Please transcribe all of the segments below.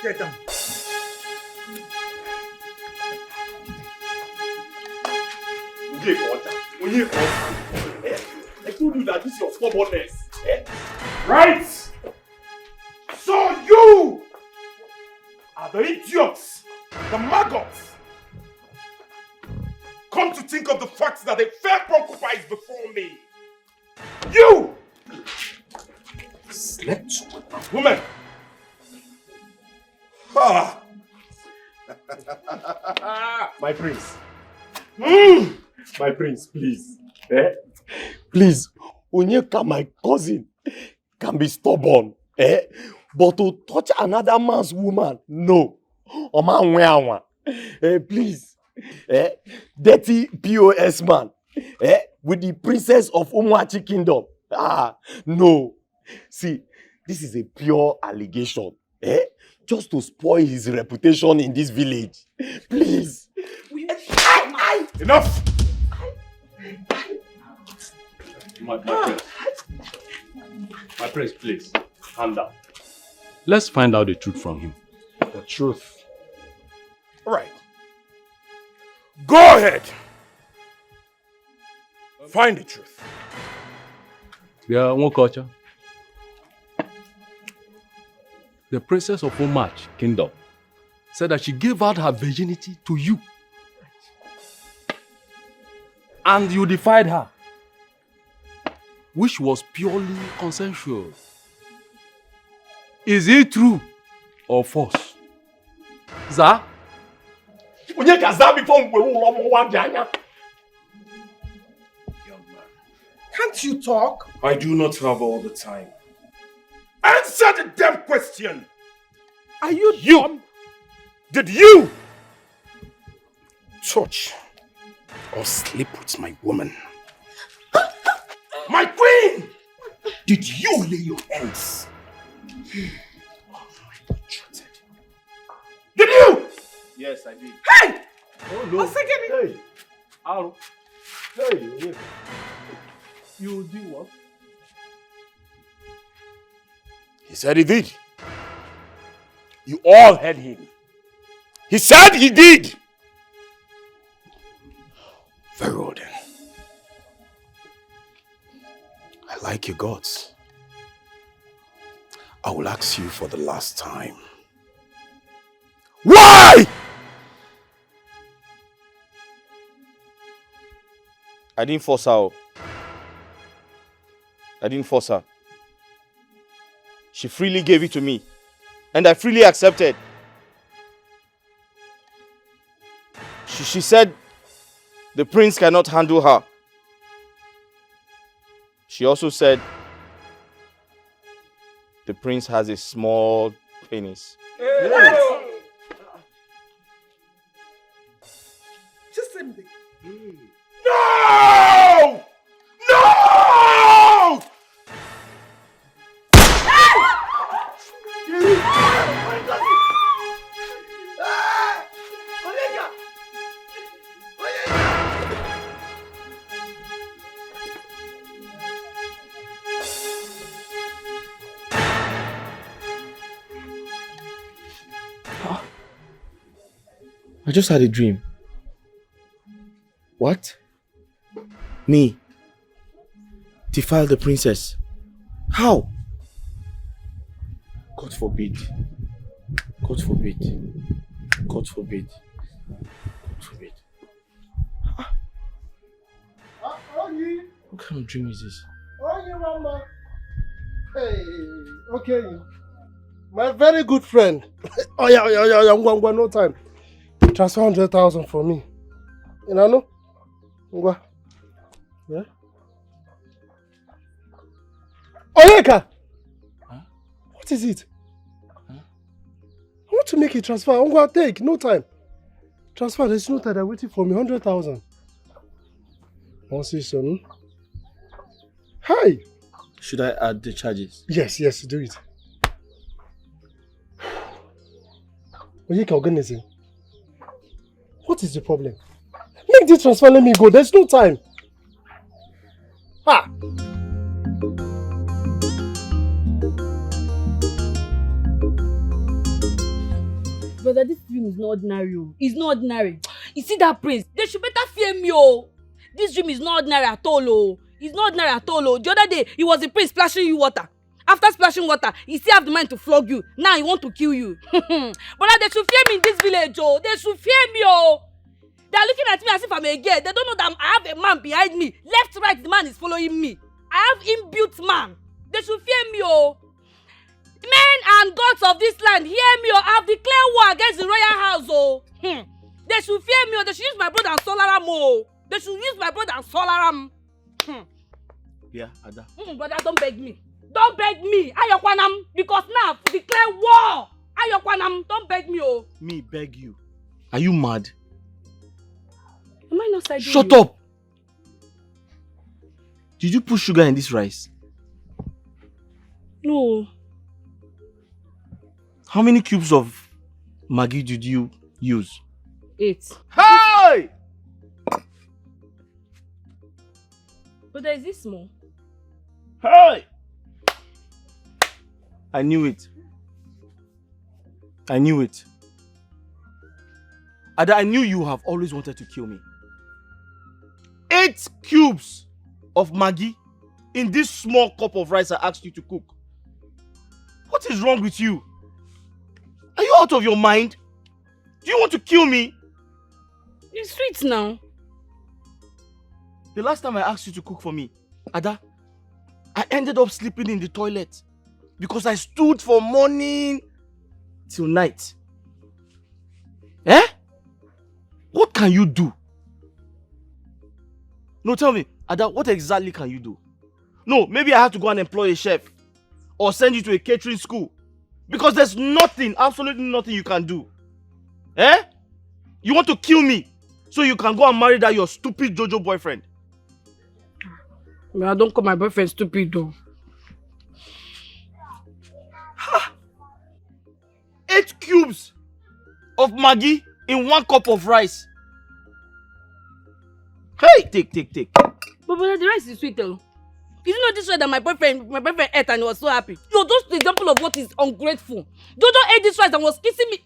Get down. I told you that this is your stubbornness. Right? So you are the idiots, the maggots. Come to think of the fact that a fair concubine is before me. You slept with a woman. Ah. My prince. My prince, please. Please, Onyeka, my cousin, can be stubborn. But to touch another man's woman, no. Please. Dirty POS man. With the princess of Umuachi kingdom. No. See, this is a pure allegation. Just to spoil his reputation in this village. Please. Enough! My prince, please, calm down. Let's find out the truth from him. The truth. All right. Go ahead. Find the truth. Yeah, one culture. The princess of Umach kingdom said that she gave out her virginity to you. And you defied her, which was purely consensual. Is it true or false? Za? Young man, can't you talk? I do not have all the time. Answer the damn question! Are you dumb? Did you touch or sleep with my woman? My queen! Did you lay your hands? Did you? Yes, I did. Hey! Oh no. A second. Hey! Ow. Hey! You did what? He said he did. You all heard him. He said he did. Very well then. I like your guts. I will ask you for the last time. Why? I didn't force her. I didn't force her. She freely gave it to me, and I freely accepted. She said the prince cannot handle her. She also said the prince has a small penis. What? Just same thing. No! No! I just had a dream. What? Me? Defile the princess? How? God forbid. God forbid. God forbid. God forbid. What kind of dream is this? Mama. Hey, okay. My very good friend. Oh yeah, no time. Transfer 100,000 for me. You know? Yeah? Onyeka! Huh? What is it? Huh? I want to make a transfer. I'm going to take. No time. Transfer. There's no time. They're waiting for me. 100,000. One season. Hi. Should I add the charges? Yes, do it. Onyeka organizing. What is the problem? Make the transfer, let me go. There's no time. Ha! brother, this dream is not ordinary. It's not ordinary. You see that prince? They should better fear me, oh. This dream is not ordinary at all, oh. It's not ordinary at all, oh. The other day, he was the prince splashing you water. After splashing water, he still have the mind to flog you. Now he want to kill you. Brother, they should fear me in this village, oh. They should fear me, oh. They are looking at me as if I'm a girl. They don't know that I have a man behind me. Left, right, the man is following me. I have inbuilt man. They should fear me, oh. Men and gods of this land, hear me, oh. I have declared war against the royal house, oh. They should fear me, oh. They should use my brother and Solaram, oh. They should use my brother and Solaram. Yeah, Ada. Brother, don't beg me. Don't beg me, Ayokwanam, because now declare war. Ayokwanam, don't beg me, oh. Me beg you. Are you mad? Am I not siding you? Shut up! Did you put sugar in this rice? No. How many cubes of Maggi did you use? 8. Hey! But there is this small. Hey! I knew it. I knew it. Ada, I knew you have always wanted to kill me. 8 cubes of Maggi in this small cup of rice I asked you to cook. What is wrong with you? Are you out of your mind? Do you want to kill me? It's sweet now. The last time I asked you to cook for me, Ada, I ended up sleeping in the toilet because I stood from morning till night. Eh? What can you do? No, tell me, Ada, what exactly can you do? No, maybe I have to go and employ a chef or send you to a catering school because there's nothing, absolutely nothing you can do. Eh? You want to kill me so you can go and marry that your stupid Jojo boyfriend? I don't call my boyfriend stupid though. 8 cubes of Maggi in 1 cup of rice. Hey, take. But brother, the rice is sweet though. Is it not this way that my boyfriend ate and he was so happy? Yo, those the example of what is ungrateful. Jojo ate this rice and was kissing me.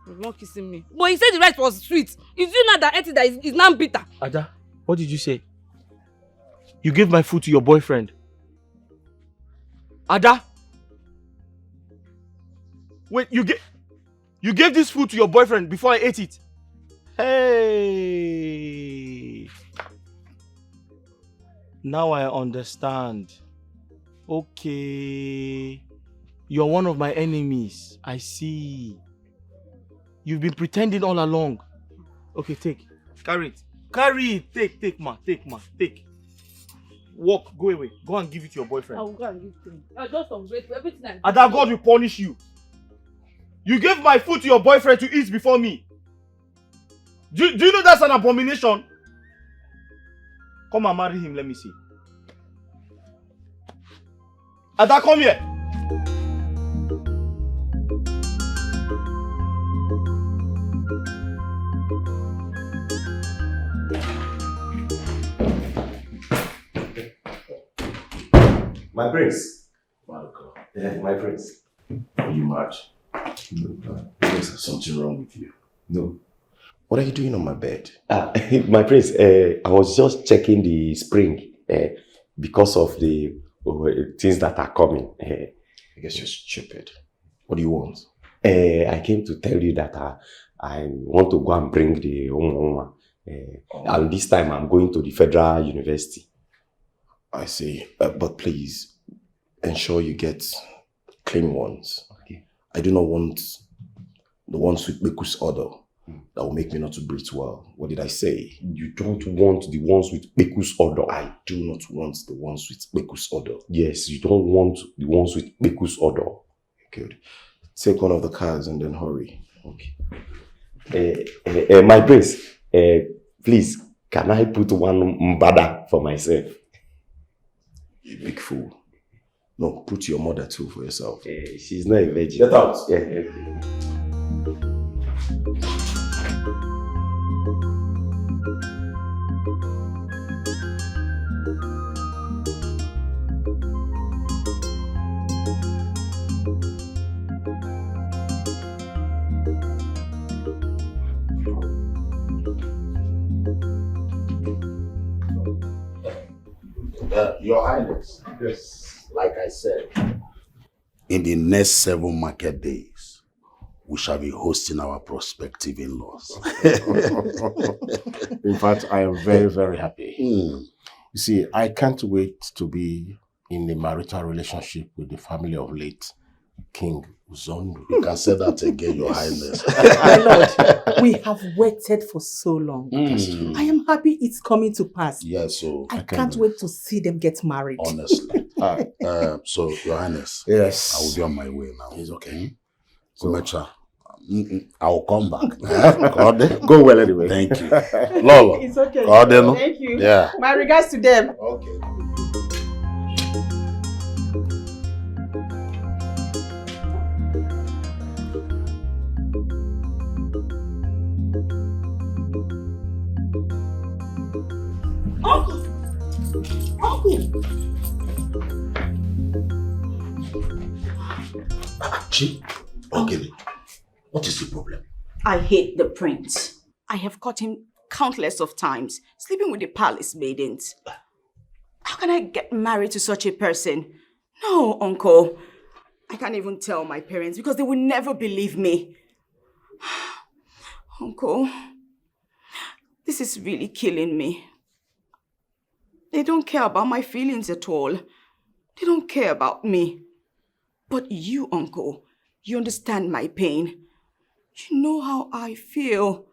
He was not kissing me. But he said the rice was sweet. It's you now that ate it that is now bitter. Ada, what did you say? You gave my food to your boyfriend. Ada? Wait, you gave this food to your boyfriend before I ate it? Hey. Now I understand. Okay. You're one of my enemies. I see. You've been pretending all along. Okay, take. Carry it. Carry it. Take, ma. Take. Walk, go away. Go and give it to your boyfriend. I will go and give it to him. I'm just ungrateful. Everything I do. And that God will punish you. You gave my food to your boyfriend to eat before me. Do you know that's an abomination? Come and marry him, let me see. Ada, come here. My prince. Marco, Yeah, my prince. are you mad? No. There's something wrong with you. No. What are you doing on my bed? My prince, I was just checking the spring because of the things that are coming. I guess you're stupid. What do you want? I came to tell you that I want to go and bring the Oma. And this time I'm going to the Federal University. I see. But please, ensure you get clean ones. Okay. I do not want the ones with Beku's order. That will make me not to breathe well. What did I say? You don't want the ones with Beku's order. I do not want the ones with Beku's order. Yes, you don't want the ones with Beku's order. Good. Take one of the cars and then hurry. Okay. My prince, please, can I put one mbada for myself? You big fool. No, put your mother too for yourself. She's not a virgin. Get out. Yeah. Your Highness. Yes. Like I said, in the next 7 market days, we shall be hosting our prospective in-laws. In fact, I am very, very happy. Mm. You see, I can't wait to be in a marital relationship with the family of late King Zondo. You can say that again, Your Highness. My lord, we have waited for so long. Mm. I am happy it's coming to pass. Yes, so I can't wait to see them get married. honestly. So, Your Highness, Yes. I will be on my way now. It's okay. So, Mecha, I will come back. Go well anyway. Thank you. Lolo. It's okay. Cordeno. Thank you. Yeah. My regards to them. Okay. Chi, okay. What is the problem? I hate the prince. I have caught him countless of times, sleeping with the palace maidens. How can I get married to such a person? No, uncle. I can't even tell my parents because they will never believe me. Uncle, this is really killing me. They don't care about my feelings at all. They don't care about me. But you, uncle, you understand my pain. You know how I feel.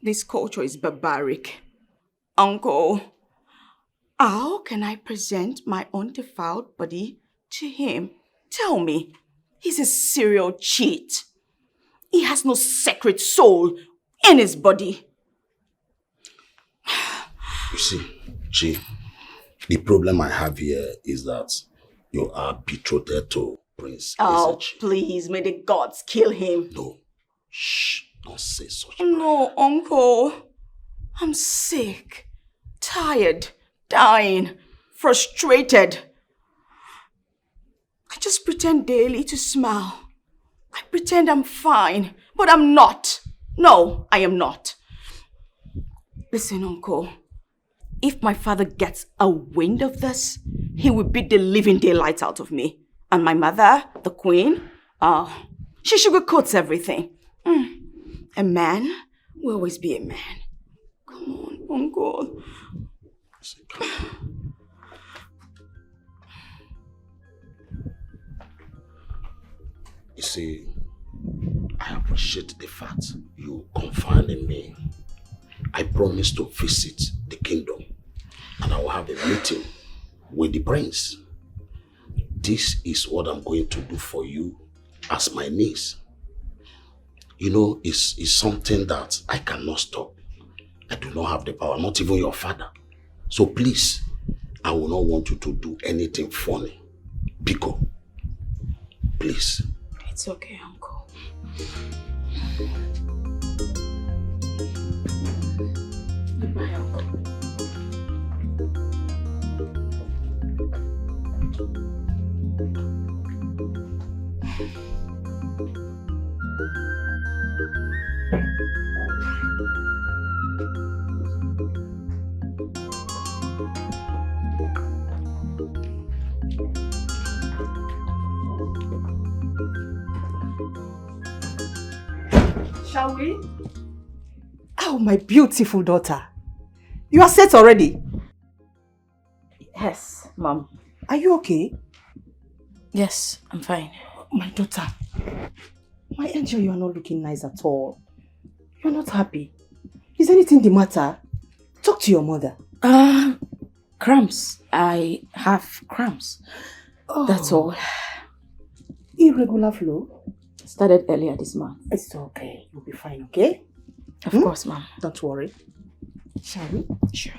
This culture is barbaric. Uncle, how can I present my undefiled body to him? Tell me, he's a serial cheat. He has no sacred soul in his body. You see, Chi, the problem I have here is that you are betrothed to Prince Oh, Ezechi. please, may the gods kill him. No. Shh. Don't say such. No, uncle. I'm sick, tired, dying, frustrated. I just pretend daily to smile. I pretend I'm fine, but I'm not. No, I am not. Listen, uncle. If my father gets a wind of this, he will beat the living daylights out of me. And my mother, the queen, she sugarcoats everything. A man will always be a man. Come on, uncle. You see, I appreciate the fact you confide in me. I promise to visit the kingdom and I will have a meeting with the prince. This is what I'm going to do for you as my niece. You know, it's something that I cannot stop. I do not have the power, not even your father. So please, I will not want you to do anything funny. Biko, please. It's okay, uncle. Goodbye, uncle. Shall we? Oh, my beautiful daughter. You are set already? Yes, Mom. Are you okay? Yes, I'm fine. My daughter. My angel, you are not looking nice at all. You are not happy. Is anything the matter? Talk to your mother. Cramps. I have cramps. Oh. That's all. Irregular flow? Started earlier this month. It's okay. You'll be fine, okay? Of course, Mom. Don't worry. Shall we? Sure.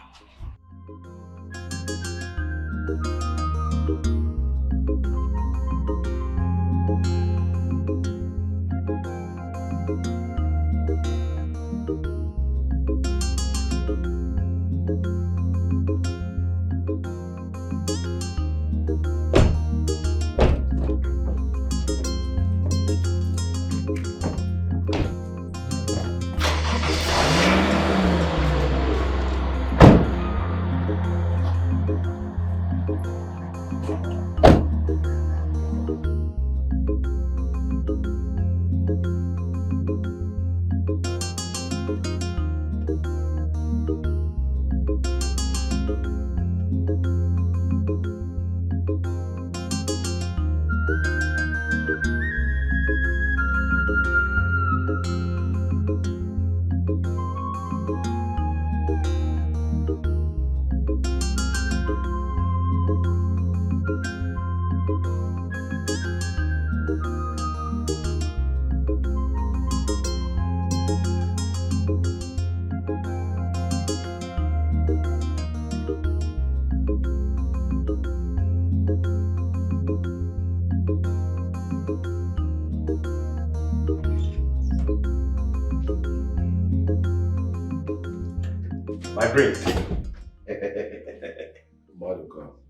My prince.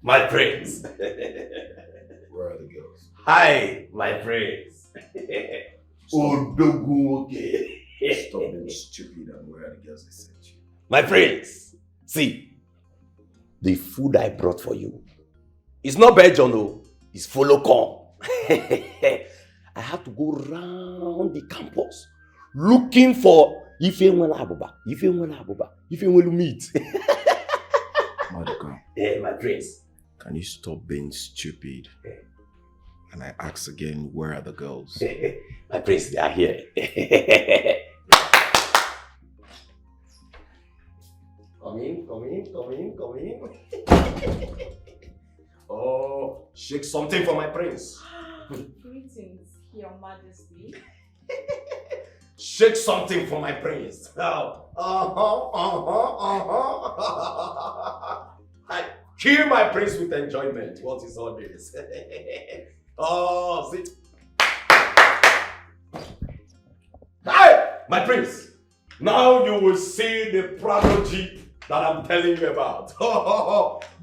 My prince. Where are the girls? Hi, my prince. Odogunwoke. Stop being stupid and where are the girls they sent you? My prince. See, the food I brought for you. It's not Belgian, no. It's follow come. I have to go round the campus looking for Ifenwela meat. Maduka, My prince. can you stop being stupid? And I ask again, where are the girls? My prince, they are here. Come in. Oh, shake something for my prince. Greetings, Your Majesty. Shake something for my prince. I kill my prince with enjoyment. What is all this? Oh, sit. Hi, my prince. Now you will see the prodigy that I'm telling you about.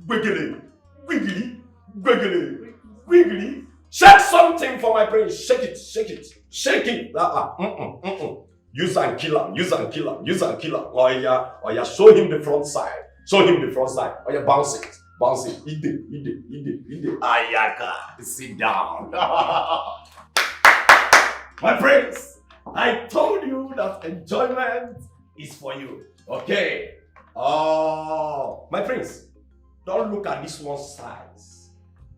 Wiggly. Shake something for my prince. Shake it. Use and kill him. Oh yeah, show him the front side. Oh yeah, bounce it. Ide. Ayaka, sit down. My prince, I told you that enjoyment is for you. Okay. Oh, my prince, don't look at this one's size.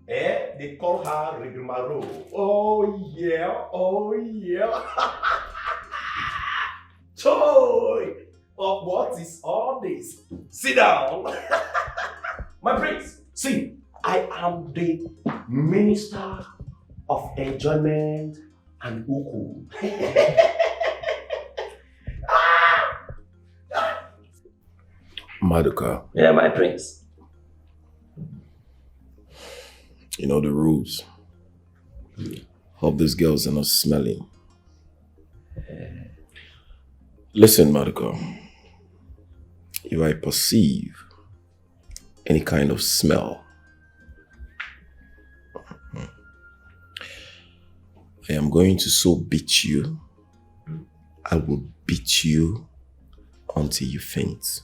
They call her Rigmaro. Oh yeah. Toy. Oh, what is all this? Sit down. My prince, see, I am the minister of enjoyment and uku. Maduka, Yeah, my prince. you know the rules. Hope these girls are not smelling. Listen, Maduka. If I perceive any kind of smell, I am going to so beat you. I will beat you until you faint.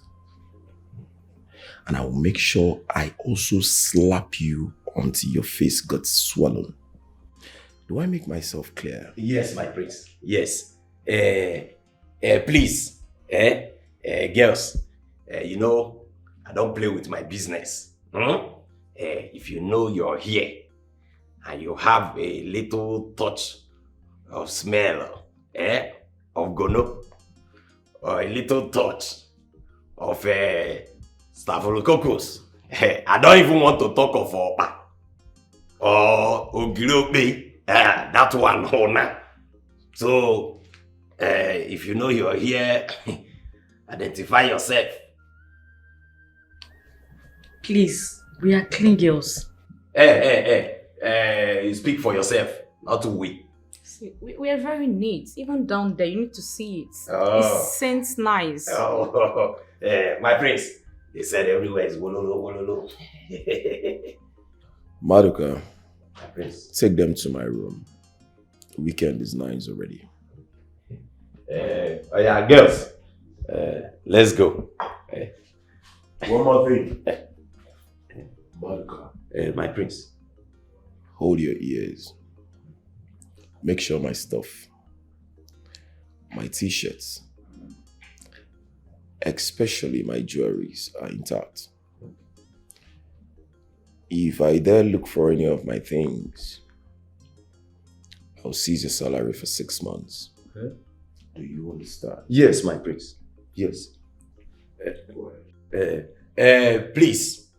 And I will make sure I also slap you until your face got swollen. Do I make myself clear? Yes, my prince. Yes. Please, girls, you know, I don't play with my business. If you know you're here and you have a little touch of smell, of gono, or a little touch of staphylococcus, I don't even want to talk of opa or ogilope, that one, Hona. So, if you know you're here, identify yourself. Please, we are clean girls. You speak for yourself, not we. See, we are very neat. Even down there, you need to see it. Oh. It scents nice. Oh, my prince, they said everywhere is wololo. Maduka, My prince. take them to my room. The weekend is nice already. Oh yeah, girls, let's go. One more thing. Maduka, My prince. hold your ears. Make sure my stuff, my t-shirts, especially my jewelries, are intact. If I dare look for any of my things, I'll seize your salary for 6 months. Okay. Do you understand? Yes, my prince. Yes. Please.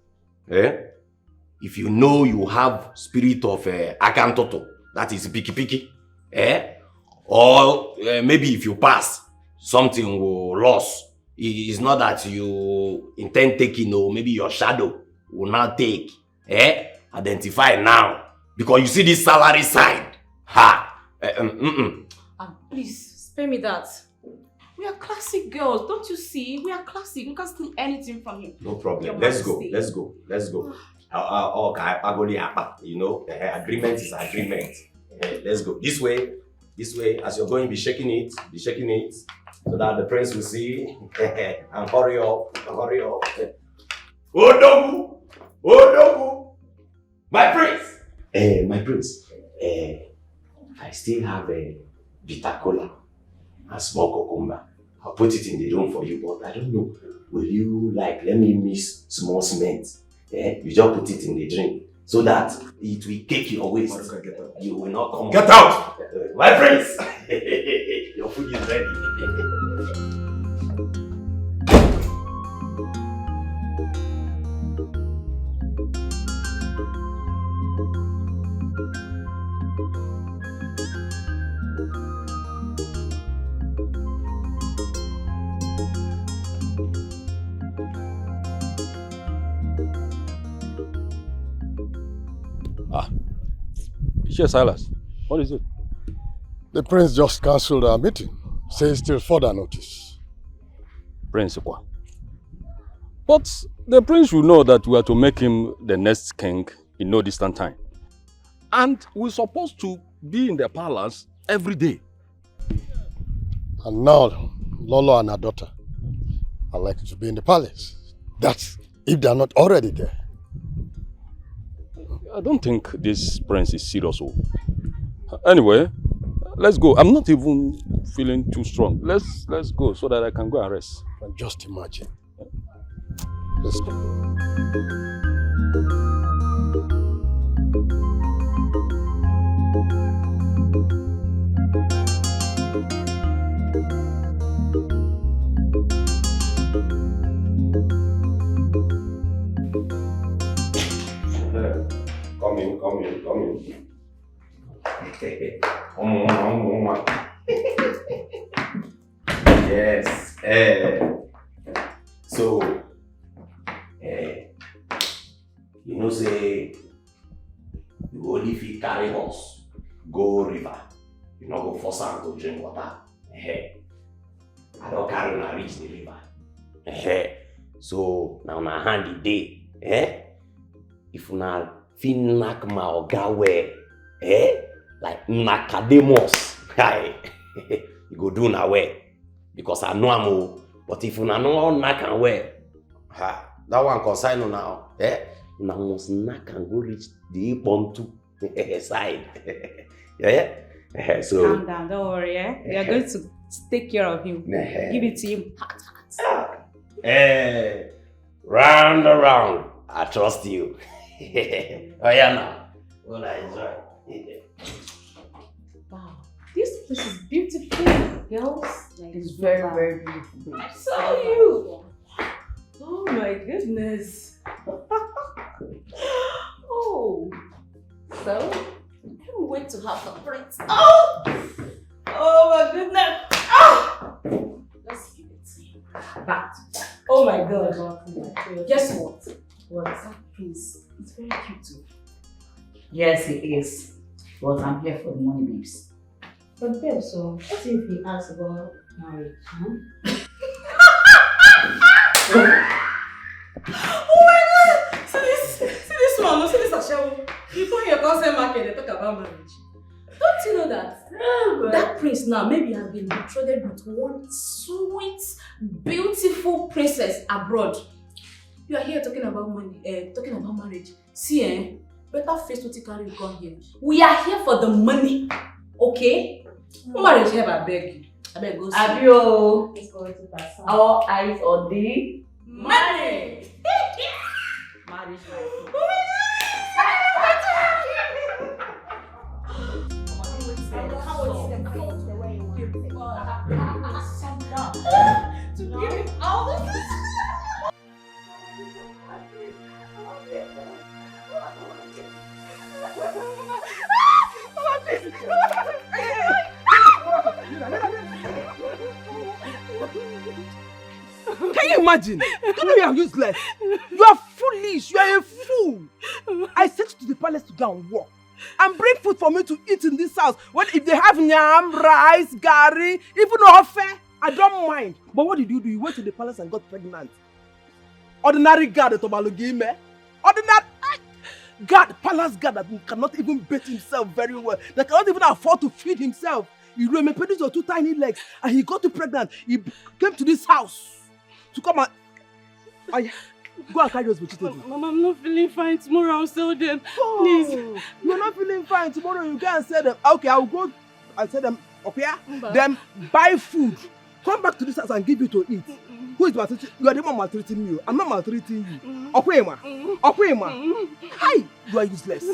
If you know you have spirit of akantoto, that is piki, or maybe if you pass, something will lose. It's not that you intend taking, or maybe your shadow will not take. Identify now, because you see this salary side. Please, spare me that. We are classic girls, don't you see? We are classic. We can't steal anything from you. No problem. Your Let's go. Majesty. Let's go. You know, agreement is agreement. Let's go. This way. As you're going, be shaking it, so that the prince will see. And hurry up. Odogu! My prince. I still have a bitter cola and small cucumber. I'll put it in the room for you, but I don't know. Will you let me mix small cement? You just put it in the drink so that it will cake your waist. You will not come. Get out! My prince! Your food is ready. Yes, Silas. What is it? The prince just cancelled our meeting. Says till further notice. Principal. But the prince will know that we are to make him the next king in no distant time. And we're supposed to be in the palace every day. And now, Lolo and her daughter are likely to be in the palace. That's if they are not already there. I don't think this prince is serious. Anyway, let's go. I'm not even feeling too strong. Let's go so that I can go and rest. And just imagine. Let's go. Come in. Yes. So, you know, say, you only if you carry horse, go river. You not go force am to drink water. I don't carry na reach the river. So, now na handy day. If una fit knack my oga well, like Nakademus, you go do na well. Because I know am, but if una no knack am well, that one concern una, una must knack and go reach the Pontu side. So Calm down, don't worry, We are going to take care of him. Give it to him. Round around, I trust you. Oh yeah, now. Well, I enjoy. Wow, this place is beautiful, girls. It's very, very beautiful. I saw you. Oh my goodness. Oh, so I can't wait to have the prince. Oh my goodness. Let's give it to him. Back to back. Oh my God. Guess what? What's that, please? It's very cute too. Yes, it is. But I'm here for the money, babes. But babe, so what if he asks about marriage? Oh my God! See this one, see this Ashawo. People in your consent market, they talk about marriage. Don't you know that? That prince now maybe has been betrothed with one sweet, beautiful princess abroad. You are here talking about money, talking about marriage. See, better face what you carry come here. We are here for the money, okay? Marriage here, I beg you. I beg go see. Abio. Our eyes on the Money! marriage. To give him all this. Can you imagine? You know you are useless. You are foolish. You are a fool. I sent you to the palace to go and work and bring food for me to eat in this house. When if they have nyam, rice, gari, even offer, I don't mind. But what did you do? You went to the palace and got pregnant. Ordinary guard at Obalogime. Ordinary guard, palace guard that cannot even bathe himself very well. That cannot even afford to feed himself. He remembered these are 2 tiny legs and he got pregnant. He came to this house to come and go and carry those vegetables. Mama, I'm not feeling fine. Tomorrow I'll sell them. Oh, please. You're not feeling fine. Tomorrow you go and sell them. Okay, I'll go and sell them up here. Then buy food. Come back to this house and give you to eat. Who is maltreating? You are the one maltreating you. I'm not maltreating you. Okwema. Hi, you are useless.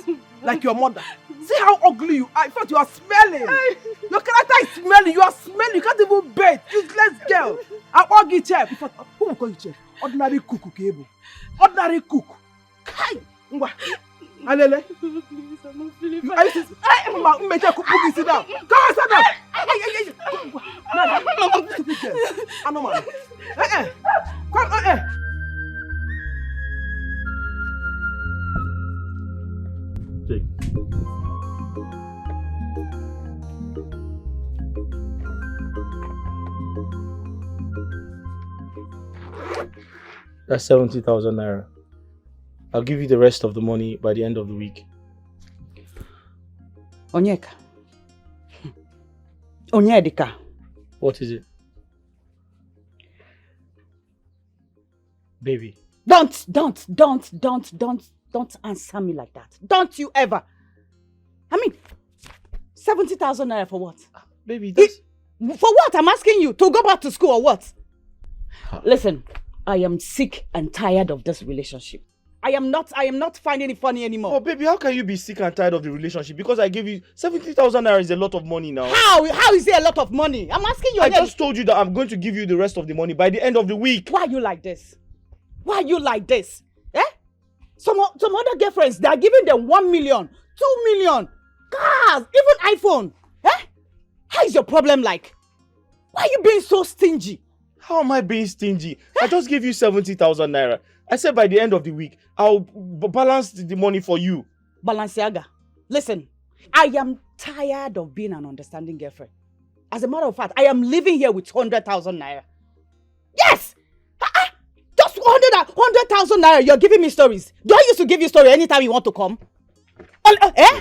Like your mother. See how ugly you are. In fact, you are smelling. Your character is smelling. You are smelling. You can't even bathe. Useless girl. I'm ugly chef. In fact, who will call you chef? Ordinary cook, Kebo. Ordinary cook. Hi. Alele. Please, I'm not feeling You fine. are useless. Hey, sit down. Come on, sit down. No, stupid girl. I know, man. Come, Take. That's 70,000 naira. I'll give you the rest of the money by the end of the week. Onyeka. Onyedika. What is it? Baby. Don't answer me like that. Don't you ever. I mean, 70,000 naira for what? Baby, that's... For what? I'm asking you. To go back to school or what? Listen, I am sick and tired of this relationship. I am not finding it funny anymore. Oh, baby, how can you be sick and tired of the relationship? Because I gave you 70,000 naira is a lot of money now. How is it a lot of money? I'm asking you. I just told you that I'm going to give you the rest of the money by the end of the week. Why are you like this? Why are you like this? Eh? Some other girlfriends, they are giving them 1 million, 2 million, cars, even iPhone. Eh? How is your problem like? Why are you being so stingy? How am I being stingy? I just gave you 70,000 naira. I said by the end of the week, I'll balance the money for you. Balenciaga, listen, I am tired of being an understanding girlfriend. As a matter of fact, I am living here with 100,000 naira. Yes! Just 100,000 naira, you're giving me stories. Do I used to give you story anytime you want to come?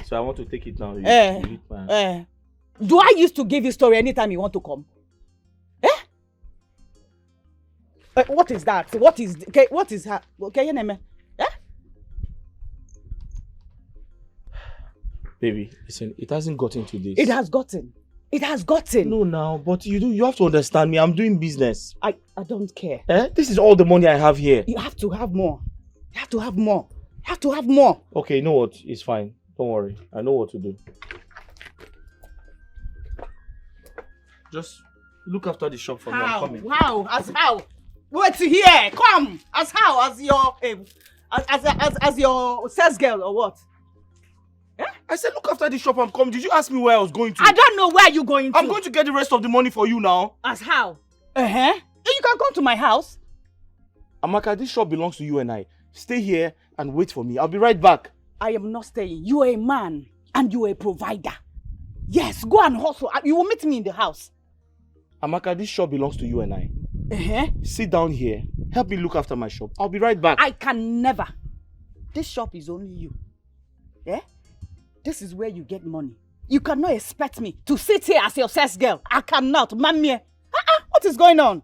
So I want to take it now. Do I used to give you story anytime you want to come? What is that? What is her? Okay, your name? Baby, listen, it hasn't gotten to this. It has gotten. It has gotten. No, now, but you have to understand me. I'm doing business. I don't care. This is all the money I have here. You have to have more. You have to have more. You have to have more. Okay, you know what? It's fine. Don't worry. I know what to do. Just look after the shop for me. I'm coming. How? As how? Wait here. Come. As how? As your as your sales girl or what? I said look after the shop. I'm coming. Did you ask me where I was going to? I don't know where you're going to. I'm going to get the rest of the money for you now. As how? You can come to my house. Amaka, this shop belongs to you and I. Stay here and wait for me. I'll be right back. I am not staying. You are a man and you are a provider. Yes, go and hustle. You will meet me in the house. Amaka, this shop belongs to you and I. Sit down here. Help me look after my shop. I'll be right back. I can never. This shop is only you. Yeah? This is where you get money. You cannot expect me to sit here as your sex girl. I cannot. Mamie. What is going on?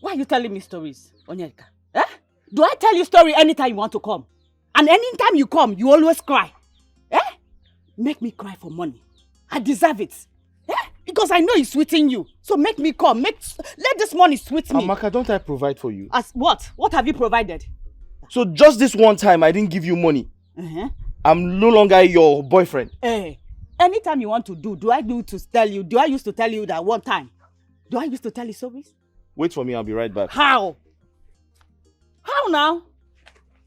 Why are you telling me stories, Onyeka? Do I tell you story anytime you want to come? And anytime you come, you always cry. Eh? Make me cry for money. I deserve it. Eh? Because I know it's sweeting you. So make me come. Let this money sweet me. Amaka, don't I provide for you? As what? What have you provided? So just this one time I didn't give you money. I'm no longer your boyfriend. Eh. Anytime you want to do I used to tell you that one time? Do I used to tell you so? Wait for me, I'll be right back. How? How now?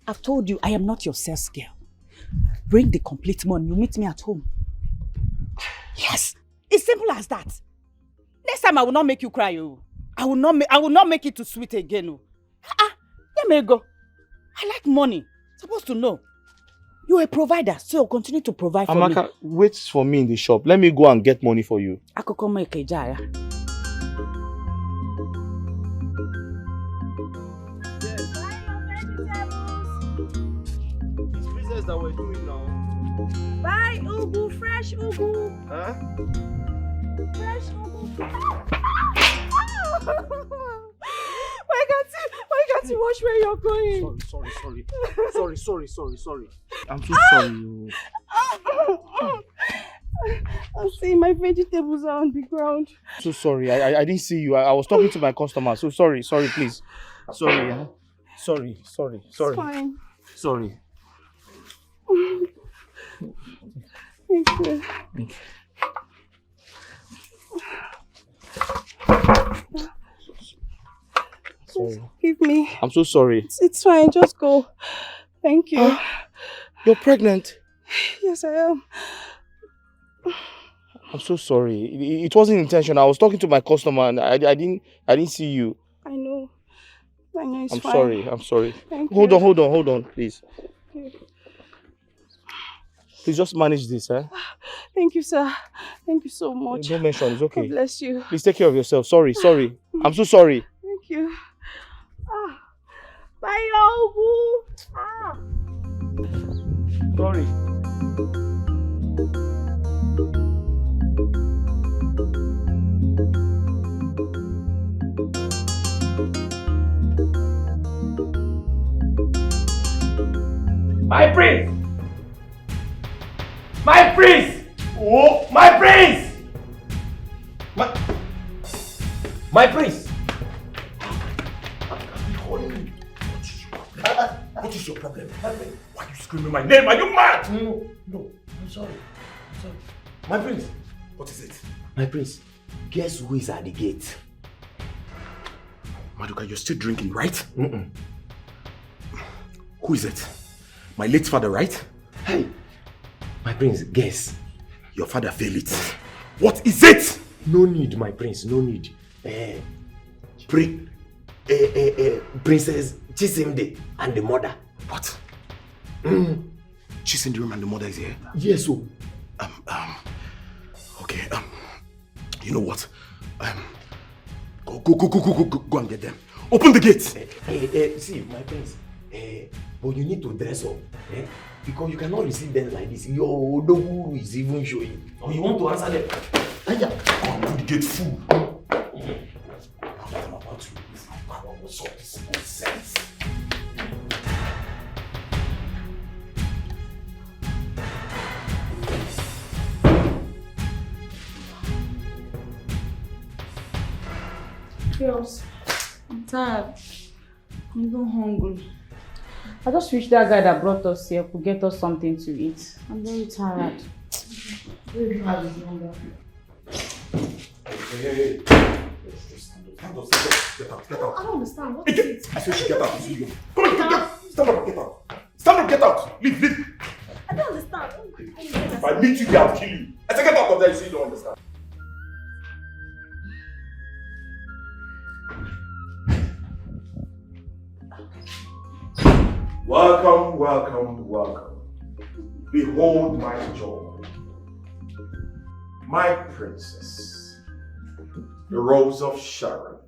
I've told you I am not your sales girl. Bring the complete money. You meet me at home. Yes. It's simple as that. Next time I will not make you cry. Oh. I will not make it too sweet again. Oh. Let me go. I like money. Supposed to know. You're a provider, so you'll continue to provide for me. Amaka, wait for me in the shop. Let me go and get money for you. I could come make a jar. That we're doing now. Buy ugu, fresh ugu. Huh? Fresh ugu. Why can't you watch where you're going? Sorry. I'm so sorry. I'm seeing my vegetables are on the ground. So sorry. I didn't see you. I was talking to my customer. So sorry, please. Sorry. Huh? Sorry. It's fine. Sorry. Thank you. Sorry. Give me. I'm so sorry. It's fine. Just go. Thank you. You're pregnant? Yes, I am. I'm so sorry. It wasn't intentional. I was talking to my customer and I didn't see you. I know. It's I'm fine. sorry. Thank Hold you. on, please. Okay. Please just manage this, eh? Thank you, sir. Thank you so much. Don't mention, it's okay. God bless you. Please take care of yourself. Sorry. I'm so sorry. Thank you. Bye, Ogu. Sorry. My prince! My prince! Oh, my prince! My prince! What is your problem? Why are you screaming my name? Are you mad? No, I'm sorry. My prince! What is it? My prince, guess who is at the gate? Maduka, you're still drinking, right? Who is it? My late father, right? Hey, my prince, guess. Your father failed it. What is it? No need, my prince, no need. Princess Chisimde and the mother. What? Chisimde and the mother is here? Yes, so. Okay, you know what? Go and get them. Open the gate! See, my prince, but you need to dress up, because you cannot receive them like this. Your dogu is even showing. Or you want to answer them. Go and put the gate full. I'm about to leave. What's up? This nonsense. Girls, I'm tired. I'm even hungry. I just wish that guy that brought us here could get us something to eat. I'm very tired. Very hard his number. Hey. Stand up. Get out. I don't understand. What is it? I said she get out. Come on, get out. Stand up, get out. Stand up, get out. Leave. I don't understand. If I meet you, I'll kill you. I said get out of there, so you don't understand. Welcome. Behold my joy. My princess. The Rose of Sharon.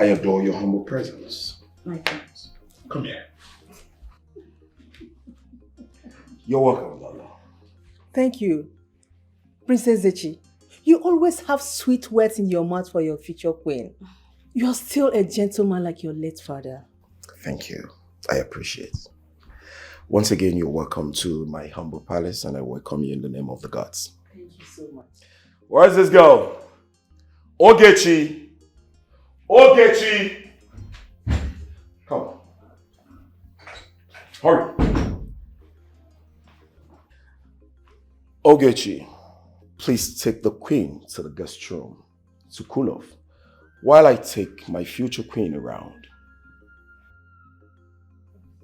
I adore your humble presence. My thanks. Come here. You're welcome, Lala. Thank you. Princess Zechi, you always have sweet words in your mouth for your future queen. You're still a gentleman like your late father. Thank you. I appreciate. Once again, you're welcome to my humble palace, and I welcome you in the name of the gods. Thank you so much. Where's this girl? Ogechi! Ogechi! Come. Hurry. Ogechi, please take the queen to the guest room to cool off while I take my future queen around.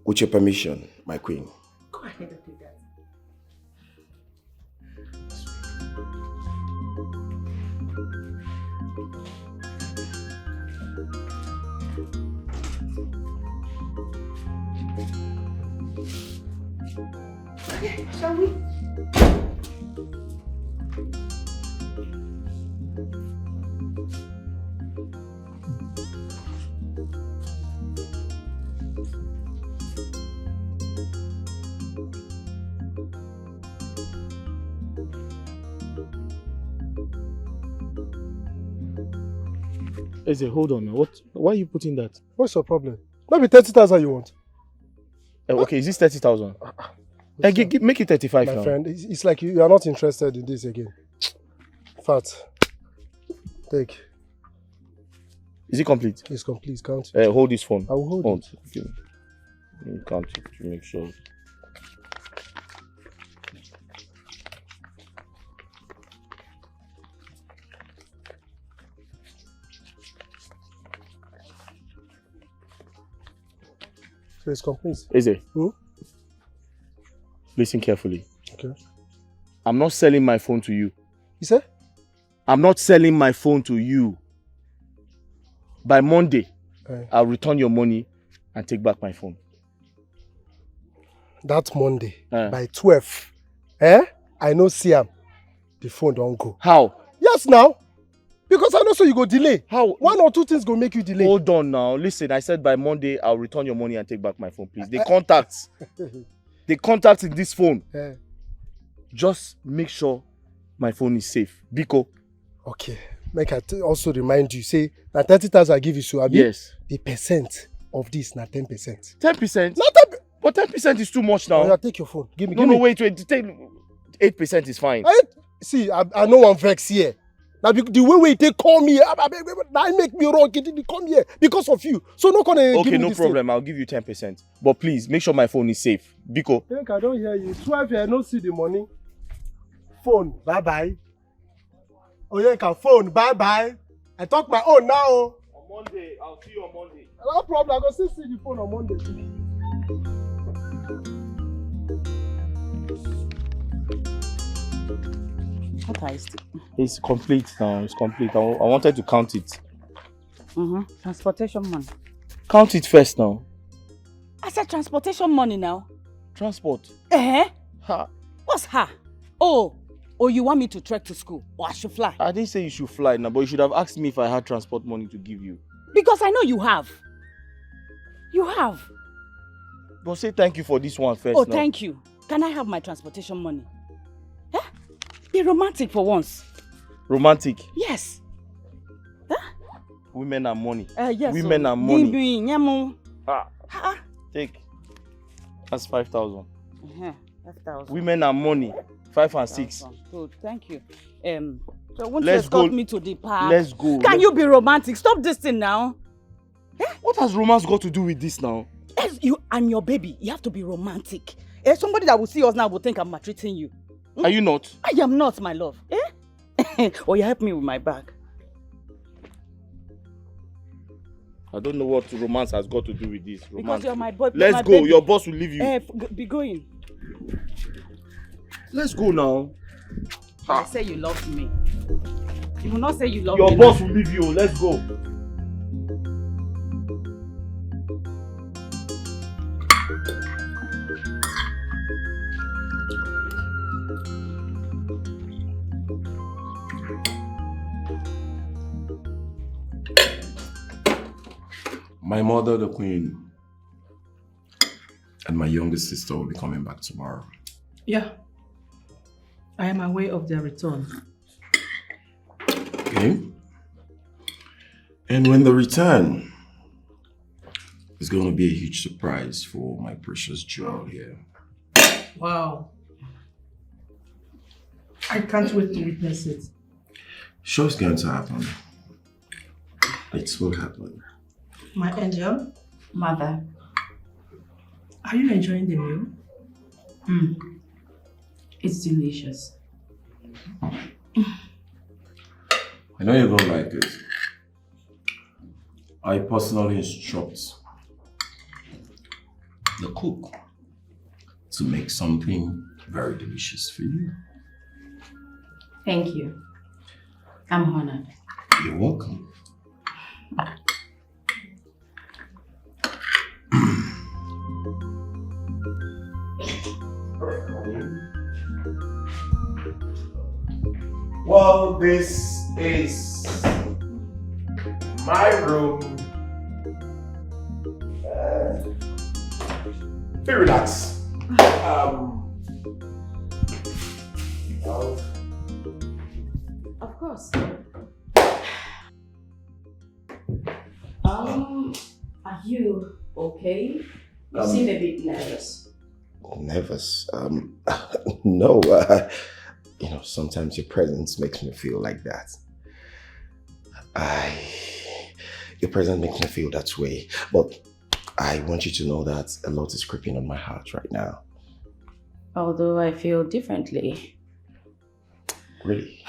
With your permission, my queen. Go ahead and do that. Okay, shall we? Eze, hold on now. Why are you putting that? What's your problem? Maybe 30,000 you want. Okay, is this 30,000? Make it 35 now. My friend, it's like you are not interested in this again. Fat. Take. Is it complete? It's complete. Count. Hold this phone. I will hold it. Okay. You count it to make sure. So it's complete. Eze, listen carefully. Okay. I'm not selling my phone to you. You say? I'm not selling my phone to you. By Monday, I'll return your money and take back my phone. That Monday, by 12, I know Siam, the phone don't go. How? Yes, now. Because I know so you go delay. How? 1 or 2 things go make you delay. Hold on now. Listen, I said by Monday, I'll return your money and take back my phone, please. The contact in this phone. Just make sure my phone is safe. Biko. Okay. Make I also remind you, say, na 30,000 I give you, so Abi, yes. The percent of this na 10%. 10%? Not 10%. But 10% is too much now. Oh, yeah, take your phone. Give me. Wait. Take 8% is fine. See, I know one vex here. Now the way they call me, that make me wrong. They come here because of you. So no gonna give me Okay, no this problem. I'll give you 10%. But please make sure my phone is safe. Biko. I think I don't hear you. 12 I don't see the money. Phone, bye bye. Oh yeah, phone, bye bye. I talk my own now. On Monday, I'll see you on Monday. No problem. I go still see the phone on Monday. What is it? It's complete now. It's complete. I wanted to count it. Transportation money. Count it first now. I said transportation money now. Transport. Ha. What's ha? Oh, you want me to trek to school or I should fly? I didn't say you should fly now, but you should have asked me if I had transport money to give you. Because I know you have. You have. But say thank you for this one first. Oh, now. Thank you. Can I have my transportation money? Be romantic for once. Romantic? Yes. Women are money. Yes. Women are money. Take. That's 5,000. 5,000. Women are money. 5 and 6. Good, thank you. So won't you escort me to the park? Let's go. Can you be romantic? Stop this thing now. What has romance got to do with this now? Yes, you and your baby, you have to be romantic. Somebody that will see us now will think I'm maltreating you. Are you not? I am not, my love. Or you help me with my bag. I don't know what romance has got to do with this. Romance. Because you're my boy. Let's go. Baby. Your boss will leave you. Be going. Let's go now. I say you love me. You will not say you love me. Your boss will leave you. Let's go. My mother, the queen, and my youngest sister will be coming back tomorrow. Yeah. I am aware of their return. Okay. And when they return, It's going to be a huge surprise for my precious jewel here. Wow. I can't wait to witness it. Sure, it's going to happen. It will happen. My angel, Mother. are you enjoying the meal? It's delicious. I know you're going to like it. I personally instruct the cook to make something very delicious for you. Thank you. I'm honored. You're welcome. Well, this is my room. Be relaxed. Of course. Are you okay? You seem a bit nervous. Nervous? No. You know, sometimes your presence makes me feel like that. Your presence makes me feel that way. But I want you to know that a lot is creeping on my heart right now. Although I feel differently. Really?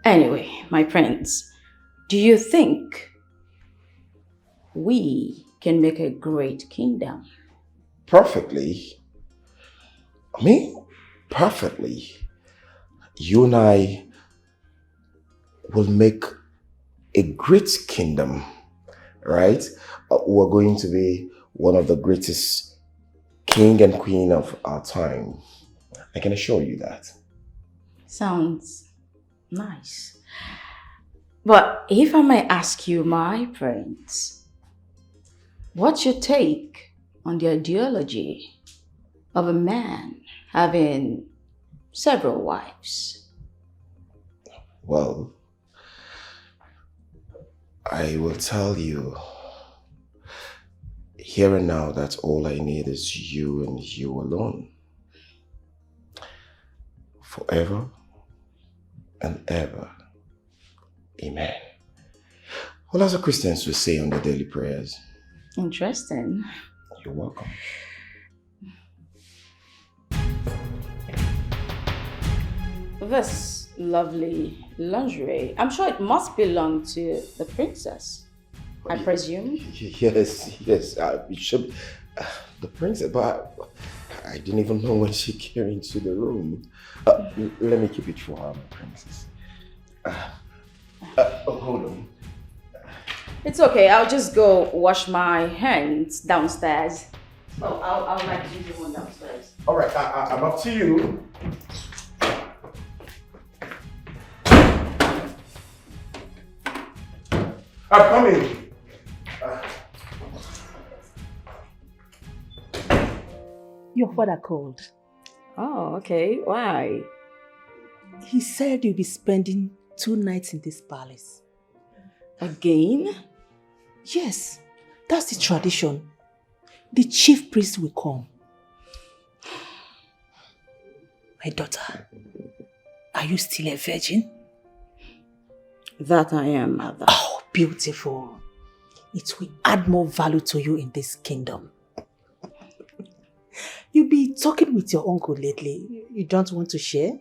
Anyway, my friends, do you think we can make a great kingdom? Perfectly. I mean, perfectly. You and I will make a great kingdom, right? We're going to be one of the greatest king and queen of our time. I can assure you that. Sounds nice. But if I may ask you, my friends, what's your take on the ideology of a man having several wives? Well, I will tell you here and now that all I need is you and you alone. Forever and ever. Amen. Well, as the Christians will say on their daily prayers. Interesting. You're welcome. This lovely lingerie, I'm sure it must belong to the princess, I presume. Yes, it should be, the princess, but I didn't even know when she came into the room. Let me keep it for her, princess. Hold on. It's okay, I'll just go wash my hands downstairs. Oh, I'll like to use the one downstairs. All right, I'm up to you. I'm coming. Your father called. Oh, okay. Why? He said you'll be spending 2 nights in this palace. Again? Yes, that's the tradition. The chief priest will come. My daughter, are you still a virgin? That I am, mother. Oh, beautiful. It will add more value to you in this kingdom. You've been talking with your uncle lately. You don't want to share?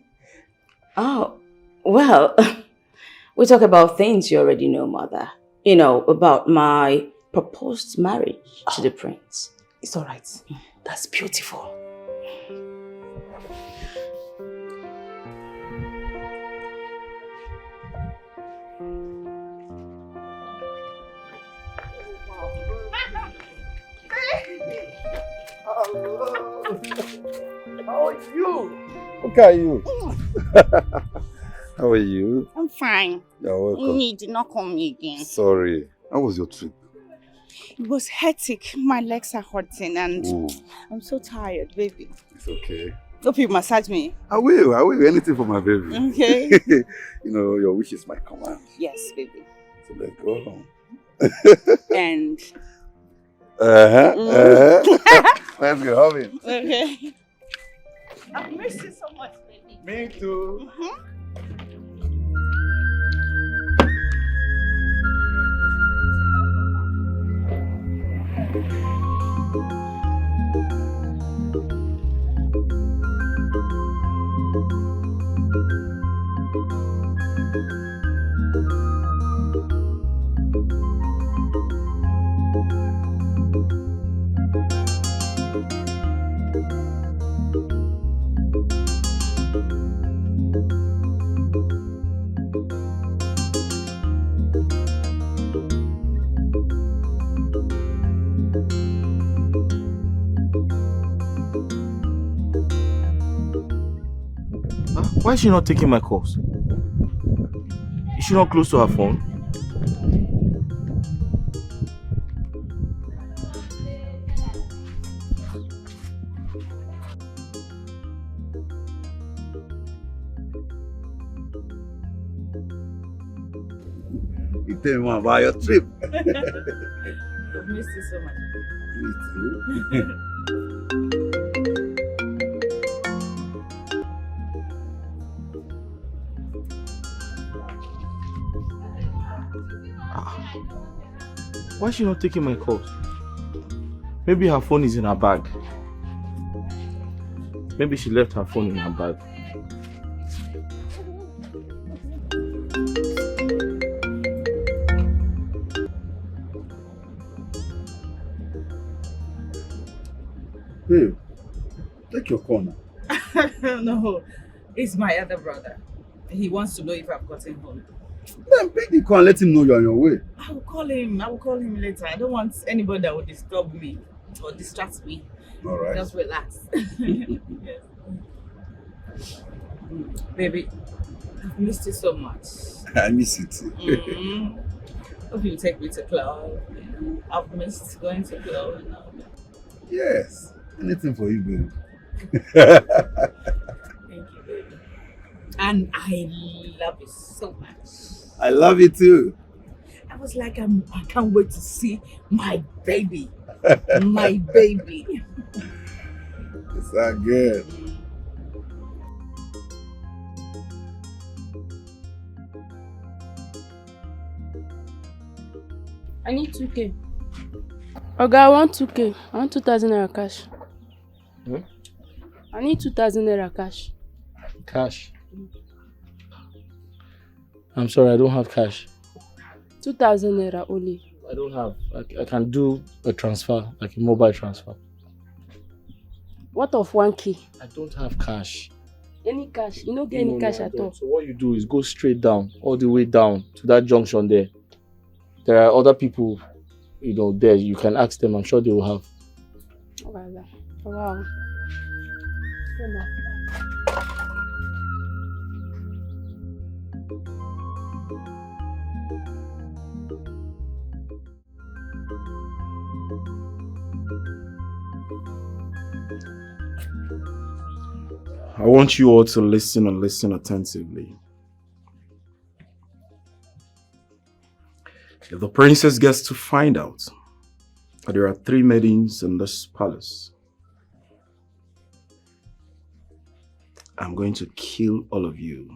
Oh, well, we talk about things you already know, mother. You know, about my proposed marriage to the prince. It's all right. That's beautiful. How are you? Look at you. How are you? I'm fine. You're welcome. You did not call me again. Sorry. How was your trip? It was hectic. My legs are hurting and Ooh. I'm so tired, baby. It's okay. Hope you massage me. I will. Anything for my baby. Okay. You know, your wish is my command. Yes, baby. So let's go home. And Let's go, have it. Okay. I've missed you so much, baby. Me too. Why is she not taking my calls? Is she not close to her phone? You tell me more about your trip. I've missed you so much. Me too. Why is she not taking my calls? Maybe her phone is in her bag. Maybe she left her phone in her bag. Babe, take your corner. No, it's my other brother. He wants to know if I've gotten home. Then pick the call and let him know you're on your way. I will call him later. I don't want anybody that will disturb me or distract me. All right. Just relax. Yes. Baby, I've missed you so much. I miss you too. Hope you take me to club. I've missed going to club and all that. Yes. Anything for you, babe. Thank you, baby. And I love you so much. I love you too. I was like, I can't wait to see my baby. My baby. It's so good. I need 2K. Oga, I want 2K. I want 2,000 naira cash. Hmm? I need 2,000 naira cash. Cash? I'm sorry, I don't have cash. 2,000 naira only. I don't have. I can do a transfer, like a mobile transfer. What of 1K? I don't have cash. Any cash? You don't get any cash at all. So what you do is go straight down, all the way down to that junction there. There are other people, there. You can ask them. I'm sure they will have. Wow. I want you all to listen and listen attentively. If the princess gets to find out that there are 3 maidens in this palace, I'm going to kill all of you.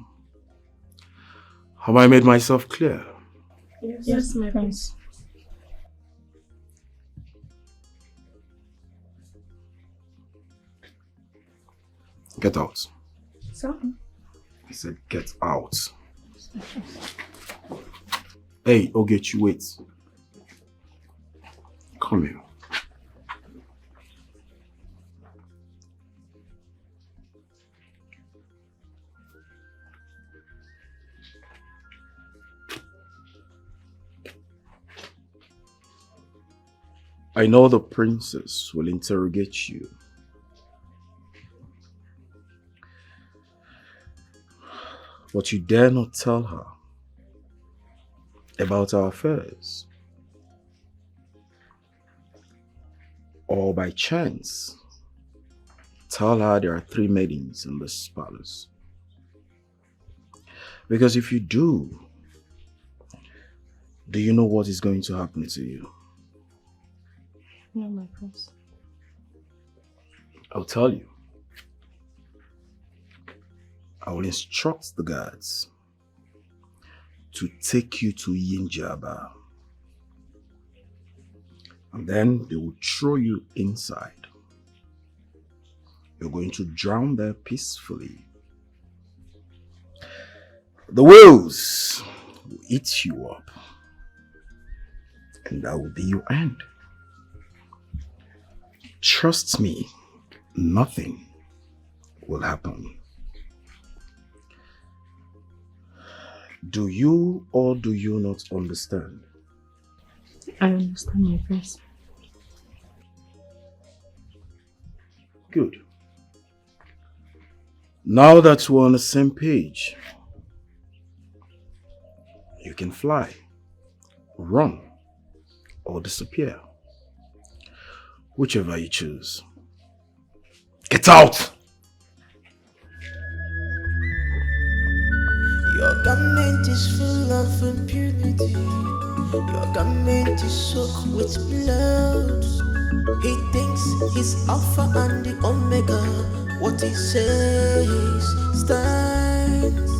Have I made myself clear? Yes, my prince. Get out. So? I said get out. Hey, Ogechi, wait. Come here. I know the princess will interrogate you. But you dare not tell her about our affairs. Or by chance, tell her there are 3 maidens in this palace. Because if you do you know what is going to happen to you? No, my prince. I'll tell you. I will instruct the guards to take you to Yinjaba. And then they will throw you inside. You're going to drown there peacefully. The whales will eat you up. And that will be your end. Trust me, nothing will happen. Do you or do you not understand? I understand, my prince. Good. Now that we're on the same page, you can fly, run, or disappear. Whichever you choose. Get out! Your garment is full of impunity. Your garment is soaked with blood. He thinks he's Alpha and the Omega. What he says stands.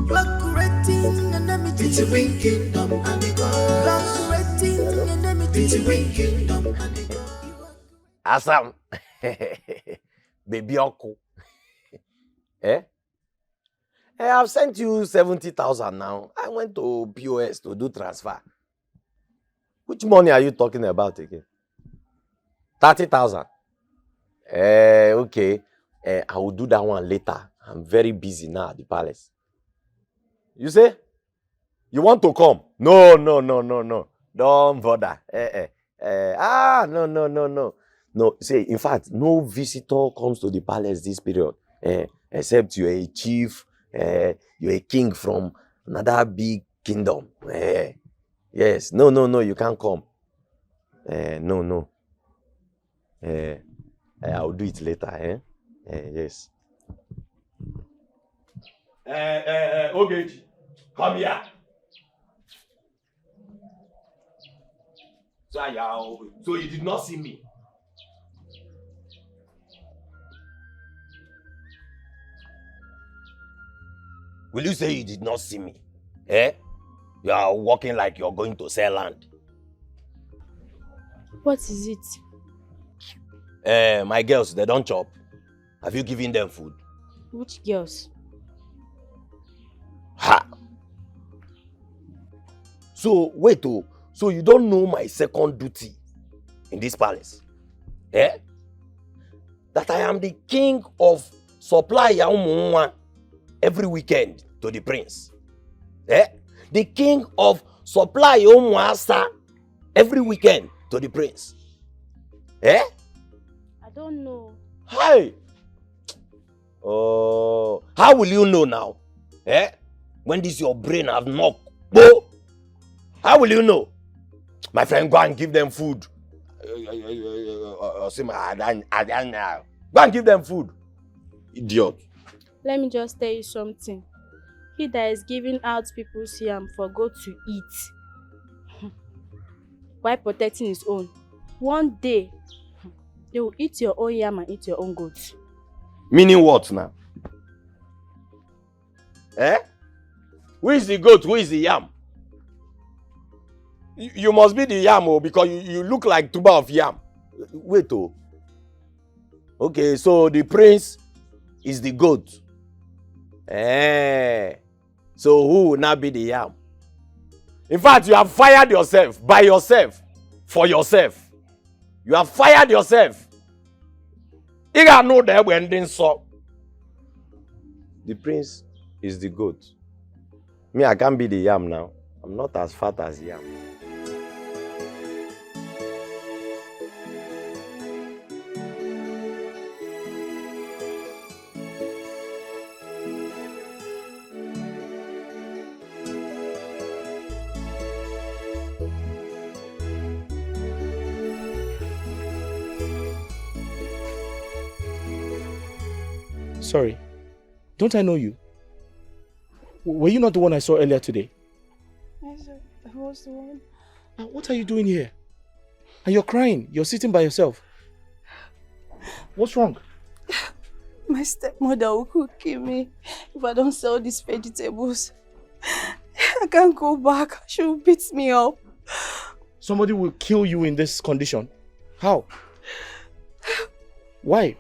You are creating enmity between kingdom and the God. You are creating enmity between kingdom and the God. Asam, baby uncle. Eh? I've sent you 70,000 now. I went to POS to do transfer. Which money are you talking about again? 30,000. Okay. I will do that one later. I'm very busy now at the palace. You say? You want to come? No. Don't bother. No. No, say, in fact, no visitor comes to the palace this period. Except you're a chief, you're a king from another big kingdom. Yes, no, you can't come. No. I'll do it later, yes. Ogechi, come here. So you did not see me? Will you say you did not see me? You are walking like you're going to sell land. What is it? My girls, they don't chop. Have you given them food? Which girls? Ha! So, wait, so you don't know my second duty in this palace? That I am the king of supply Yaumwa every weekend to the prince. The king of supply Yaumwa every weekend to the prince. I don't know. Hi! Oh, how will you know now? When this your brain have knocked? How will you know? My friend, go and give them food. Go and give them food. Idiot. Let me just tell you something. He that is giving out people's yam for God to eat, while protecting his own, one day they will eat your own yam and eat your own goats. Meaning what now? Who is the goat? Who is the yam? You must be the yam, because you look like tuber of yam. Wait, Okay, so the prince is the goat. So who will now be the yam? In fact, you have fired yourself by yourself, for yourself. You have fired yourself. You gotta know that when they saw. The prince is the goat. Me, I can't be the yam now. I'm not as fat as yam. Sorry, don't I know you? Were you not the one I saw earlier today? Yes, I was the one. What are you doing here? And you're crying. You're sitting by yourself. What's wrong? My stepmother will kill me if I don't sell these vegetables. I can't go back. She will beat me up. Somebody will kill you in this condition. How? Why?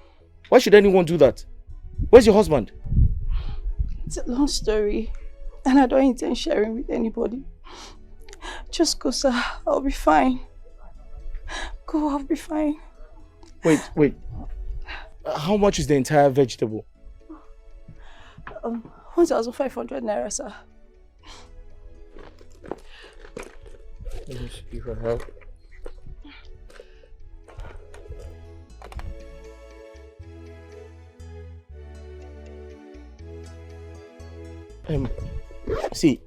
Why should anyone do that? Where's your husband? It's a long story, and I don't intend sharing with anybody. Just go, sir. I'll be fine. Go, I'll be fine. Wait. How much is the entire vegetable? 1,500 naira, sir. Let me see if I have. See,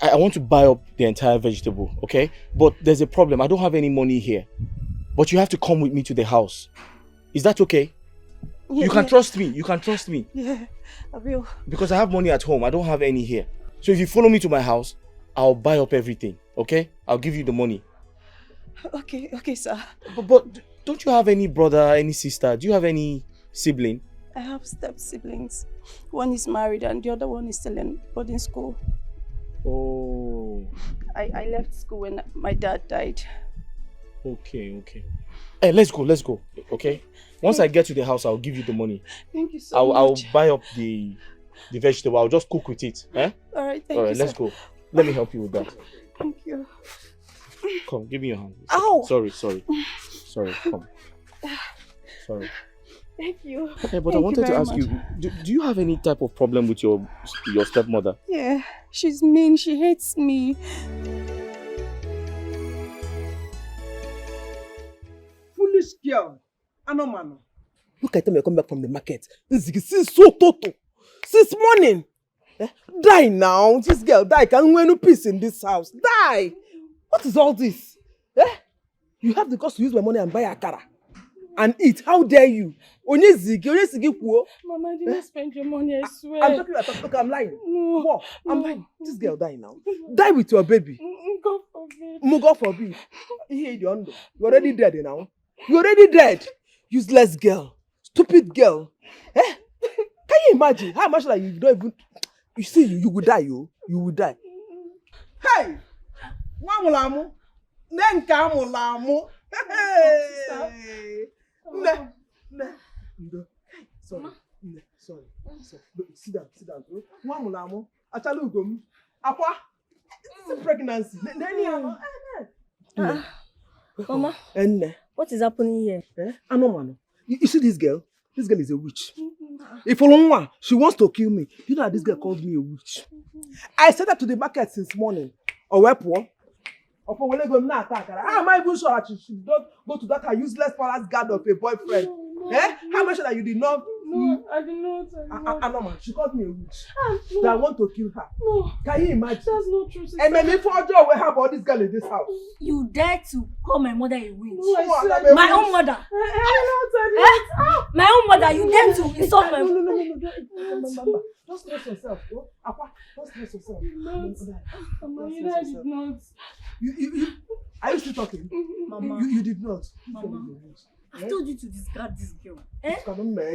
I want to buy up the entire vegetable, okay? But there's a problem. I don't have any money here. But you have to come with me to the house. Is that okay? Yeah, you can trust me. You can trust me. Yeah, I will. Because I have money at home. I don't have any here. So if you follow me to my house, I'll buy up everything, okay? I'll give you the money. Okay, sir. But don't you have any brother, any sister? Do you have any sibling? I have step-siblings. One is married and the other one is still in boarding school. Oh. I left school when my dad died. Okay. Hey, let's go, okay? Once I get to the house, I'll give you the money. Thank you so much. I'll buy up the vegetable. I'll just cook with it. Eh? All right, thank you, let's go. Let me help you with that. Thank you. Come, give me your hand. Ow! Sorry, come. Sorry. Thank you. Okay, but I wanted to ask you, do you have any type of problem with your stepmother? Yeah, she's mean. She hates me. Foolish girl. Anomano. Look at them, you come back from the market. Since so total. Since morning. Die now. This girl die. Can't win no peace in this house. Die. What is all this? You have the cost to use my money and buy a car and eat. How dare you? Onye zigi kuo. Mama, I didn't spend your money, I swear. I'm talking about okay, I'm lying. No. What? I'm lying. This girl die now. Die with your baby. God forbid. God forbid. You're already dead now. You're already dead. Useless girl. Stupid girl. Can you imagine how much like you don't even... You see, you will die, you will die. Hey! Wamulamu. Nenka mulamu. Hey! Sorry. Sit down. Wamulamu. Achalugum. Apa? It's a pregnancy. Mama, what is happening here? Anomano. You see this girl? This girl is a witch. If Olonwa, she wants to kill me. You know that this girl called me a witch. I said that to the market since morning. Or where poor? Or for when I go now attack her. How am I even sure that she should not go to that her useless palace guard of a boyfriend? How much that you did not? No, I did not. Anoma, she called me a witch. That I want to kill her. No. Can you imagine? That's not true, sister. And maybe for a job we have all this girl in this house. You dare to call my mother a witch? No, my own mother. My own mother, you dare to insult my mother? No. Don't stress yourself. Apa, don't stress yourself. Mama, I did not. Are you still talking? Mama. You did not. Mama, I told you to discard this girl.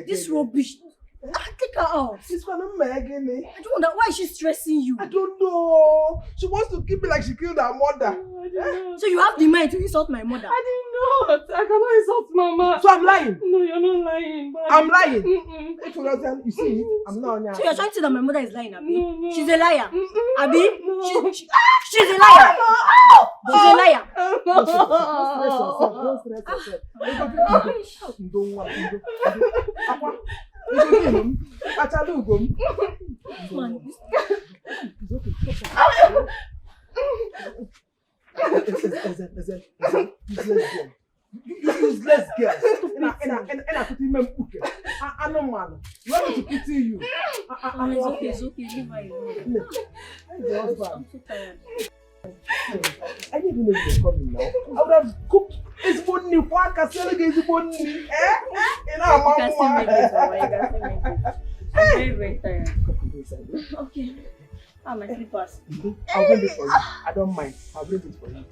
This rubbish. Take her out. She's gonna Megan. I don't know. Why is she stressing you? I don't know. She wants to keep me like she killed her mother. So you have the mind to insult my mother? I did not. I cannot insult Mama. So I'm lying. No, you're not lying. I'm lying. If you don't tell, you see, I'm not lying. So you're trying to say that my mother is lying, Abi? No. She's a liar. Abi? She's a liar. She's a liar. Don't stress yourself. Don't worry. Achalugum. Useless girl. And I put him in cooking. I know, man. You want me to pity you? It's okay. Leave her alone. I'm so tired. I didn't know you were coming now. I would have cooked his money. Why can't I get his money? You can still make it, Mama. I'm very, very tired. Okay. My slippers. I'll bring it for you. I don't mind. I'll bring it for you.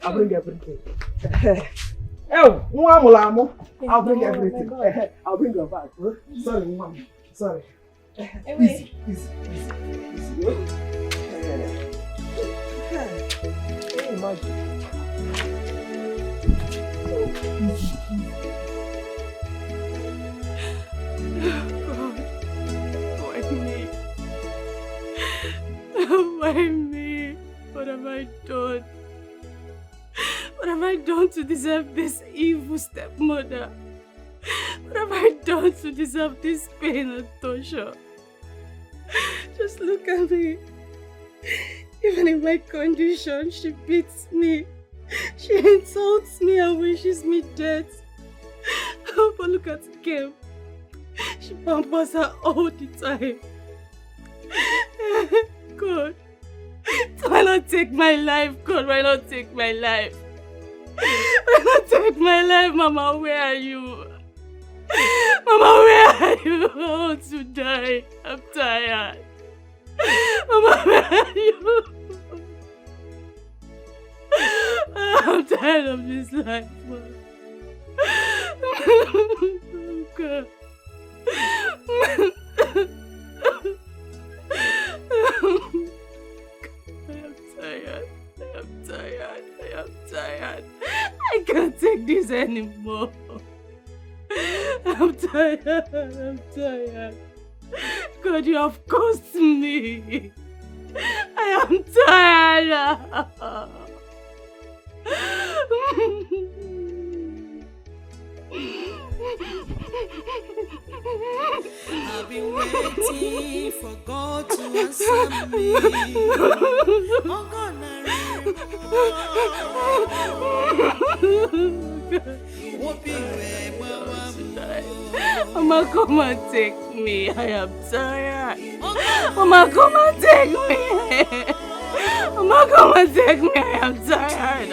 I'll bring everything. Oh, I'll bring everything. I'll bring your bag. Sorry, mom. Sorry. Easy. Imagine. God, why me? Why me? What have I done? What have I done to deserve this evil stepmother? What have I done to deserve this pain and torture? Just look at me. Even in my condition, she beats me. She insults me and wishes me death. But look at Kim. She pampers her all the time. God, why not take my life? God, why not take my life? Why not take my life, Mama? Where are you? Mama, where are you? I want to die. I'm tired. Mama, where are you? I'm tired of this life, Mama. Oh, God. I am tired. I can't take this anymore. I'm tired. God, you have caused me. I am tired. I've been waiting for God to answer me. Oh God, Mama, come and take me. I am tired. Mama, come and take me. Mama, come and take me. I am tired.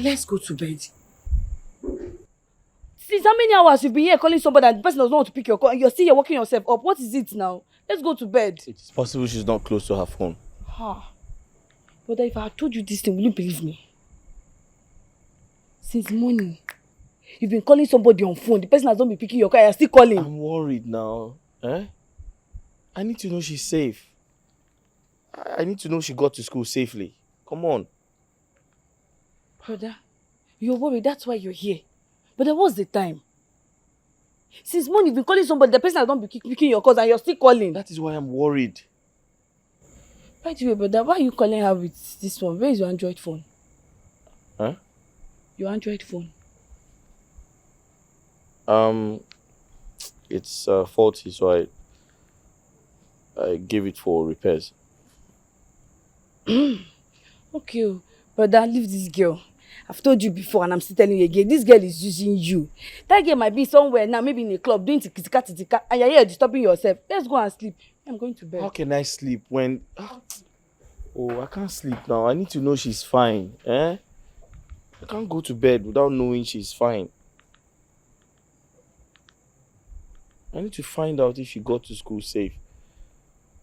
Let's go to bed. Since how many hours you've been here calling somebody and the person does not want to pick your call and you're still here working yourself up? What is it now? Let's go to bed. It's possible she's not close to her phone. Brother, if I had told you this thing, will you believe me? Since morning, you've been calling somebody on phone. The person has not been picking your call and you're still calling. I'm worried now. I need to know she's safe. I need to know she got to school safely. Come on. Brother, you're worried, that's why you're here. But then what's the time? Since morning you've been calling somebody, the person has not been picking your calls and you're still calling. That is why I'm worried. By the way, brother, why are you calling her with this one? Where is your Android phone? Your Android phone. It's faulty, so I gave it for repairs. Okay, brother, leave this girl. I've told you before and I'm still telling you again, this girl is using you. That girl might be somewhere now, maybe in a club, doing tika, and you're here disturbing yourself. Let's go and sleep. I'm going to bed. How can I sleep when... Oh, I can't sleep now. I need to know she's fine. I can't go to bed without knowing she's fine. I need to find out if she got to school safe.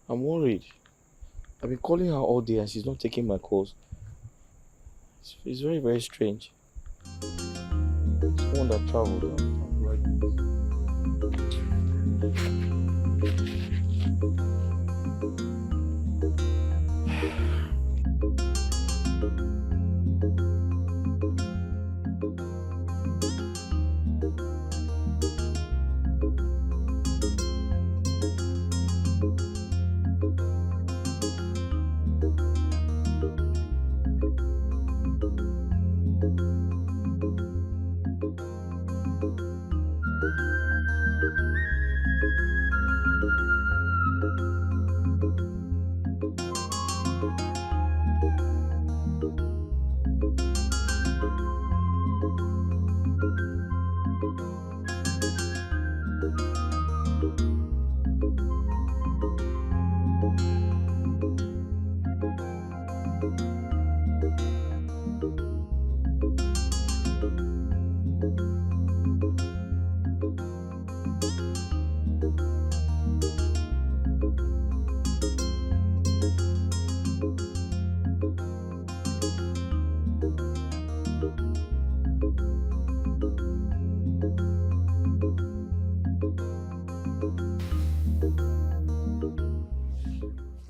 I'm worried. I've been calling her all day and she's not taking my calls. It's very, very strange. Someone that traveled.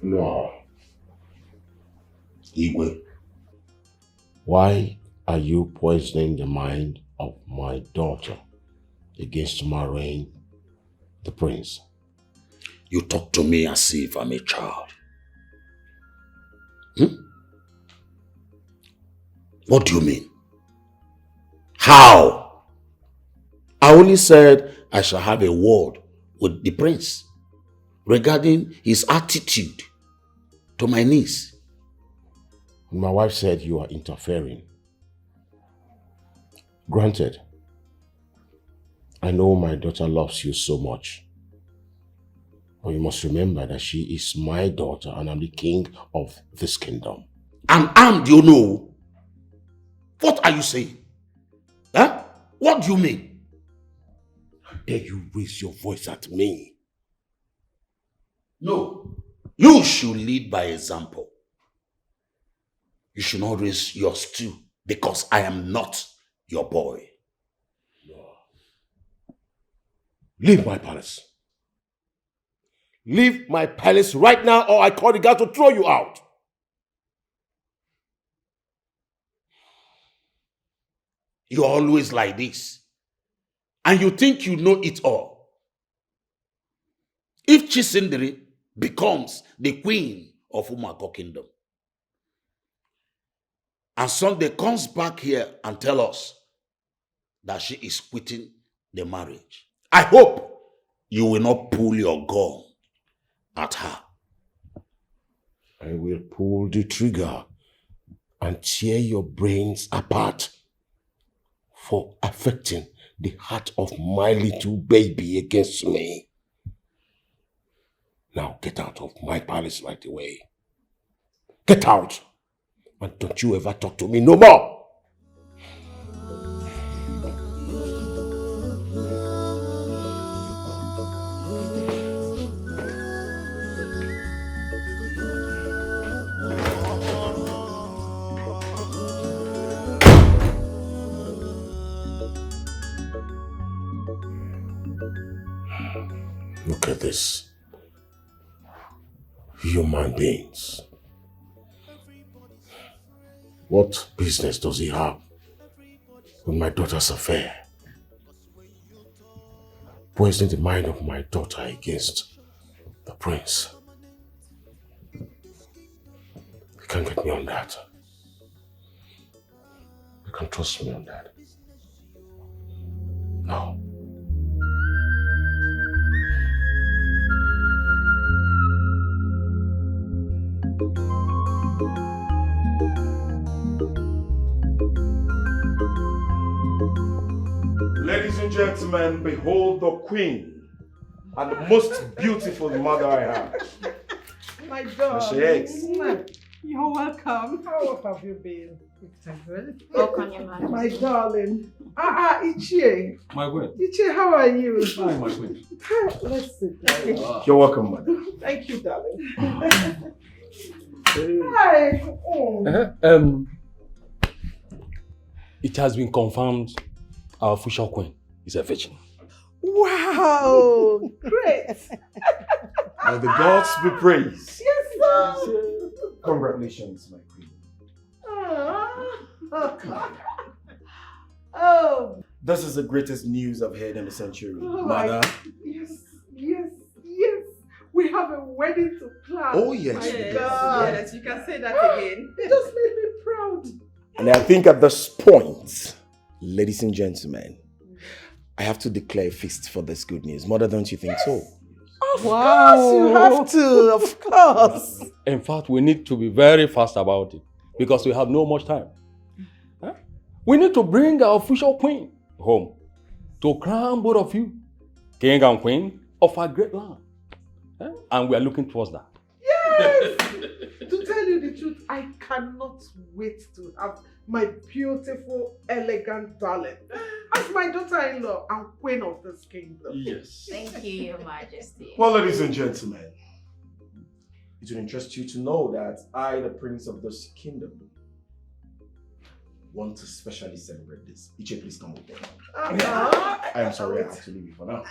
No. Igwe, why are you poisoning the mind of my daughter against marrying the prince? You talk to me as if I'm a child. What do you mean? How? I only said I shall have a word with the prince regarding his attitude to my niece. My wife said you are interfering. Granted, I know my daughter loves you so much. But you must remember that she is my daughter and I'm the king of this kingdom. And do you know? What are you saying? Huh? What do you mean? How dare you raise your voice at me? No. You should lead by example. You should not raise yours too, because I am not your boy. No. Leave my palace. Leave my palace right now, or I call the guard to throw you out. You're always like this. And you think you know it all. If Chisindri becomes the queen of Umako Kingdom, and Sunday comes back here and tell us that she is quitting the marriage, I hope you will not pull your gun at her. I will pull the trigger and tear your brains apart for affecting the heart of my little baby against me. Now get out of my palace right away. Get out! And don't you ever talk to me no more! Look at this. Human beings. What business does he have with my daughter's affair? Poisoning the mind of my daughter against the prince. You can't get me on that. You can trust me on that. No. gentlemen, behold the queen and the most beautiful mother I have. My There she is. darling. You're welcome. How have you been? Good. Welcome, Your Majesty. My darling. Ichie. My queen. Ichie, how are you? Hi, my queen. Let's sit. You're welcome, mother. Thank you, darling. Hi. Oh. It has been confirmed our official queen is a virgin. Wow. Great. May the gods be praised. Yes, sir. Congratulations, my queen. Oh. This is the greatest news I've heard in a century. Oh Mother. Yes. We have a wedding to plan. Oh, yes. My God. Yes, you can say that again. It just made me proud. And I think at this point, ladies and gentlemen, I have to declare a feast for this good news. Mother, don't you think so? Of course, you have to. Of course. In fact, we need to be very fast about it because we have no much time. Huh? We need to bring our official queen home to crown both of you, king and queen of our great land. Huh? And we are looking towards that. Yes! To tell you the truth, I cannot wait to have my beautiful, elegant darling as my daughter-in-law and queen of this kingdom. Yes. Thank you, Your Majesty. Well, ladies and gentlemen, it will interest you to know that I, the prince of this kingdom, want to specially celebrate this. Iche, please come with me. I am sorry, I have to leave you for now.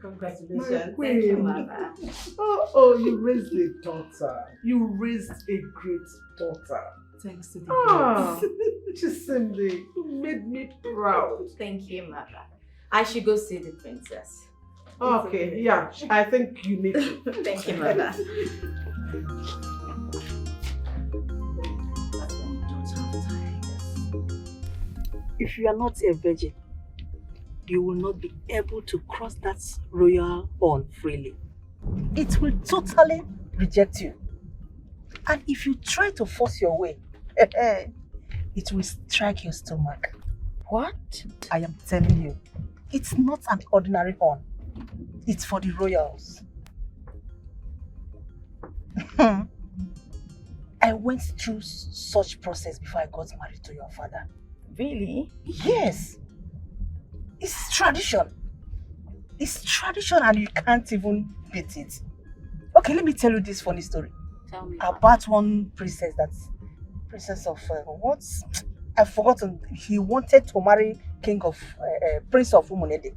Congratulations. Thank you, Mother. Oh, you raised a daughter. You raised a great daughter. Thanks to the Ah, gods. Chisimdi, you made me proud. Thank you, Mother. I should go see the princess. Okay, yeah, I think you need to. Thank you, Mother. If you are not a virgin, you will not be able to cross that royal horn freely. It will totally reject you. And if you try to force your way, it will strike your stomach. What? I am telling you, it's not an ordinary horn. It's for the royals. I went through such process before I got married to your father. Really? Yes. It's tradition. It's tradition and you can't even beat it. Okay, let me tell you this funny story. Tell me. About one princess princess of, what? I've forgotten. He wanted to marry Prince of Umunede.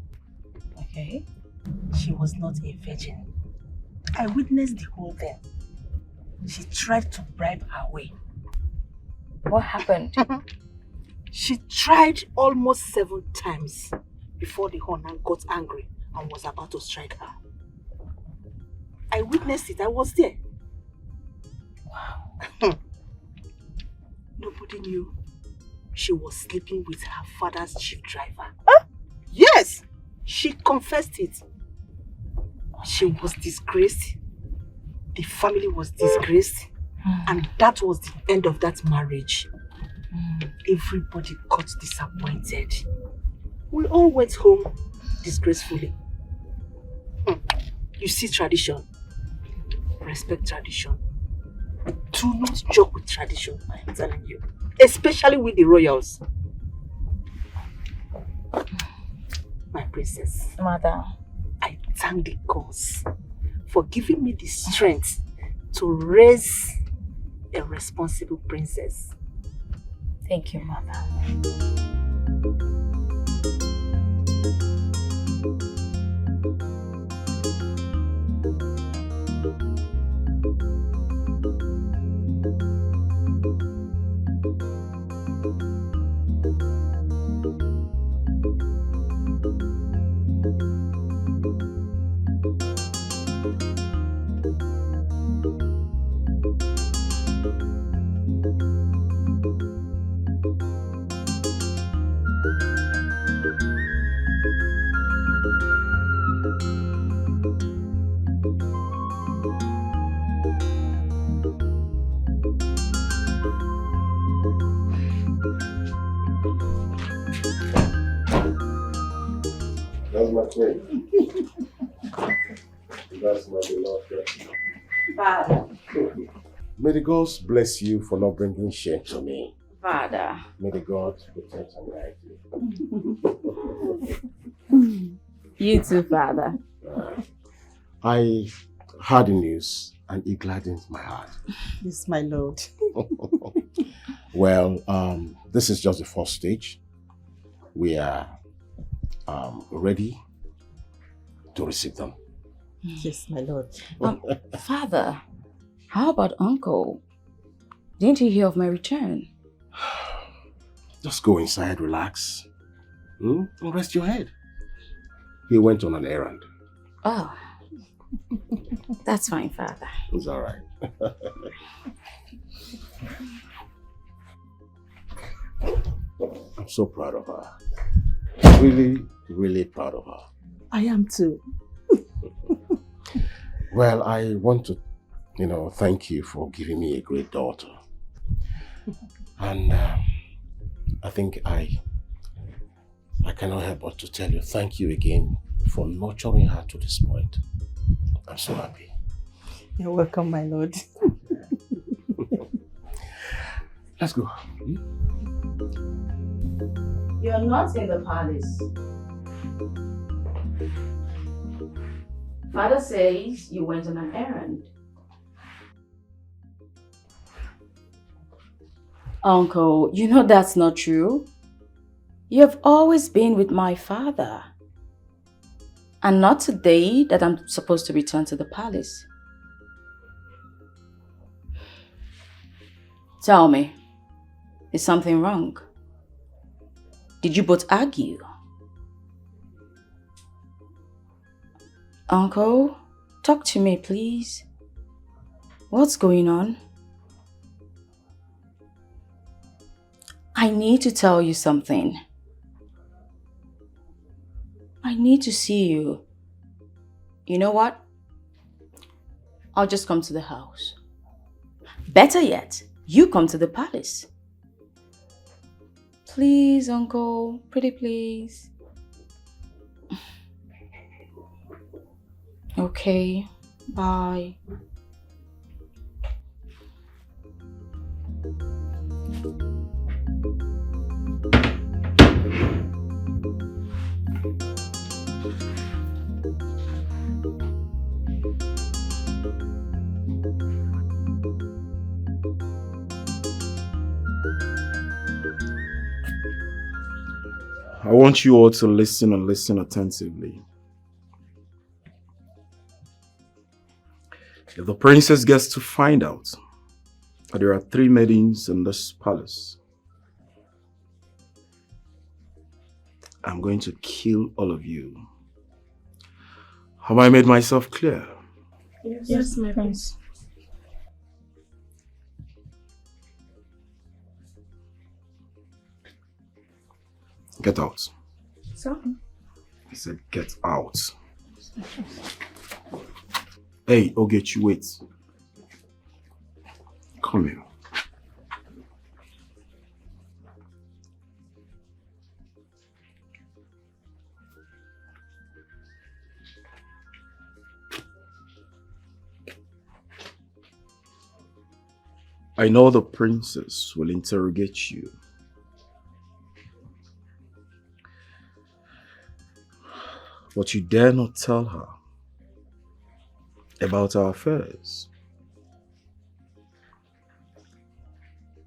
Okay. She was not a virgin. I witnessed the whole thing. She tried to bribe her way. What happened? She tried almost 7 times before the Honan got angry and was about to strike her. I witnessed it. I was there. Wow. Nobody knew she was sleeping with her father's chief driver. Huh? Yes! She confessed it. She was disgraced. The family was disgraced. And that was the end of that marriage. Everybody got disappointed. We all went home disgracefully. You see tradition. Respect tradition. Do not joke with tradition, I am telling you. Especially with the royals. My princess. Mother. I thank the gods for giving me the strength to raise a responsible princess. Thank you, Mother. my queen. That's my beloved. Father. May the gods bless you for not bringing shame to me. Father. May the gods protect and guide you. You too, Father. I heard the news and it gladdens my heart. Yes, my lord. Well, this is just the first stage. We are ready to receive them. Yes, my lord. Father, how about Uncle? Didn't you hear of my return? Just go inside, relax, and rest your head. He went on an errand. Oh, that's fine, Father. It's all right. I'm so proud of her. Really, really proud of her. I am too. Well, I want to, thank you for giving me a great daughter. And I think I cannot help but to tell you thank you again for nurturing her to this point. I'm so happy. You're welcome, my lord. Let's go. You're not in the palace. Father says you went on an errand. Uncle, you know that's not true. You have always been with my father. And not today that I'm supposed to return to the palace. Tell me, is something wrong? Did you both argue? Uncle, talk to me, please. What's going on? I need to tell you something. I need to see you. You know what? I'll just come to the house. Better yet, you come to the palace. Please, Uncle. Pretty please. Okay. Bye. I want you all to listen and listen attentively. If the princess gets to find out that there are 3 maidens in this palace, I'm going to kill all of you. Have I made myself clear? Yes, my prince. Get out. So? I said get out. Hey, Ogechi, wait. Come here. I know the princess will interrogate you. But you dare not tell her about our affairs.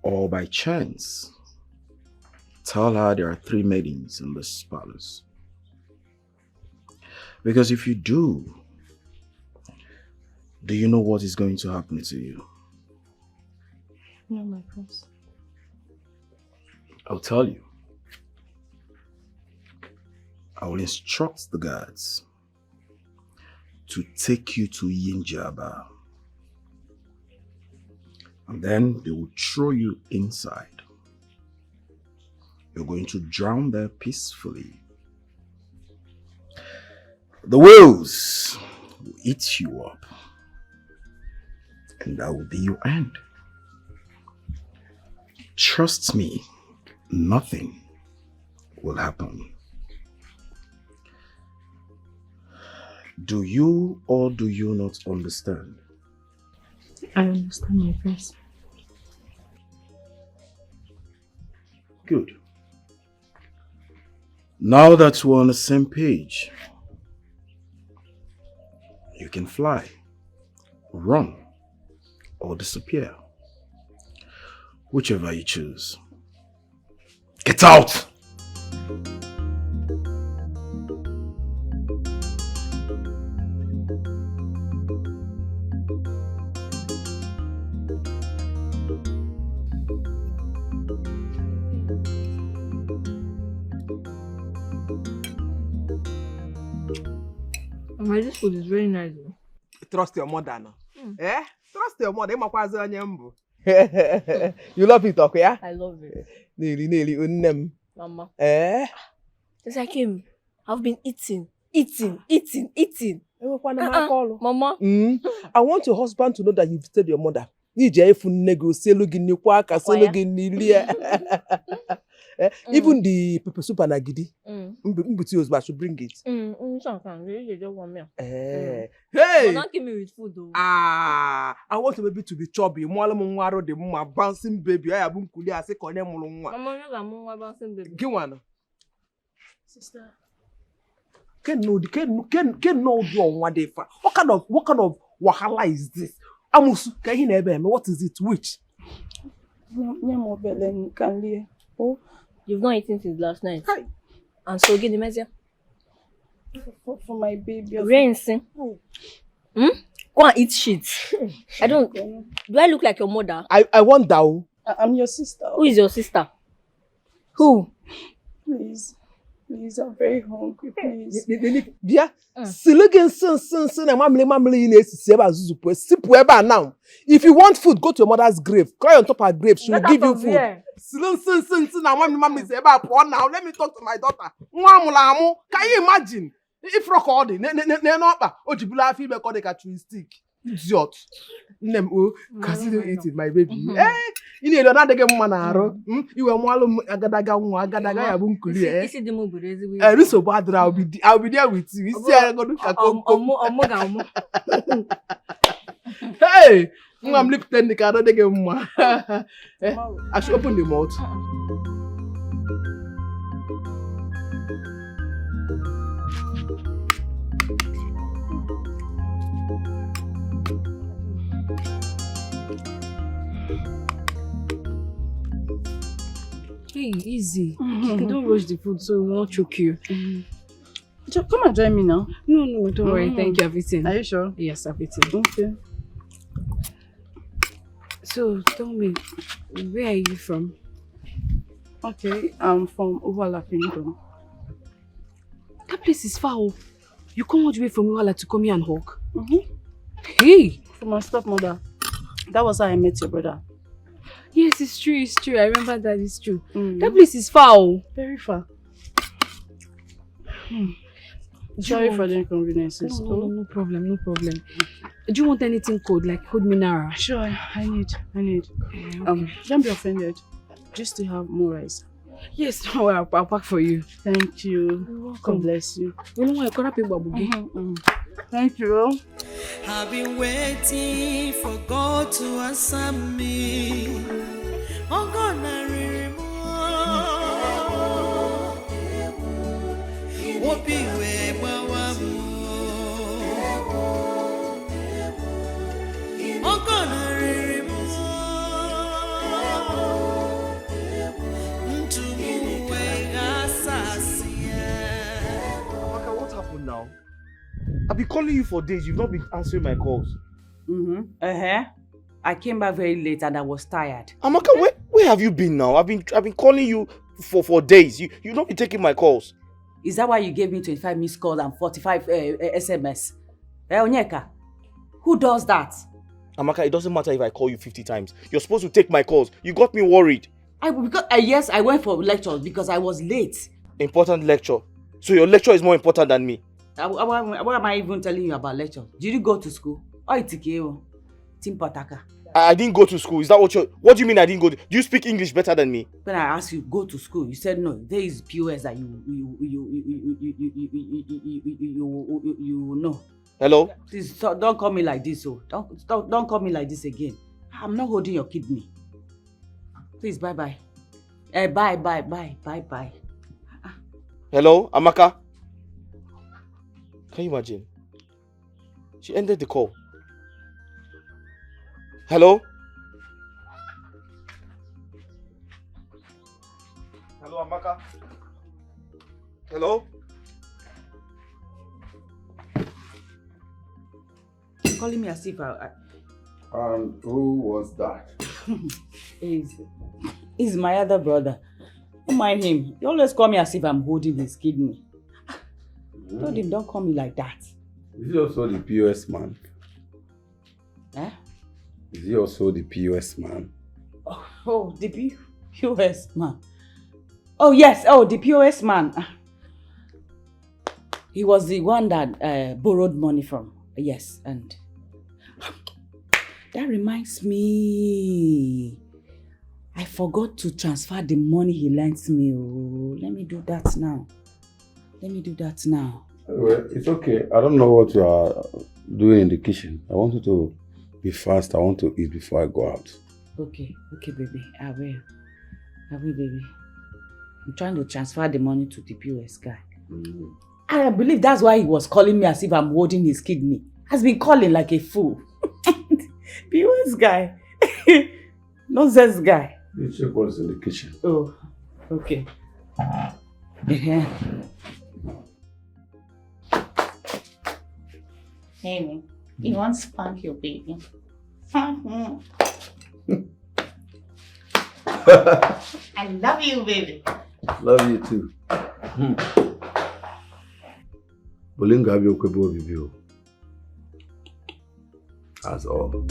Or by chance, tell her there are 3 maidens in this palace. Because if you do you know what is going to happen to you? No, my prince. I'll tell you. I will instruct the guards to take you to Yinjaba. And then they will throw you inside. You're going to drown there peacefully. The whales will eat you up. And that will be your end. Trust me, nothing will happen. Do you or do you not understand? I understand, my prince. Good. Now that we're on the same page, you can fly, run, or disappear. Whichever you choose. Get out! This food is very nice. Trust your mother now. Eh? Trust your mother. Mm. You love it, okay? Yeah? I love it. Nearly, Mama. Eh? Since I came, I've been eating. Mama. I want your husband to know that you've told your mother. Even the pepper soup and agidi. I should bring it. Hey! Don't give me with food though. I want the baby to be chubby. The bouncing baby. I have I say Mama, you bouncing baby. Give one. Sister. Can know your one day for what kind of wahala is this? What is it? Which? Oh, you've not eaten since last night. Hi. And so get the measure. For my baby. Rinsing. Hmm? Go and eat shit. I don't. Do I look like your mother? I want down. I'm your sister. Who is your sister? Who? Please, I'm very hungry. Please. Yeah. If you want food, go to your mother's grave. Cry on top of her grave. She will give you food. Now let me talk to my daughter. Can you imagine? If recording, stick. Idiot. Consider eating my baby. Eh? You know not get manaro. You were mwalo agadaga ya bunkuli. Isi the move this so bad. I'll be there with you. You see, I go to Hey, I'm lip ten the car. Don't get mwa. I should open the mouth. Hey, easy. Don't rush the food so we won't choke you. Come and join me now. No, don't worry. Thank you, I've eaten. Are you sure? Yes, I've eaten. Okay. So, tell me, where are you from? Okay, I'm from Uwala Kingdom. That place is far. You come all the way from Uwala to come here and hawk? Hey! From my stepmother. That was how I met your brother. Yes, it's true. I remember that, it's true. That place is far. Very far. Sorry for the inconveniences. No problem. Do you want anything cold, like cold mineral? Sure, I need. Don't be offended. Just to have more rice. Yes, don't worry, I'll pack for you. Thank you. You're welcome. God bless you. You know what? I can't Thank you. I've been waiting for God to answer me. Oh God, I remember. Oh God, I remember. What happened now? I've been calling you for days. You've not been answering my calls. I came back very late and I was tired. Amaka, where have you been now? I've been calling you for days. You've not been taking my calls. Is that why you gave me 25 missed calls and 45 SMS? Onyeka, who does that? Amaka, it doesn't matter if I call you 50 times. You're supposed to take my calls. You got me worried. Yes, I went for lectures because I was late. Important lecture. So your lecture is more important than me. What am I even telling you about lecture? Did you go to school? Oh, it's Timpotaka. I didn't go to school. Is that what do you mean I didn't go to? Do you speak English better than me? When I asked you go to school, you said no. There is POS that you know. Hello? Please don't call me like this, oh. Don't call me like this again. I'm not holding your kidney. Please, bye. Bye. Hello, Amaka? Can you imagine? She ended the call. Hello? Hello, Amaka? Hello? Calling me as if And who was that? He's my other brother. Don't mind him. He always call me as if I'm holding his kidney. Told him, don't call me like that. Is he also the POS man? Eh? Is he also the POS man? Oh, the POS man. Oh, yes. Oh, the POS man. He was the one that borrowed money from. Yes, and that reminds me. I forgot to transfer the money he lent me. Oh, let me do that now. Well, it's okay. I don't know what you are doing in the kitchen. I want you to be fast. I want to eat before I go out. Okay, baby. I will, baby. I'm trying to transfer the money to the POS guy. I believe that's why he was calling me as if I'm holding his kidney. Has been calling like a fool. POS guy. Nonsense guy. You check what's in the kitchen. Oh, okay. Amy, you want to spank your baby? I love you, baby. Love you too. Bolinga have your kwebo bibio. That's all.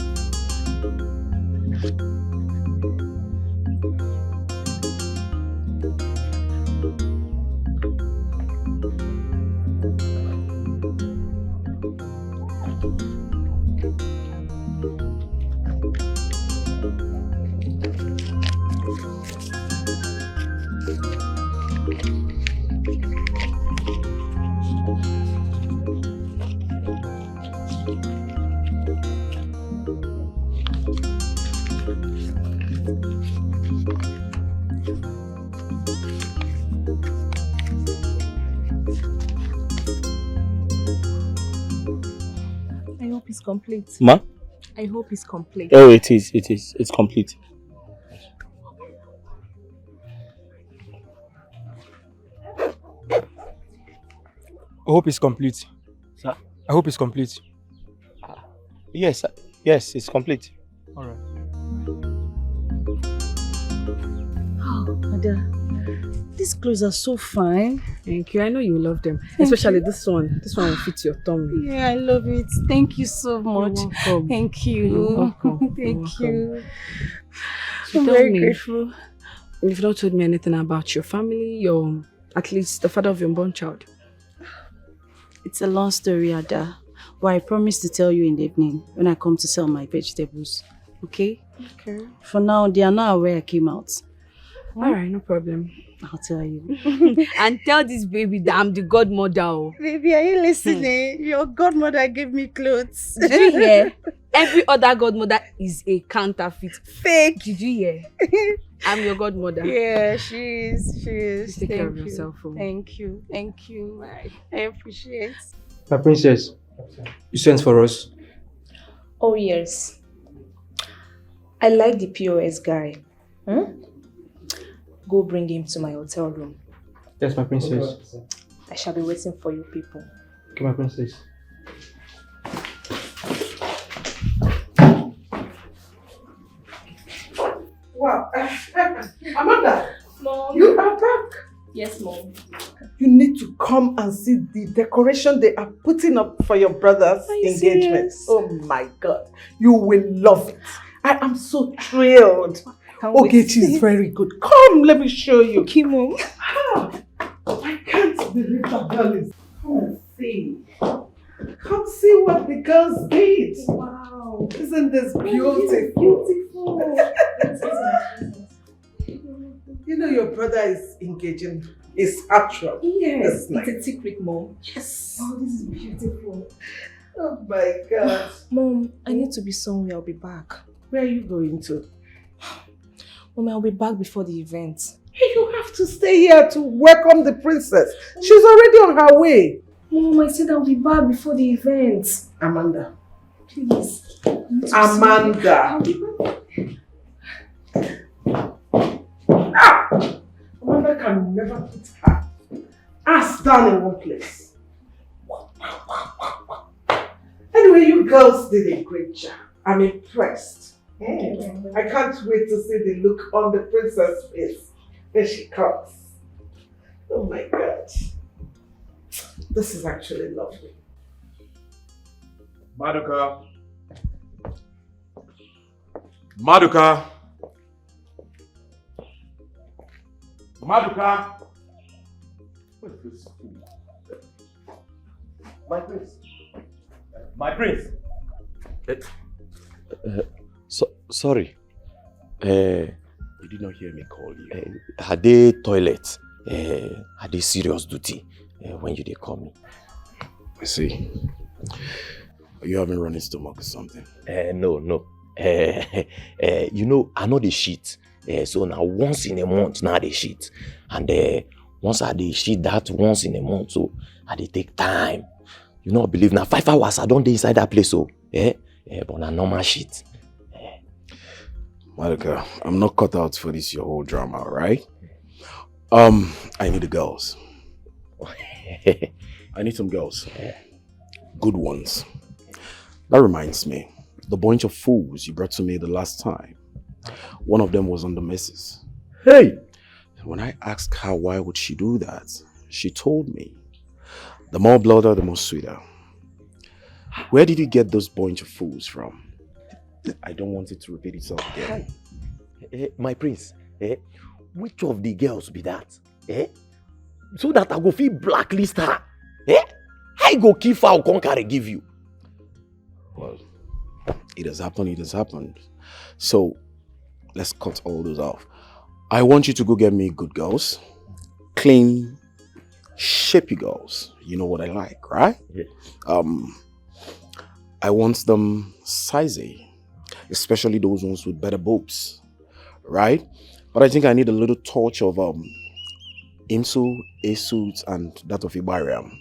I hope it's complete. Ma? I hope it's complete. Oh, it is. It's complete. I hope it's complete. Sir? I hope it's complete. Yes, it's complete. Alright. Oh, Ada, these clothes are so fine. Thank you. I know you love them. Especially this one. This one will fit your tummy. Yeah, I love it. Thank you so much. You're welcome. Thank you. You're welcome. Thank You're you. So I'm tell very me, grateful. You've not told me anything about your family, at least the father of your unborn child. It's a long story, Ada. But I promise to tell you in the evening when I come to sell my vegetables. Okay? Okay. For now, they are not aware I came out. Alright, no problem. I'll tell you. And tell this baby that I'm the godmother. Oh. Baby, are you listening? Your godmother gave me clothes. Did you hear? Every other godmother is a counterfeit. Fake. Did you hear? I'm your godmother. Yeah, she is. Please take care of you. yourself. Oh. Thank you. Thank you. Bye. I appreciate. My princess, you sent for us. Oh yes. I like the POS guy. Go bring him to my hotel room. Yes, my princess. I shall be waiting for you people. Okay, my princess. Wow. Amanda, Mom. you are back. Yes, Mom. You need to come and see the decoration they are putting up for your brother's engagement. serious? Oh my God. You will love it. I am so thrilled. Okay, she's very good. Come, let me show you. Okay, Mom. I can't believe that girl is. Come and see. Come see what the girls did. Wow. Wow, isn't this beautiful? You know your brother is engaging his actual. Yes, Nice. it's a secret, Mom. Yes. Oh, this is beautiful. Oh my God. Mom, I need to be somewhere. I'll be back. Where are you going to? Mom, I'll be back before the event. You have to stay here to welcome the princess. She's already on her way. Mom, I said I'll be back before the event. Amanda. Please. Amanda. I'll be back. Amanda can never put her ass down in one place. Anyway, you girls did a great job. I'm impressed. I can't wait to see the look on the princess' face when she comes. Oh my God. This is actually lovely. Maduka. Maduka. Maduka. What is this fool? My prince. My prince. Sorry. You did not hear me call you. Had they toilet? Had they serious duty when you did call me? I see. Are you having running stomach or something? No. You know, I know the shit. So now once in a month, now they shit. And once I dey shit that once in a month, so I dey take time. You know, believe now 5 hours I don't dey inside that place, so but na normal shit. Maduka, I'm not cut out for this your whole drama, right? I need the girls. I need some girls. Good ones. That reminds me, the bunch of fools you brought to me the last time. One of them was on the missus. Hey! When I asked her why would she do that, she told me, the more blooded, the more sweeter. Where did you get those bunch of fools from? I don't want it to repeat itself again. My prince, which of the girls be that? So that I go feel blacklist her. I go keep foul conquer give you. Well, it has happened. So, let's cut all those off. I want you to go get me good girls. Clean, shapy girls. You know what I like, right? Yeah. I want them sizey. Especially those ones with better boobs. Right? But I think I need a little touch of Imsu, Esut, and that of Ibariam.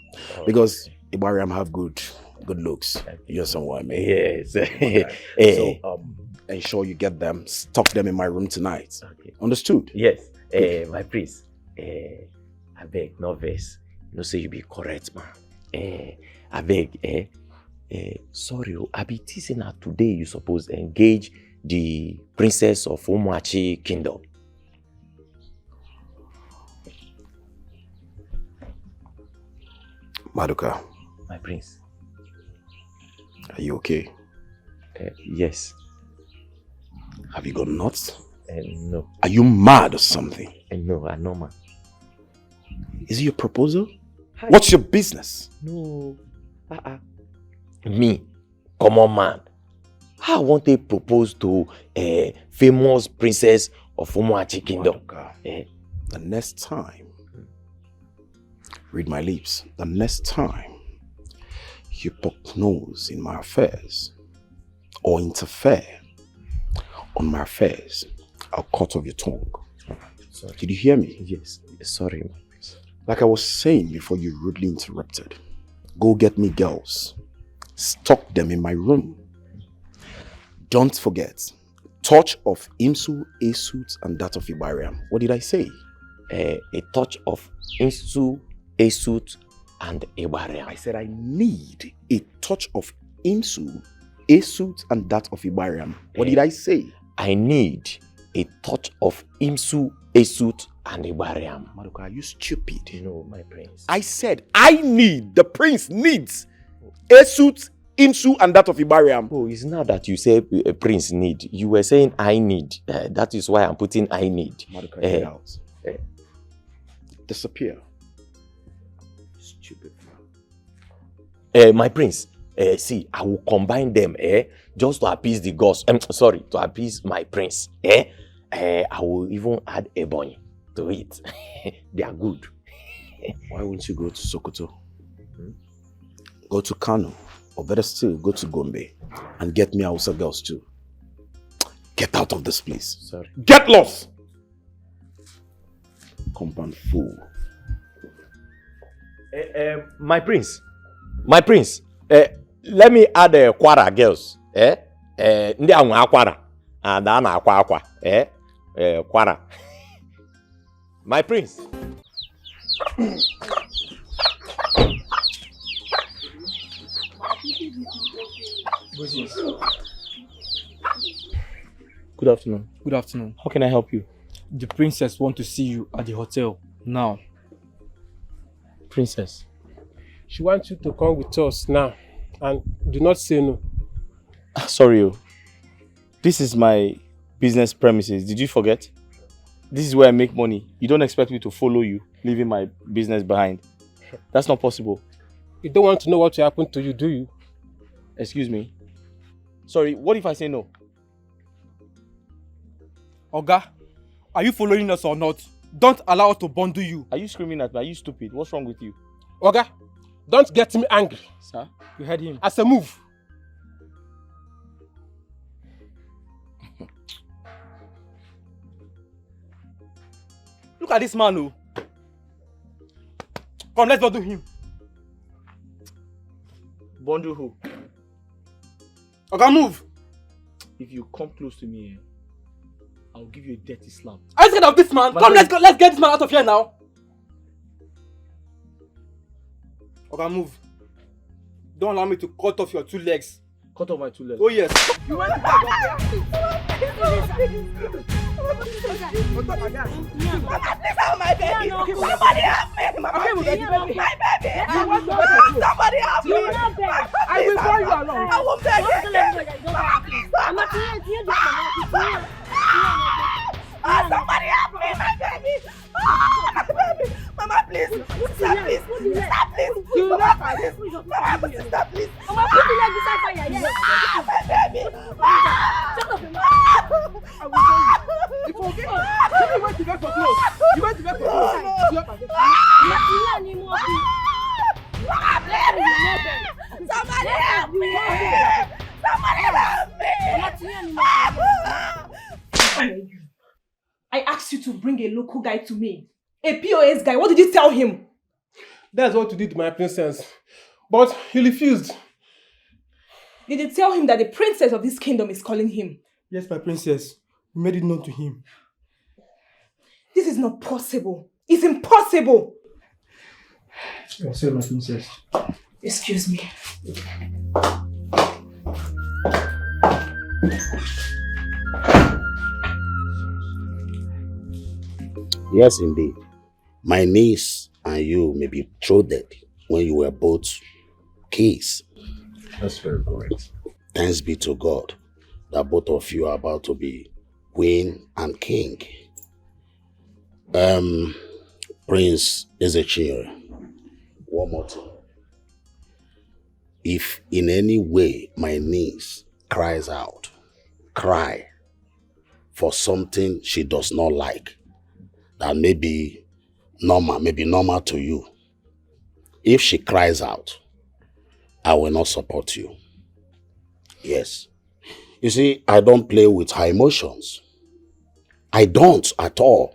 Because Ibariam have good looks. You understand what I mean? Yes. Okay. So ensure you get them, stock them in my room tonight. Okay. Understood? Yes. My prince, I beg, no vex. No say you be correct, man. I beg, sorry, I be teasing her today. You suppose engage the princess of Umuachi kingdom. Maduka. My prince. Are you okay? Yes. Have you got nuts? No. Are you mad or something? No, I'm not mad. Is it your proposal? Hi. What's your business? No. Me, common man. I want to propose to a famous princess of Umuachi kingdom. The next time, read my lips, the next time you poke nose in my affairs or interfere on my affairs, I'll cut off your tongue. Sorry. Did you hear me? Yes. Sorry. Like I was saying before you rudely interrupted, go get me girls. Stock them in my room. Don't forget, touch of Imsu, Esut, and that of Ibariam. What did I say? A touch of Imsu, Esut, and Ibariam. I said I need a touch of Imsu, Esut, and that of Ibariam. What did I say? I need a touch of Imsu, Esut, and Ibariam. Maduka, are you stupid? No, my prince. I said I need, the prince needs Esut, Imsu, and that of Ibariam. Oh, it's not that you say a prince need. You were saying I need. That is why I'm putting I need. Maduka, get out. Disappear. Stupid. My prince, see, I will combine them, just to appease the gods. Sorry, to appease my prince, I will even add ebony to it. They are good. Why won't you go to Sokoto? Go to Kano, or better still, go to Gombe and get me Hausa girls too. Get out of this place. Sorry. Get lost! Compound fool. My prince, let me add Kwara girls. Ndị anwa akwara, and ana akwa akwa. Kwara. My prince. Good afternoon. Good afternoon. How can I help you? The princess wants to see you at the hotel now. Princess. She wants you to come with us now and do not say no. Sorry, this is my business premises. Did you forget? This is where I make money. You don't expect me to follow you, leaving my business behind. That's not possible. You don't want to know what will happen to you, do you? Excuse me. Sorry, what if I say no? Oga, are you following us or not? Don't allow us to bundle you. Are you screaming at me? Are you stupid? What's wrong with you? Oga, don't get me angry. Sir? You heard him. As a move. Look at this man, oh. Come, let's bundle him. Bundle who? Oga, move. If you come close to me, I'll give you a dirty slap. Are you scared of this man? Come, let's go. Let's get this man out of here now. Oga, move. Don't allow me to cut off your 2 legs. Cut off my 2 legs? Oh, yes. You want to go please help my baby. Somebody help me. My baby. Somebody help me. I will follow you along. I won't beg you. Somebody help me, my baby. My baby. Mama, please. Sister, please. Sister, please. Mama, please. Mama, sister, please. Mama, put the leg beside fire. Yes. My baby. Shut up, I will tell you. You forget. You went to bed for clothes. You went to bed for clothes. Somebody help me. Somebody help me. I asked you to bring a local guy to me. A POS guy. What did you tell him? That's what you did to my princess. But he refused. Did you tell him that the princess of this kingdom is calling him? Yes, my princess. We made it known to him. This is not possible. It's impossible. I'm sorry, my princess. Excuse me. Yes, indeed. My niece and you may be betrothed when you were both kids. That's very correct. Thanks be to God that both of you are about to be queen and king. Prince Ezechiel, one more thing. If in any way my niece cries out, cry for something she does not like, that may be normal to you. If she cries out, I will not support you. Yes. You see, I don't play with her emotions. I don't at all.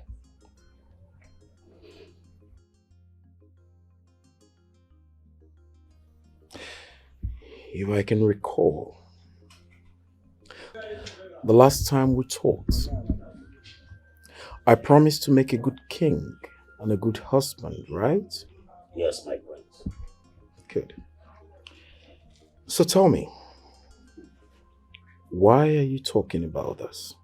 If I can recall, the last time we talked, I promised to make a good king and a good husband, right? Yes, my prince. Good. So tell me, why are you talking about this?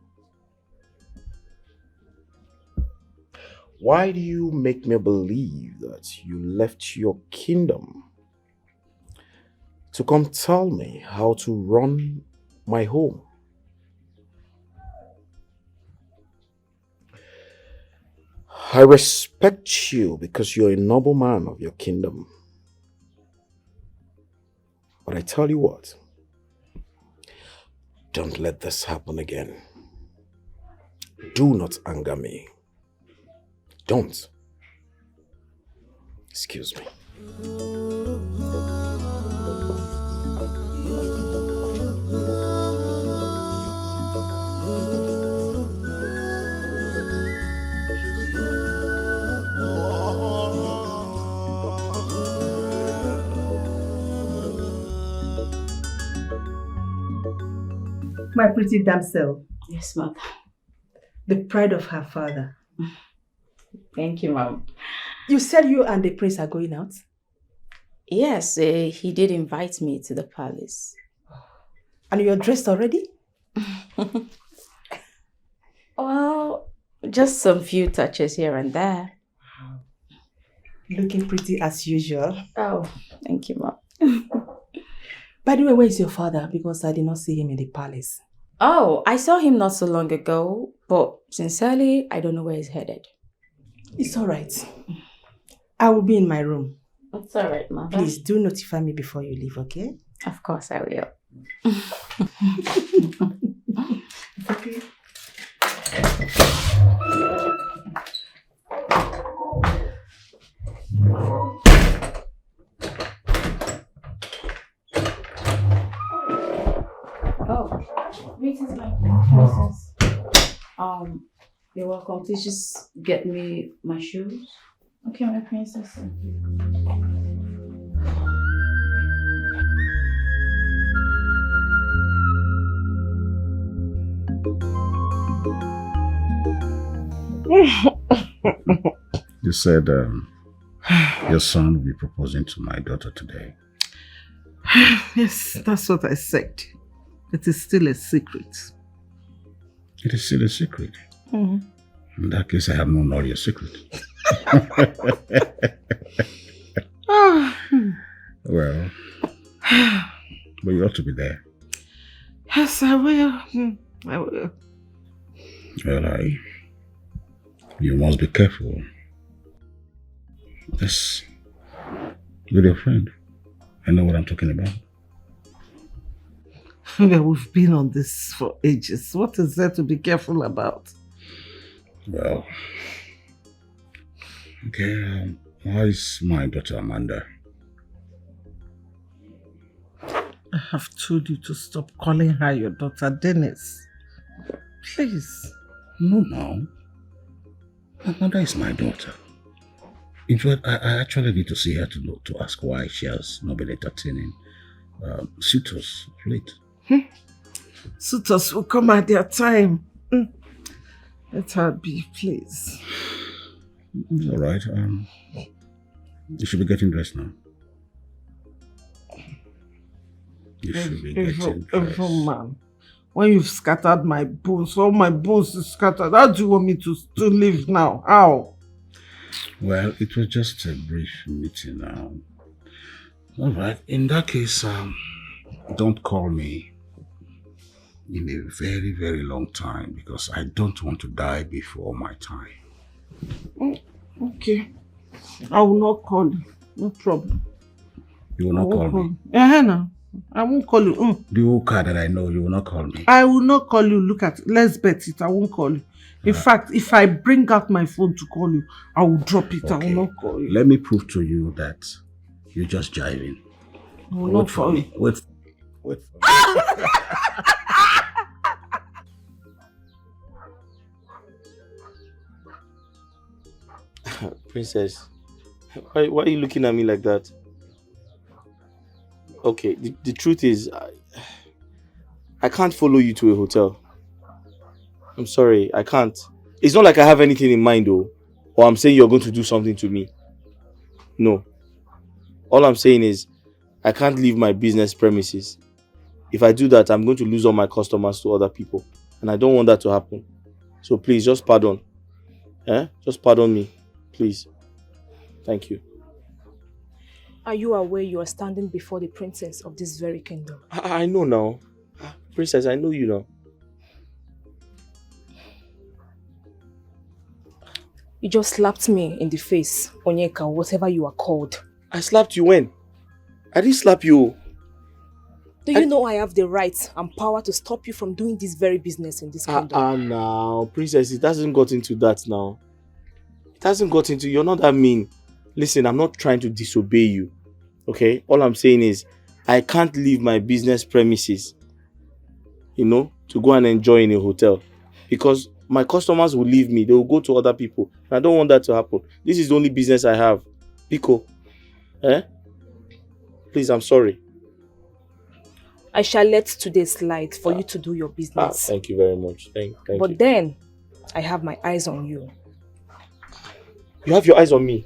Why do you make me believe that you left your kingdom to come tell me how to run my home? I respect you because you're a noble man of your kingdom. But I tell you what, don't let this happen again. Do not anger me. Don't. Excuse me. My pretty damsel. Yes, ma'am. The pride of her father. Thank you, ma'am. You said you and the prince are going out? Yes, he did invite me to the palace. And you're dressed already? Well, just some few touches here and there. Looking pretty as usual. Oh, thank you, ma'am. By the way, where is your father? Because I did not see him in the palace. Oh, I saw him not so long ago, but sincerely, I don't know where he's headed. It's all right. I will be in my room. It's all right, ma'am. Please do notify me before you leave, okay? Of course I will. Okay. Oh, greetings, my princess. You're welcome. Please just get me my shoes. Okay, my princess. You said your son will be proposing to my daughter today. Yes, that's what I said. It is still a secret. It is still a secret. Mm-hmm. In that case, I have known all your secret. Well, but you ought to be there. Yes, I will. I will. Well, you must be careful. Yes, with your friend. I know what I'm talking about. Well, we've been on this for ages. What is there to be careful about? Well, okay, how is my daughter Amanda? I have told you to stop calling her your daughter, Dennis. Please. No. Amanda is my daughter. In fact, I actually need to see her to ask why she has not been entertaining suitors of late. Suitors will come at their time. Let her be, please. It's all right. You should be getting dressed now. You should be getting dressed. Man, when you've scattered my bones, all my bones is scattered. How do you want me to live now? How? Well, it was just a brief meeting now. All right. In that case, don't call me in a very, very long time because I don't want to die before my time. Okay. I will not call you. No problem. You will not call me? No. I won't call you. The old car that I know, you will not call me. I will not call you. Look at it. Let's bet it. I won't call you. In fact, if I bring out my phone to call you, I will drop it. Okay. I will not call you. Let me prove to you that you're just jiving. I will not call you. Wait. Princess, why are you looking at me like that? Okay, the truth is, I can't follow you to a hotel. I'm sorry, I can't. It's not like I have anything in mind though, or I'm saying you're going to do something to me. No. All I'm saying is, I can't leave my business premises. If I do that, I'm going to lose all my customers to other people. And I don't want that to happen. So please, just pardon. Just pardon me. Please. Thank you. Are you aware you are standing before the princess of this very kingdom? I know now. Princess, I know you now. You just slapped me in the face, Onyeka, whatever you are called. I slapped you when? I didn't slap you. Do you know I have the right and power to stop you from doing this very business in this kingdom? Now, princess, it hasn't got into that now. It hasn't got into, you're not that mean. Listen, I'm not trying to disobey you. Okay? All I'm saying is, I can't leave my business premises, to go and enjoy in a hotel. Because my customers will leave me. They will go to other people. And I don't want that to happen. This is the only business I have. Pico. Please, I'm sorry. I shall let today slide for you to do your business. Thank you very much. Thank but you. Then, I have my eyes on you. You have your eyes on me?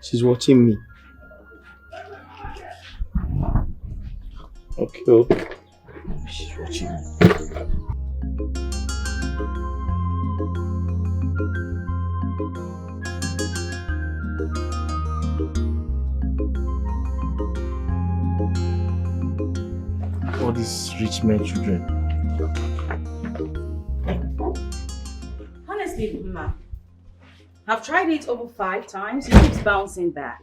She's watching me. Okay. She's watching me. All these rich men children. Honestly, Ma, I've tried it over 5 times. It keeps bouncing back.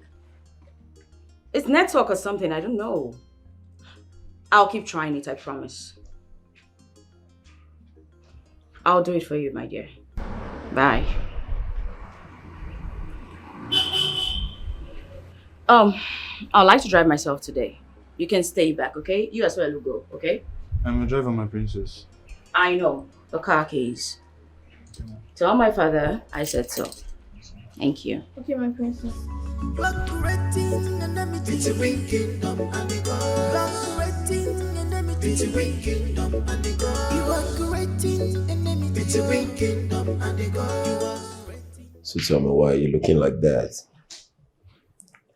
It's network or something, I don't know. I'll keep trying it, I promise. I'll do it for you, my dear. Bye. I'd like to drive myself today. You can stay back, okay? You as well will go, okay? I'm a driver, my princess. I know. The car keys. Tell my father I said so. Thank you. Okay, my princess. So tell me, why are you looking like that?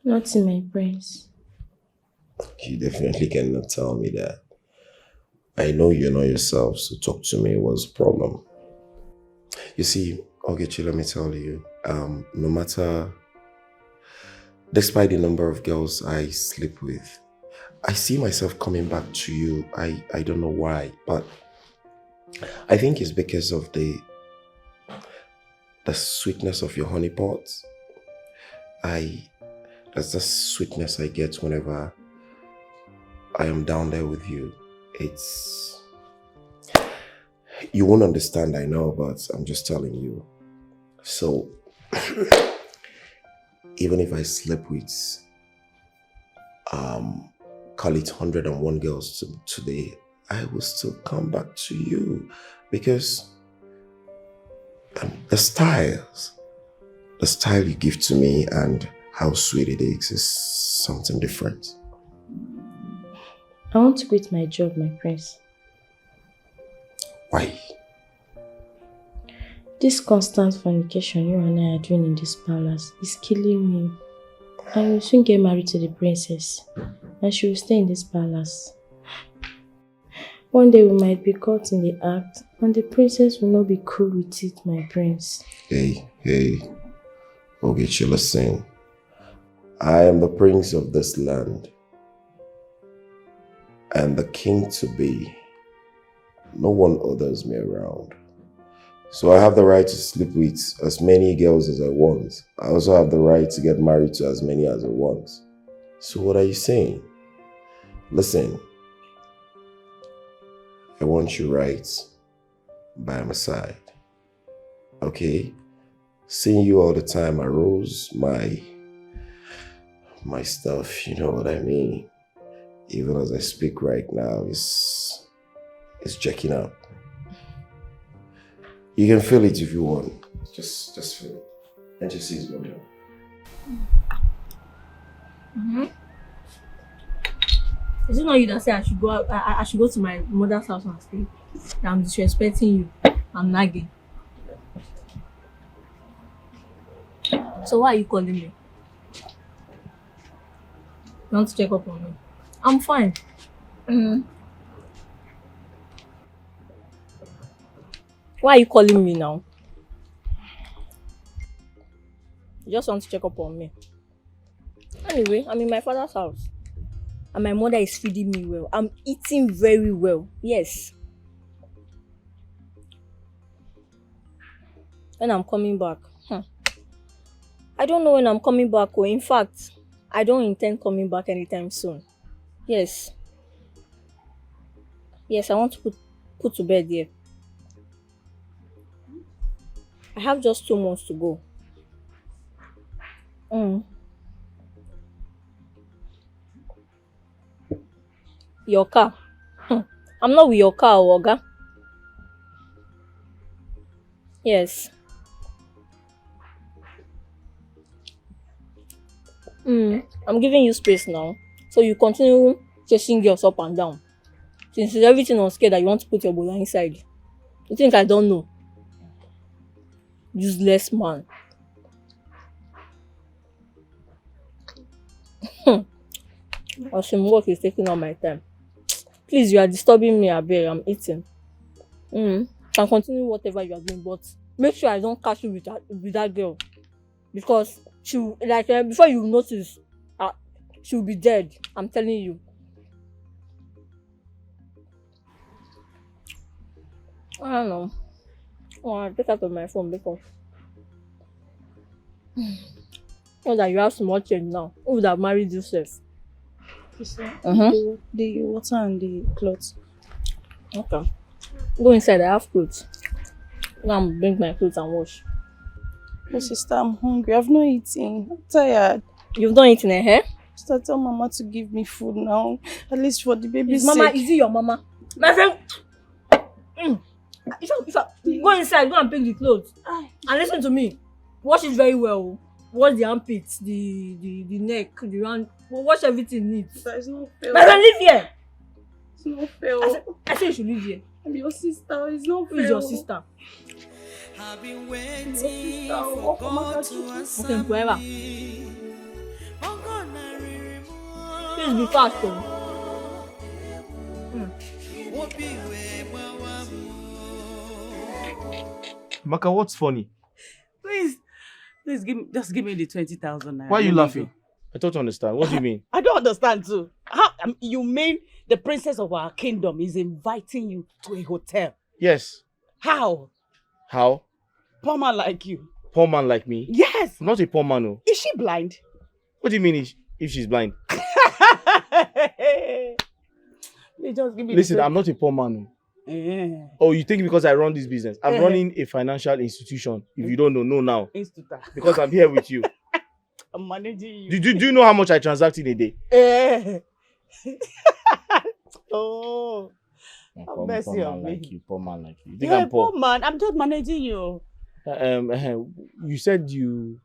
Nothing, my prince. You definitely cannot tell me that. I know you know yourself, so talk to me. What's the problem? You see, Ogechi, let me tell you, no matter, despite the number of girls I sleep with, I see myself coming back to you. I don't know why, but I think it's because of the sweetness of your honey pot. That's the sweetness I get whenever I am down there with you. You won't understand, I know, but I'm just telling you. So, even if I sleep with, call it 101 girls today, I will still come back to you because the style you give to me and how sweet it is something different. I want to quit my job, my prince. Why? This constant fornication you and I are doing in this palace is killing me. I will soon get married to the princess and she will stay in this palace. One day we might be caught in the act and the princess will not be cool with it, my prince. Hey, Ogechi, listen. I am the prince of this land and the king to be. No one others me around. So I have the right to sleep with as many girls as I want. I also have the right to get married to as many as I want. So what are you saying? Listen, I want you right by my side. Okay? Seeing you all the time arose my stuff, you know what I mean? Even as I speak right now, it's checking up. You can feel it if you want. Just feel it. And just see it's going down. Mm-hmm. Is it not you that say I should go out, I should go to my mother's house and stay? I'm disrespecting you. I'm nagging. So why are you calling me? You want to check up on me? I'm fine. Why are you calling me now? You just want to check up on me. Anyway, I'm in my father's house. And my mother is feeding me well. I'm eating very well. Yes. when I'm coming back. I don't know when I'm coming back. Oh. In fact, I don't intend coming back anytime soon. Yes. Yes, I want to put to bed here. I have just 2 months to go. Your car? I'm not with your car, Oga. Yes. I'm giving you space now. So you continue chasing girls up and down. Since it's everything on scale that you want to put your bola inside. You think I don't know? Useless man. Some work is taking all my time. Please, you are disturbing me, Abel. I'm eating. Can continue whatever you are doing, but make sure I don't catch you with that girl. Because before you notice, she'll be dead. I'm telling you. I don't know. I'll take out of my phone because know that you have small change now. Who would have married yourself? The water and the clothes. Okay. Go inside, I have clothes. Now I'm bring my clothes and wash. Oh, sister, I'm hungry. I've not eaten. I'm tired. You've not eaten, eh? Sister, tell Mama to give me food now. At least for the baby's Mama, sake. is it your mama? My friend. If I go inside, go and pick the clothes. And listen to me. Wash it very well. Wash the armpits, the neck, the round. Wash everything neat. It's not fair. My friend, live here. It's not fair. I said you should live here. I'm your sister. It's not fair. Who is your sister? I've been waiting for God to answer Okay, forever. me. Please be fast, though. Maka, what's funny? Please just give me the 20,000 naira. Why are you laughing? I don't understand. What do you mean? I don't understand too. How you mean the princess of our kingdom is inviting you to a hotel? Yes. How? How? Poor man like you. Poor man like me? Yes. I'm not a poor man. No. Is she blind? What do you mean if she's blind? Please just give me Listen, I'm not a poor man. No. Oh, you think because I run this business? I'm running a financial institution. If you don't know now. Institute. Because I'm here with you. I'm managing you. Do you know how much I transact in a day? Oh. Poor Mercy man on me. like you, poor man like you. You think You're I'm a poor poor? man. I'm just managing you. You said you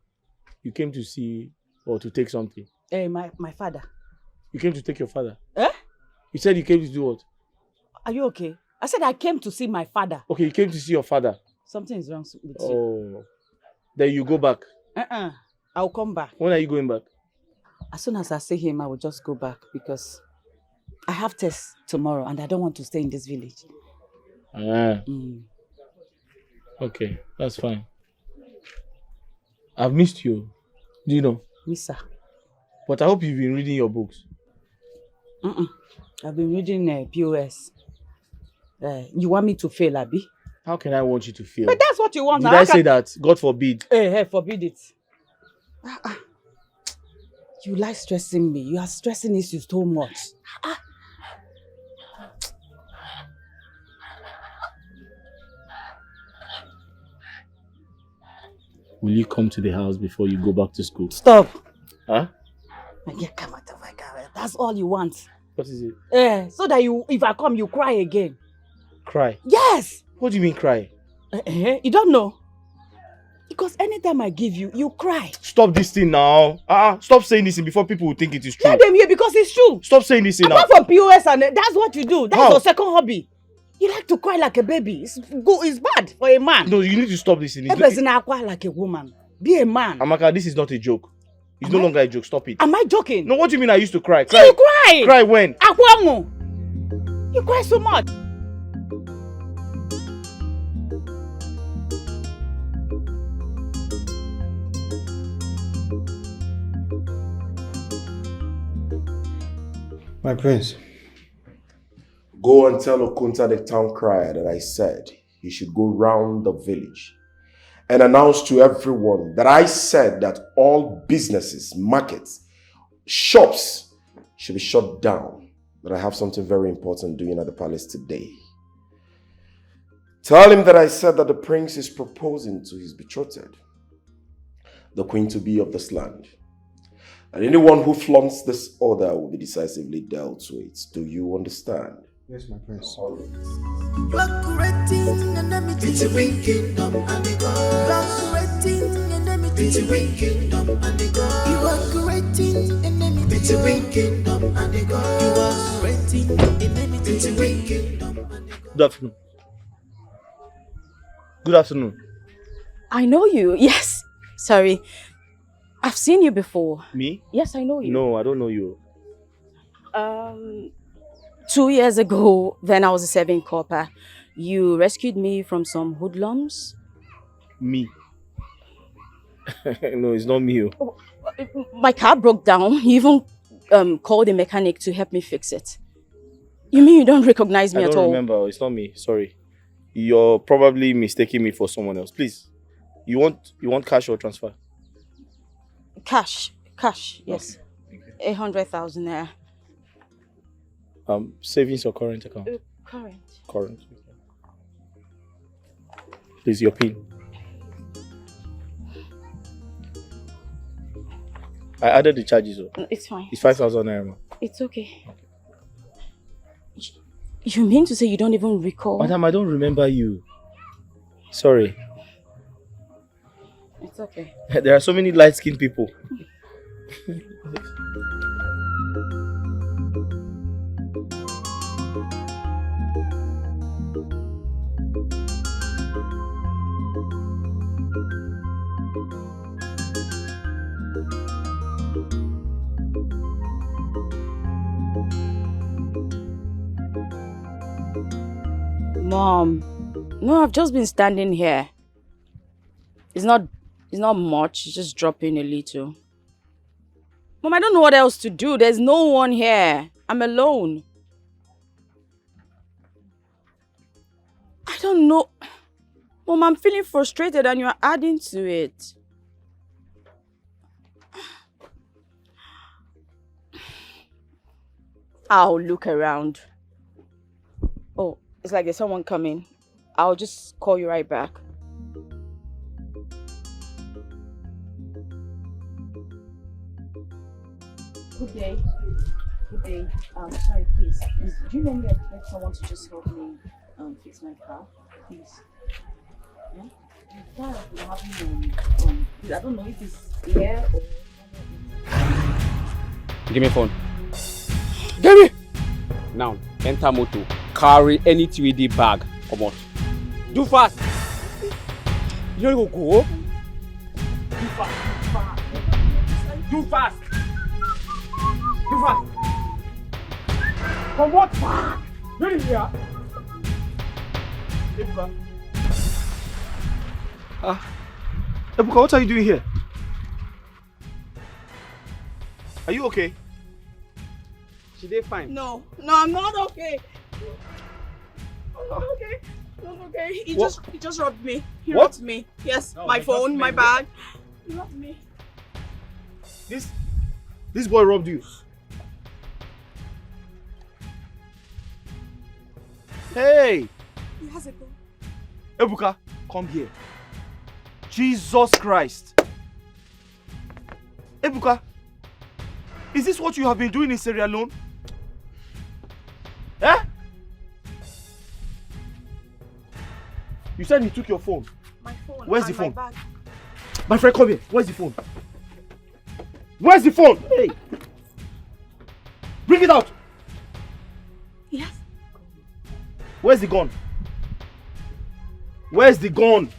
came to see or to take something. My father. You came to take your father? Eh? You said you came to do what? Are you okay? I said I came to see my father. Okay, you came to see your father. Something is wrong with you. Oh. Then you go back. I'll come back. When are you going back? As soon as I see him, I will just go back because I have tests tomorrow and I don't want to stay in this village. Okay, that's fine. I've missed you. Do you know? Miss her. But I hope you've been reading your books. I've been reading POS. You want me to fail, Abi? How can I want you to fail? But that's what you want. Did I say that? God forbid. Hey, forbid it. You like stressing me. You are stressing issues too much. Will you come to the house before you go back to school? Stop. Huh? Come out of my car. That's all you want. What is it? So that if I come, you cry again. Cry? Yes. What do you mean cry? You don't know? Because anytime I give you, you cry. Stop this thing now. Stop saying this thing before people will think it is true. Let them hear because it's true. Stop saying this thing now. Apart from POS and that's what you do. That's How? your second hobby. You like to cry like a baby. It's bad for a man. No, you need to stop this thing. A person cry like a woman. Be a man. Amaka, this is not a joke. It's no longer a joke. Stop it. Am I joking? No, what do you mean I used to cry? So you cry? Cry when? Akwamu. You cry so much. My prince. Go and tell Okunta the town crier that I said he should go round the village and announce to everyone that I said that all businesses, markets, shops should be shut down. That I have something very important doing at the palace today. Tell him that I said that the prince is proposing to his betrothed, the queen-to-be of this land. And anyone who flaunts this order will be decisively dealt with. Do you understand? Yes, my prince. Good afternoon. Good afternoon. I know you. Yes. Sorry. I've seen you before. Me? Yes, I know you. No, I don't know you. 2 years ago, when I was a serving corper, you rescued me from some hoodlums. Me? No, it's not me. My car broke down. You even called a mechanic to help me fix it. You mean you don't recognize me at all? I don't remember. It's not me. Sorry. You're probably mistaking me for someone else. Please. You want cash or transfer? Cash, yes. Okay. 100,000 naira. Savings or current account? Current. Current. Please, your PIN. I added the charges. It's fine. It's 5,000 naira. It's okay. You mean to say you don't even recall? Madam, I don't remember you. Sorry. It's okay. There are so many light-skinned people. Mom, no, I've just been standing here. It's not much, it's just dropping a little. Mom, I don't know what else to do. There's no one here. I'm alone. I don't know. Mom, I'm feeling frustrated and you're adding to it. I'll look around. Oh, it's like there's someone coming. I'll just call you right back. Good day. Good day. Sorry, please. Do you know me expect someone to just help me fix my car? Please. Yeah? I don't know if it's here or... Give me phone. Give me! Now, enter motor. Carry any 3D bag. Come on. Do fast! You don't go. Do fast. Do fast. Do fast. Come on, fast. You're in here. Ebuka, what are you doing here? Are you okay? She did fine. No, I'm not okay. I'm not okay. I'm not okay. He just robbed me. He robbed me. Yes, no, my phone, my bag. He robbed me. This boy robbed you. Hey! He has a gun. Ebuka, come here. Jesus Christ. Ebuka, is this what you have been doing in Sierra Leone? Eh? You said he took your phone. My phone. Where's and the phone? My bag. My friend, come here. Where's the phone? Where's the phone? Hey! Bring it out! Yes. Where's the gun? Where's the gun?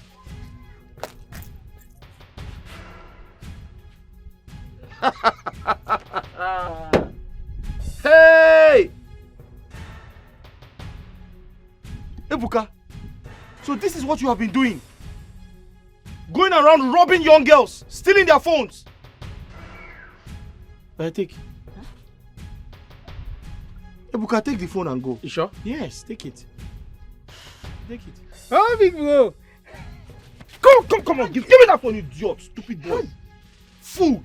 Hey! Ebuka, so this is what you have been doing? Going around robbing young girls, stealing their phones. Take. Ebuka, take the phone and go. You sure? Yes, take it. Take it. Oh, big bro. Go! Come on, give me that phone, you idiot, stupid boy. Fool.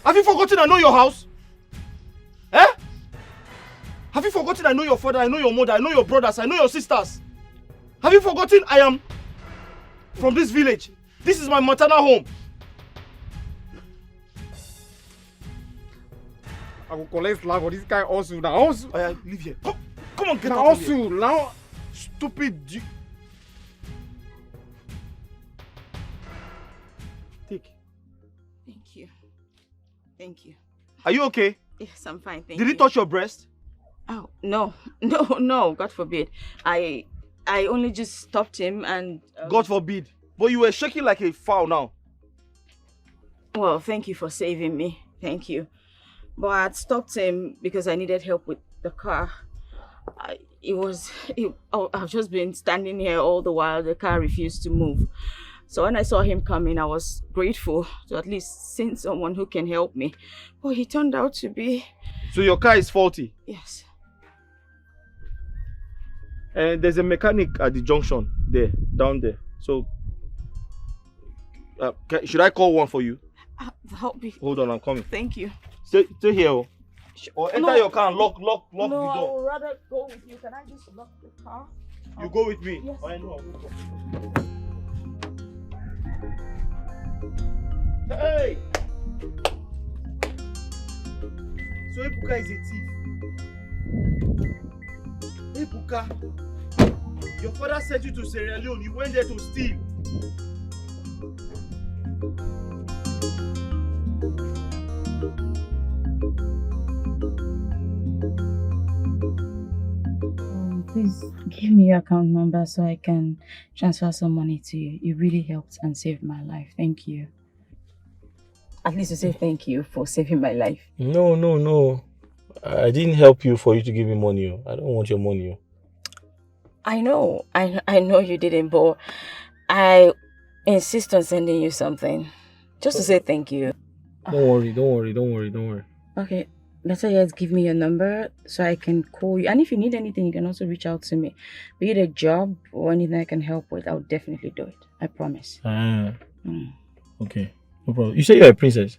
Have you forgotten I know your house? Eh? Have you forgotten I know your father, I know your mother, I know your brothers, I know your sisters? Have you forgotten I am from this village? This is my maternal home. I will collect slag for this guy also now. Also. Leave here. Come on, get now out of also, here. now. Stupid. Take. Thank you. Thank you. Are you okay? Yes, I'm fine. Thank Did you. he touch your breast? Oh, no, God forbid. I only just stopped him and... God forbid. But you were shaking like a fowl now. Well, thank you for saving me. Thank you. But I had stopped him because I needed help with the car. I've just been standing here all the while. The car refused to move. So when I saw him coming, I was grateful to at least see someone who can help me. But he turned out to be... So your car is faulty? Yes. And there's a mechanic at the junction there, down there. So, should I call one for you? Help me. Hold on, I'm coming. Thank you. Stay here. Or enter your car and lock the No, door. I would rather go with you. Can I just lock the car? You go with me? Yes. I know. Hey! So Ebuka is a thief. Ebuka, your father sent you to Sierra Leone. You went there to steal. Please give me your account number so I can transfer some money to you. You really helped and saved my life. Thank you. At least to say thank you for saving my life. No. I didn't help you for you to give me money. I don't want your money. I know you didn't, but I insist on sending you something. Just to say thank you. Don't worry. Okay. Better yet, give me your number so I can call you. And if you need anything, you can also reach out to me. Be it a job or anything I can help with, I'll definitely do it. I promise. Okay. No problem. You say you're a princess?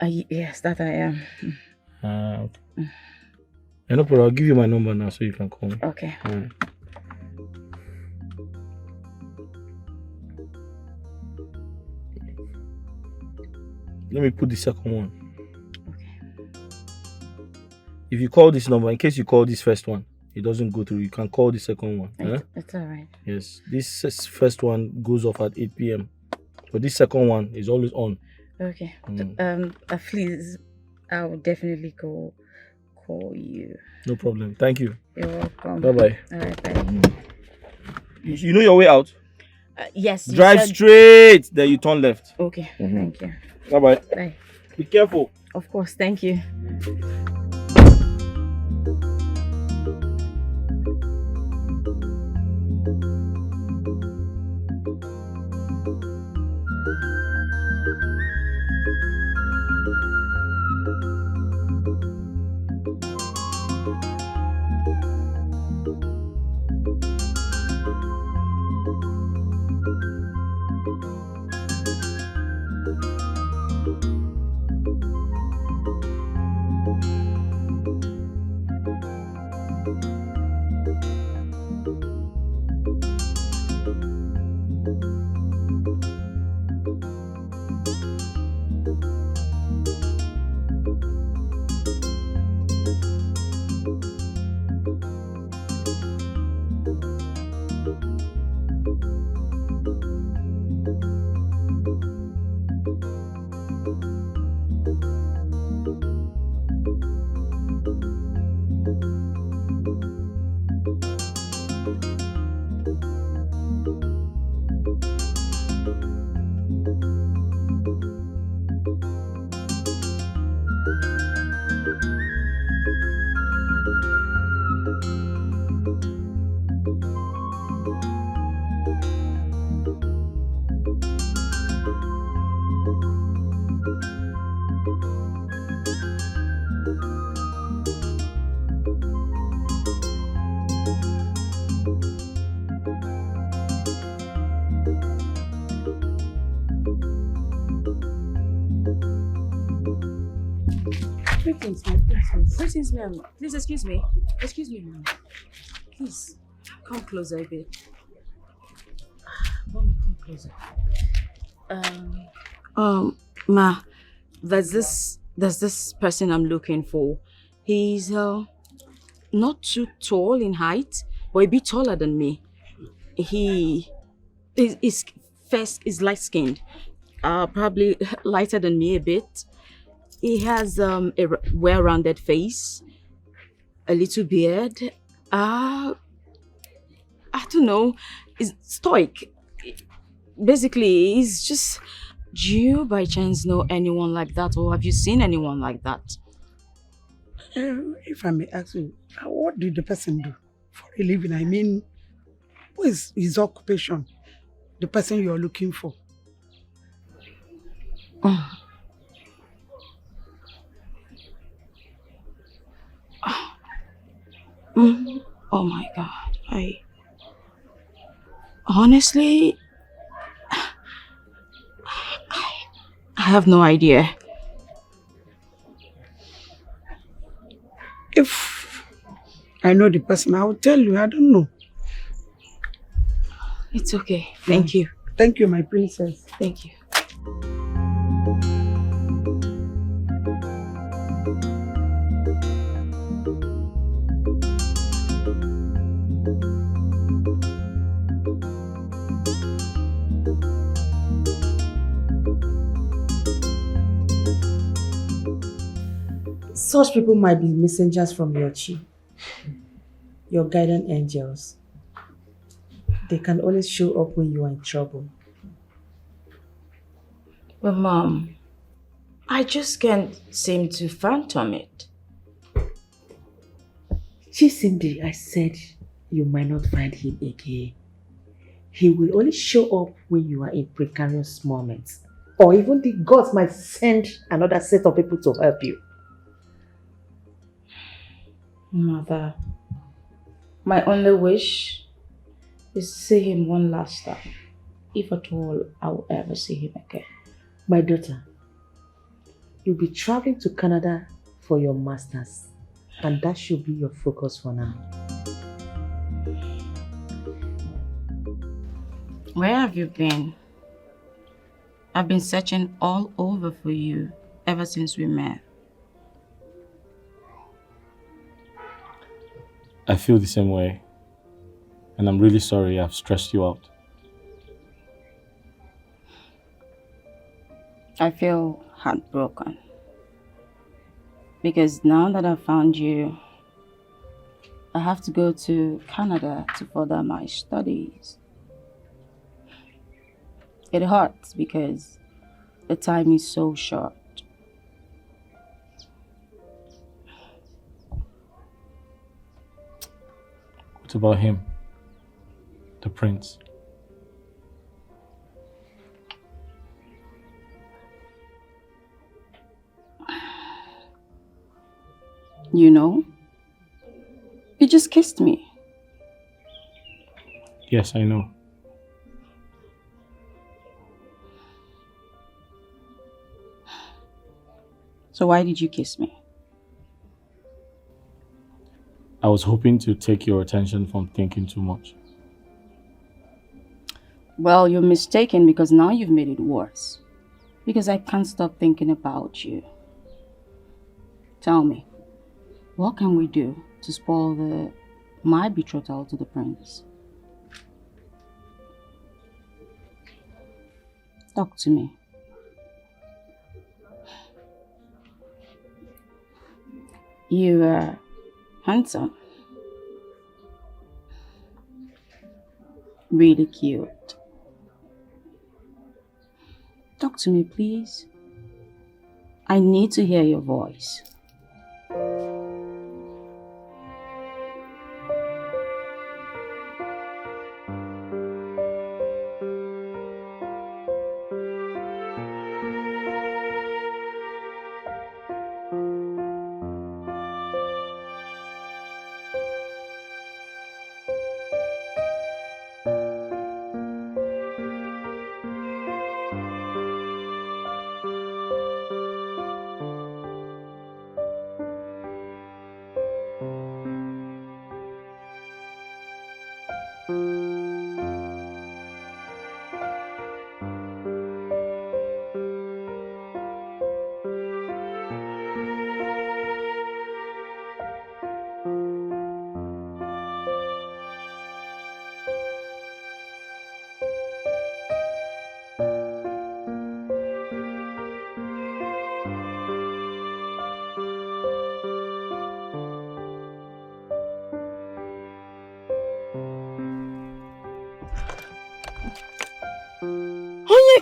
Yes, that I am. Okay. No problem. I'll give you my number now so you can call me. Okay. Let me put the second one. If you call this number, in case you call this first one, it doesn't go through, you can call the second one. It's alright. Yes, this first one goes off at 8 p.m. But this second one is always on. Okay. Please, I will definitely call you. No problem. Thank you. You're welcome. Bye-bye. Alright, bye. You know your way out? Yes. Drive straight, then you turn left. Okay, thank you. Bye-bye. Bye. Be careful. Of course, thank you. Greetings, my princess. Greetings, ma'am. Please excuse me. Excuse me, ma'am. Please, come closer a bit. Mommy, come closer. Ma, there's this person I'm looking for. He's not too tall in height, but a bit taller than me. His face is light skinned, probably lighter than me a bit. He has a well-rounded face, a little beard. I don't know. He's stoic. Basically, he's just. Do you by chance know anyone like that, or have you seen anyone like that? If I may ask you, what did the person do for a living? I mean, what is his occupation? The person you are looking for. Oh my God. Honestly, I have no idea. If I know the person, I will tell you. I don't know. It's okay. Thank you. Thank you, my princess. Thank you. Such people might be messengers from your chi, your guardian angels. They can always show up when you are in trouble. But Mom, I just can't seem to phantom it. Cindy, I said you might not find him again. He will only show up when you are in precarious moments. Or even the gods might send another set of people to help you. Mother, my only wish is to see him one last time. If at all I will ever see him again. My daughter, you'll be traveling to Canada for your master's. And that should be your focus for now. Where have you been? I've been searching all over for you ever since we met. I feel the same way. And I'm really sorry I've stressed you out. I feel heartbroken. Because now that I've found you, I have to go to Canada to further my studies. It hurts because the time is so short. What about him? The prince? You know, you just kissed me. Yes, I know. So why did you kiss me? I was hoping to take your attention from thinking too much. Well, you're mistaken because now you've made it worse. Because I can't stop thinking about you. Tell me, what can we do to spoil my betrothal to the prince? Talk to me. You are handsome. Really cute. Talk to me, please. I need to hear your voice.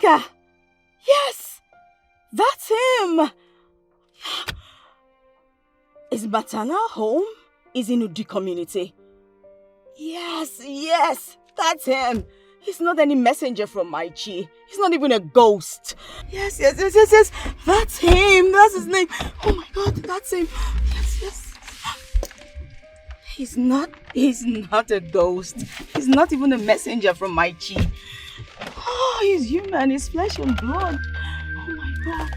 Onyeka! Yes! That's him! His maternal home is in Udi community. Yes, that's him. He's not any messenger from my Chi. He's not even a ghost. Yes. That's him. That's his name. Oh my God, that's him. Yes. He's not a ghost. He's not even a messenger from my Chi. Oh, he's human. He's flesh and blood. Oh my God.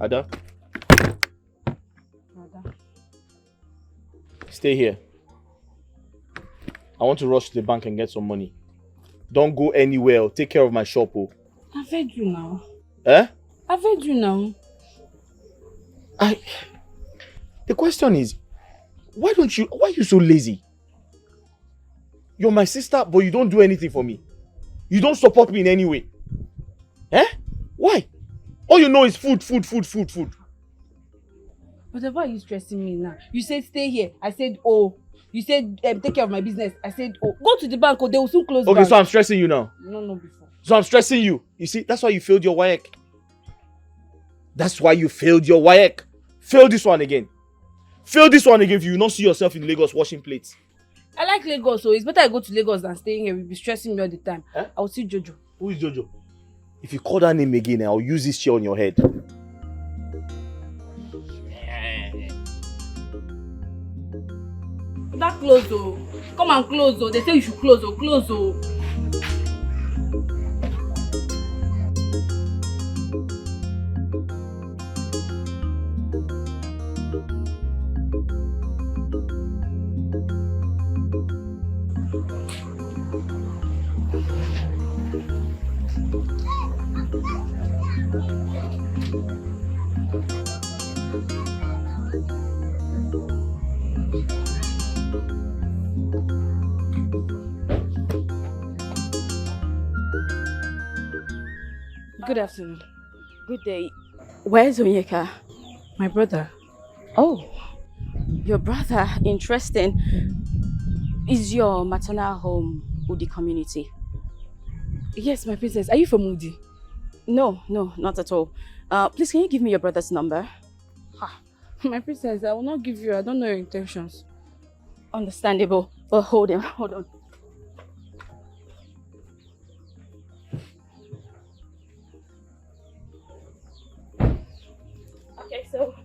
Ada? Stay here. I want to rush to the bank and get some money. Don't go anywhere. Take care of my shop. Oh. I've heard you now. Eh? I've heard you now. The question is, why are you so lazy? You're my sister, but you don't do anything for me. You don't support me in any way. Eh? Why? All you know is food. But why are you stressing me now? You said stay here. I said oh. You said take care of my business. I said oh. Go to the bank or they will soon close. Okay, bank. so I'm stressing you now. No, before. So I'm stressing you. You see, that's why you failed your WAEC. That's why you failed your WAEC. Fail this one again. Fail this one again if you will not see yourself in Lagos washing plates. I like Lagos, so it's better I go to Lagos than staying here. You'll be stressing me all the time. Eh? I will see Jojo. Who is Jojo? If you call that name again, I'll use this chair on your head. That close oh. Come and close oh. They say you should close oh. Close oh. Good afternoon. Good day. Where's Onyeka? My brother. Oh, your brother. Interesting. Is your maternal home Udi community? Yes, my princess. Are you from Udi? No, not at all. Please, can you give me your brother's number? My princess, I will not give you. I don't know your intentions. Understandable. But hold on. Okay, so,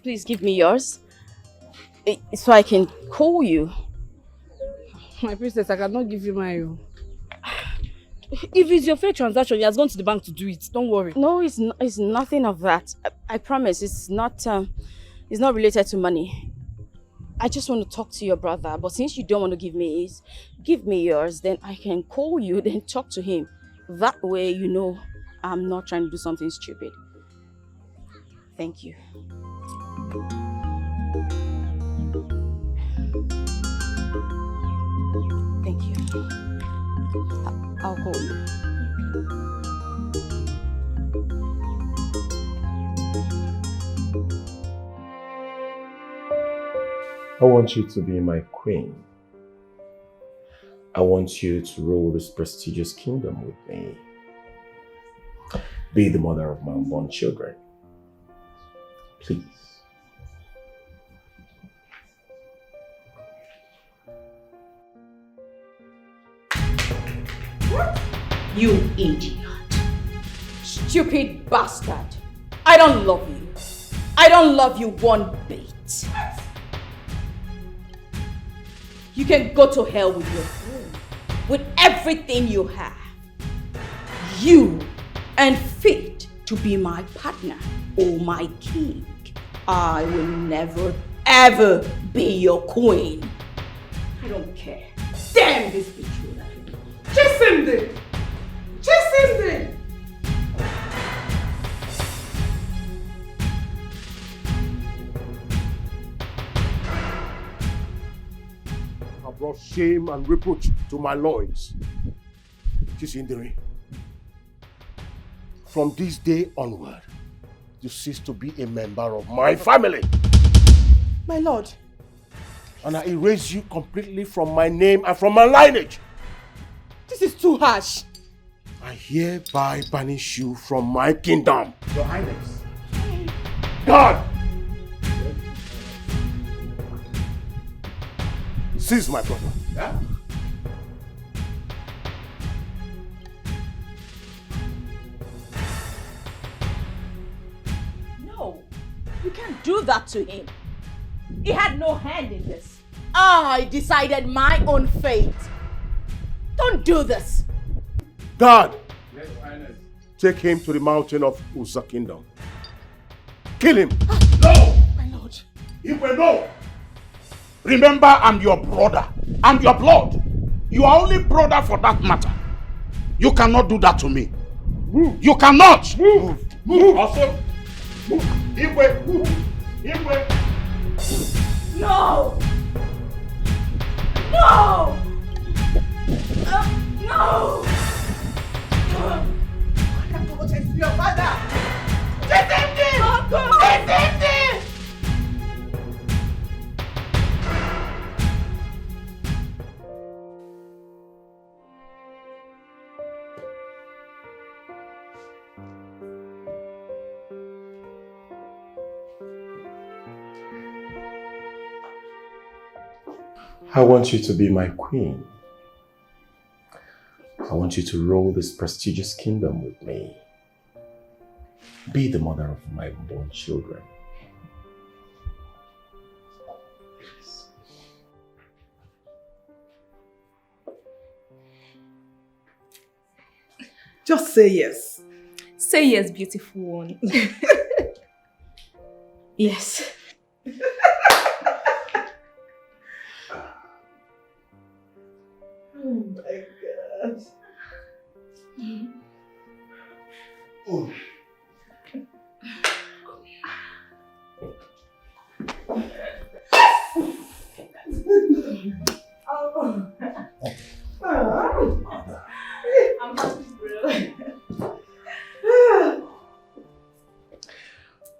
please give me yours, so I can call you. My princess, I cannot give you my. If it's your fair transaction, he has gone to the bank to do it. Don't worry. No, it's nothing of that. I promise. It's not related to money. I just want to talk to your brother. But since you don't want to give me his, give me yours. Then I can call you. Then talk to him. That way, you know, I'm not trying to do something stupid. Thank you. Thank you. I'll call you. I want you to be my queen. I want you to rule this prestigious kingdom with me. Be the mother of my unborn children. Please. You idiot. Stupid bastard. I don't love you. I don't love you one bit. You can go to hell with your food, with everything you have. You ain't fit to be my partner or my king. I will never, ever be your queen. I don't care. Damn this betrayer. Chase him then! Chase him then! brought shame and reproach to my loins. Chisindere, from this day onward, you cease to be a member of my family. My lord. And I erase you completely from my name and from my lineage. This is too harsh. I hereby banish you from my kingdom. Your Highness. God! Seize my brother. Yeah? No, you can't do that to him. He had no hand in this. I decided my own fate. Don't do this. God! Yes, Highness. Take him to the mountain of Uza Kingdom. Kill him. No! My lord. Iwe, no! Remember, I'm your brother. I'm your blood. You are only brother for that matter. You cannot do that to me. Move. You cannot. Move. Move. Also. Move. Iwe. Move. Iwe. No! No! No! I have to protect your father. Get empty! Get empty! I want you to be my queen. I want you to rule this prestigious kingdom with me. Be the mother of my unborn children. Just say yes. Say yes, beautiful one. Yes. Oh my God. Oh. I'm happy, bro.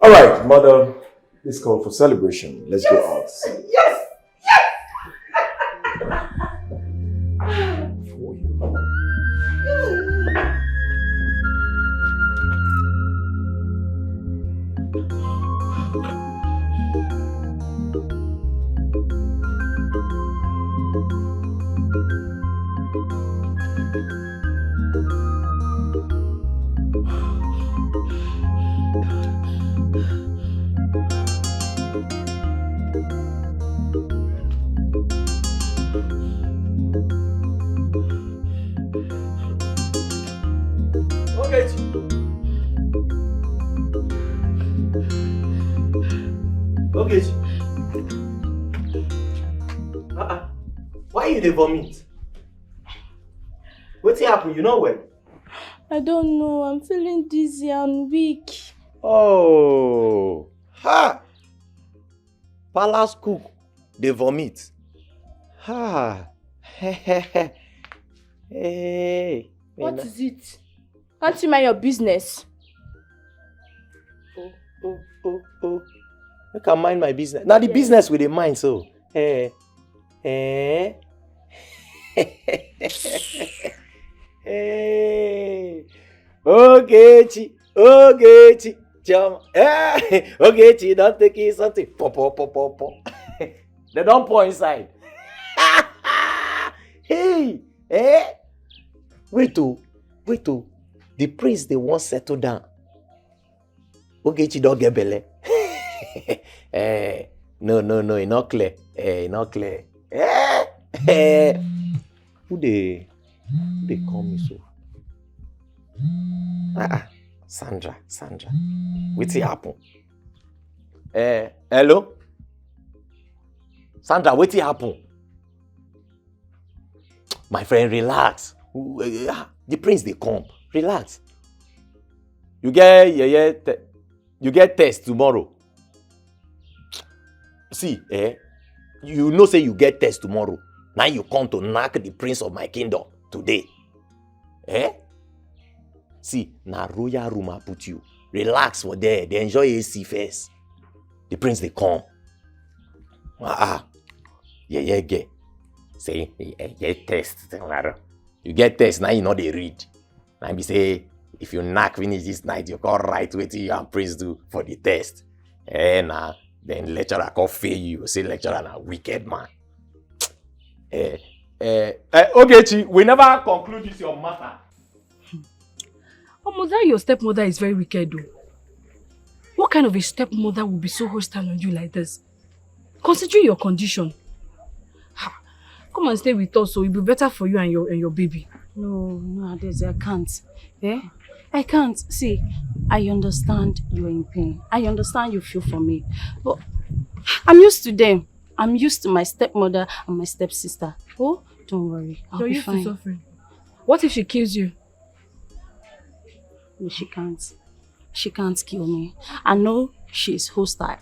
All right, mother, let's call for celebration. Let's go out. Yes! Why you dey vomit? Wetin happen? You know well? I don't know. I'm feeling dizzy and weak. Oh, ha! Palace cook dey vomit. Ha! Hey. What is it? Can't you mind your business? Oh. Make I mind my business. Now the business with the mind, so. Hey. Ogechi, Chama. Ogechi, don't take it something. Po. They don't pour inside. Hey, Wait, the prince they won't settle down. Ogechi don't get belle. No, it's not clear. Not clear. Who they call me so? Sandra. What's happen? Hello? Sandra, what's happen? My friend, relax. The prince they come. Relax. You get test tomorrow. See, you know say you get test tomorrow. Now you come to knock the prince of my kingdom today. Eh? See, na royal room I put you. Relax for there. They enjoy AC first. The prince they come. Yeah, get. Say, get test. You get test, now you know they read. Now be say, if you knock finish this night, you can write what you and prince do for the test. Then lecturer can fail you. Say lecturer na wicked man. Okay, we never conclude this your matter. Mother, your stepmother is very wicked though. What kind of a stepmother would be so hostile on you like this? Considering your condition. Come and stay with us so it'll be better for you and your baby. No, Adeze, I can't. Eh? I can't. See, I understand you're in pain. I understand you feel for me. But I'm used to them. I'm used to my stepmother and my stepsister. Oh, don't worry. I'll be fine. You're used to suffering. What if she kills you? No, she can't. She can't kill me. I know she's hostile,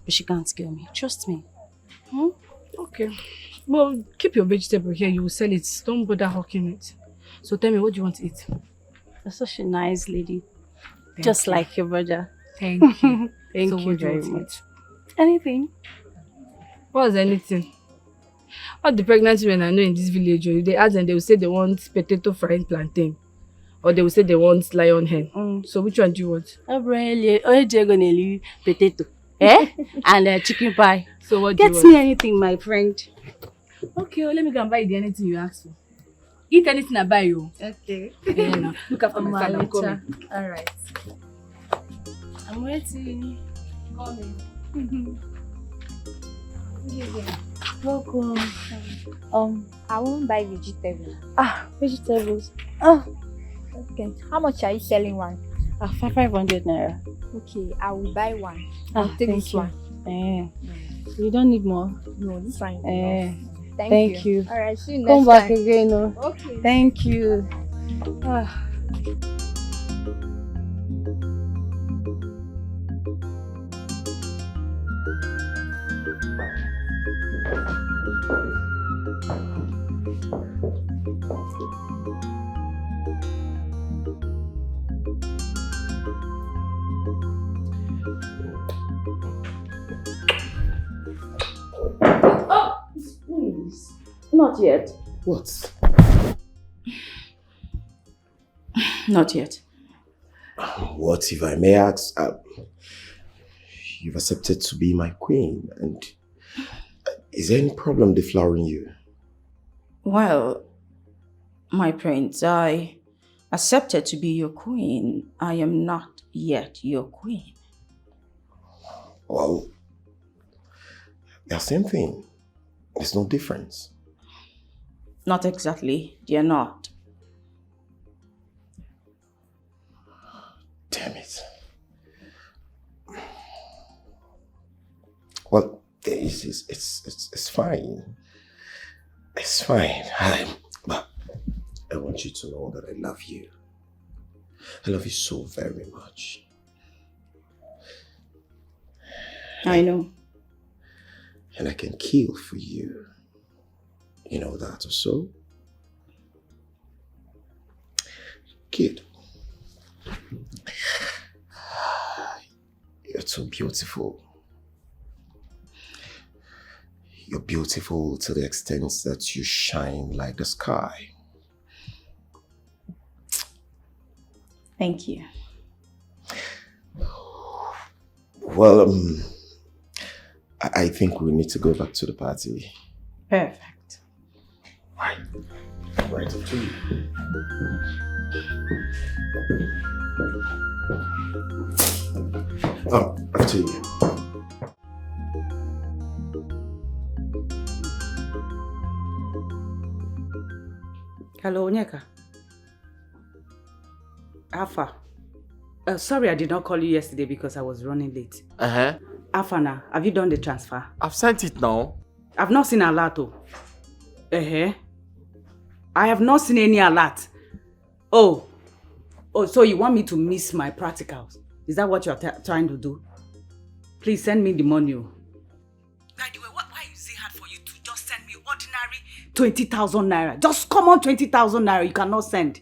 but she can't kill me. Trust me. Okay. Well, keep your vegetable here. You will sell it. Don't bother hawking it. So tell me, what do you want to eat? You're such a nice lady. Just like your brother. Thank you. Thank So you what do you very want to much. Anything? What's anything? All the pregnant women I know in this village, if they ask them, they will say they want potato frying plantain. Or they will say they want lion hen. So which one do you want? Potato. Eh? And chicken pie. So what do you Get want? me anything, my friend. Okay, well, let me go and buy you anything you ask for. Eat anything I buy you. Okay. Yeah, look after my son, I'm coming. Alright. I'm waiting. Coming. Welcome. I won't buy vegetables. Vegetables. Okay. How much are you selling one? 500 naira. Okay, I will buy one. Take Take this this one. You don't need more. No, this one. Thank you. Alright, see you next Come back time. again. Okay. Thank you. Please. Not yet. What? Not yet. What if I may ask? You've accepted to be my queen, and is there any problem deflowering you? Well, my prince, I accepted to be your queen. I am not yet your queen. Well, they're the same thing. There's no difference. Not exactly. They're not. Damn it. Well, it's fine. It's fine. But I want you to know that I love you. I love you so very much. I know. And I can kill for you. You know that or so? Kid. You're so beautiful. You're beautiful to the extent that you shine like the sky. Thank you. Well, I think we need to go back to the party. Perfect. Right up to you. Up to you. Hello, Onyeka. Alpha. Sorry I did not call you yesterday because I was running late. Alpha now, have you done the transfer? I've sent it now. I've not seen alert. I have not seen any alert. Oh, so you want me to miss my practicals? Is that what you're trying to do? Please send me the money. By the way, why is it hard for you to just send me ordinary 20,000 naira. Just common 20,000 naira you cannot send.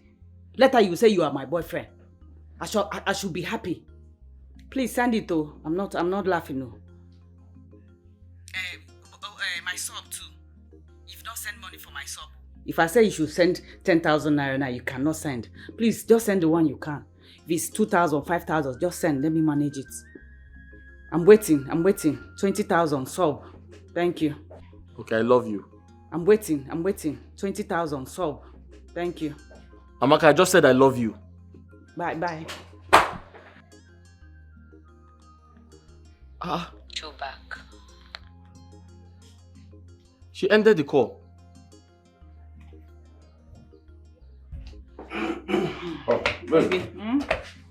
Later you say you are my boyfriend. I should be happy. Please send it though. I'm not laughing no. My sub too. If not send money for my sub. If I say you should send 10,000 naira now, you cannot send. Please just send the one you can. If it's 2,000, 5,000, just send. Let me manage it. I'm waiting. 20,000 sub. Thank you. Okay, I love you. I'm waiting. 20,000 sub. Thank you. Amaka, I just said I love you. Bye. Two back. She ended the call. Oh, baby.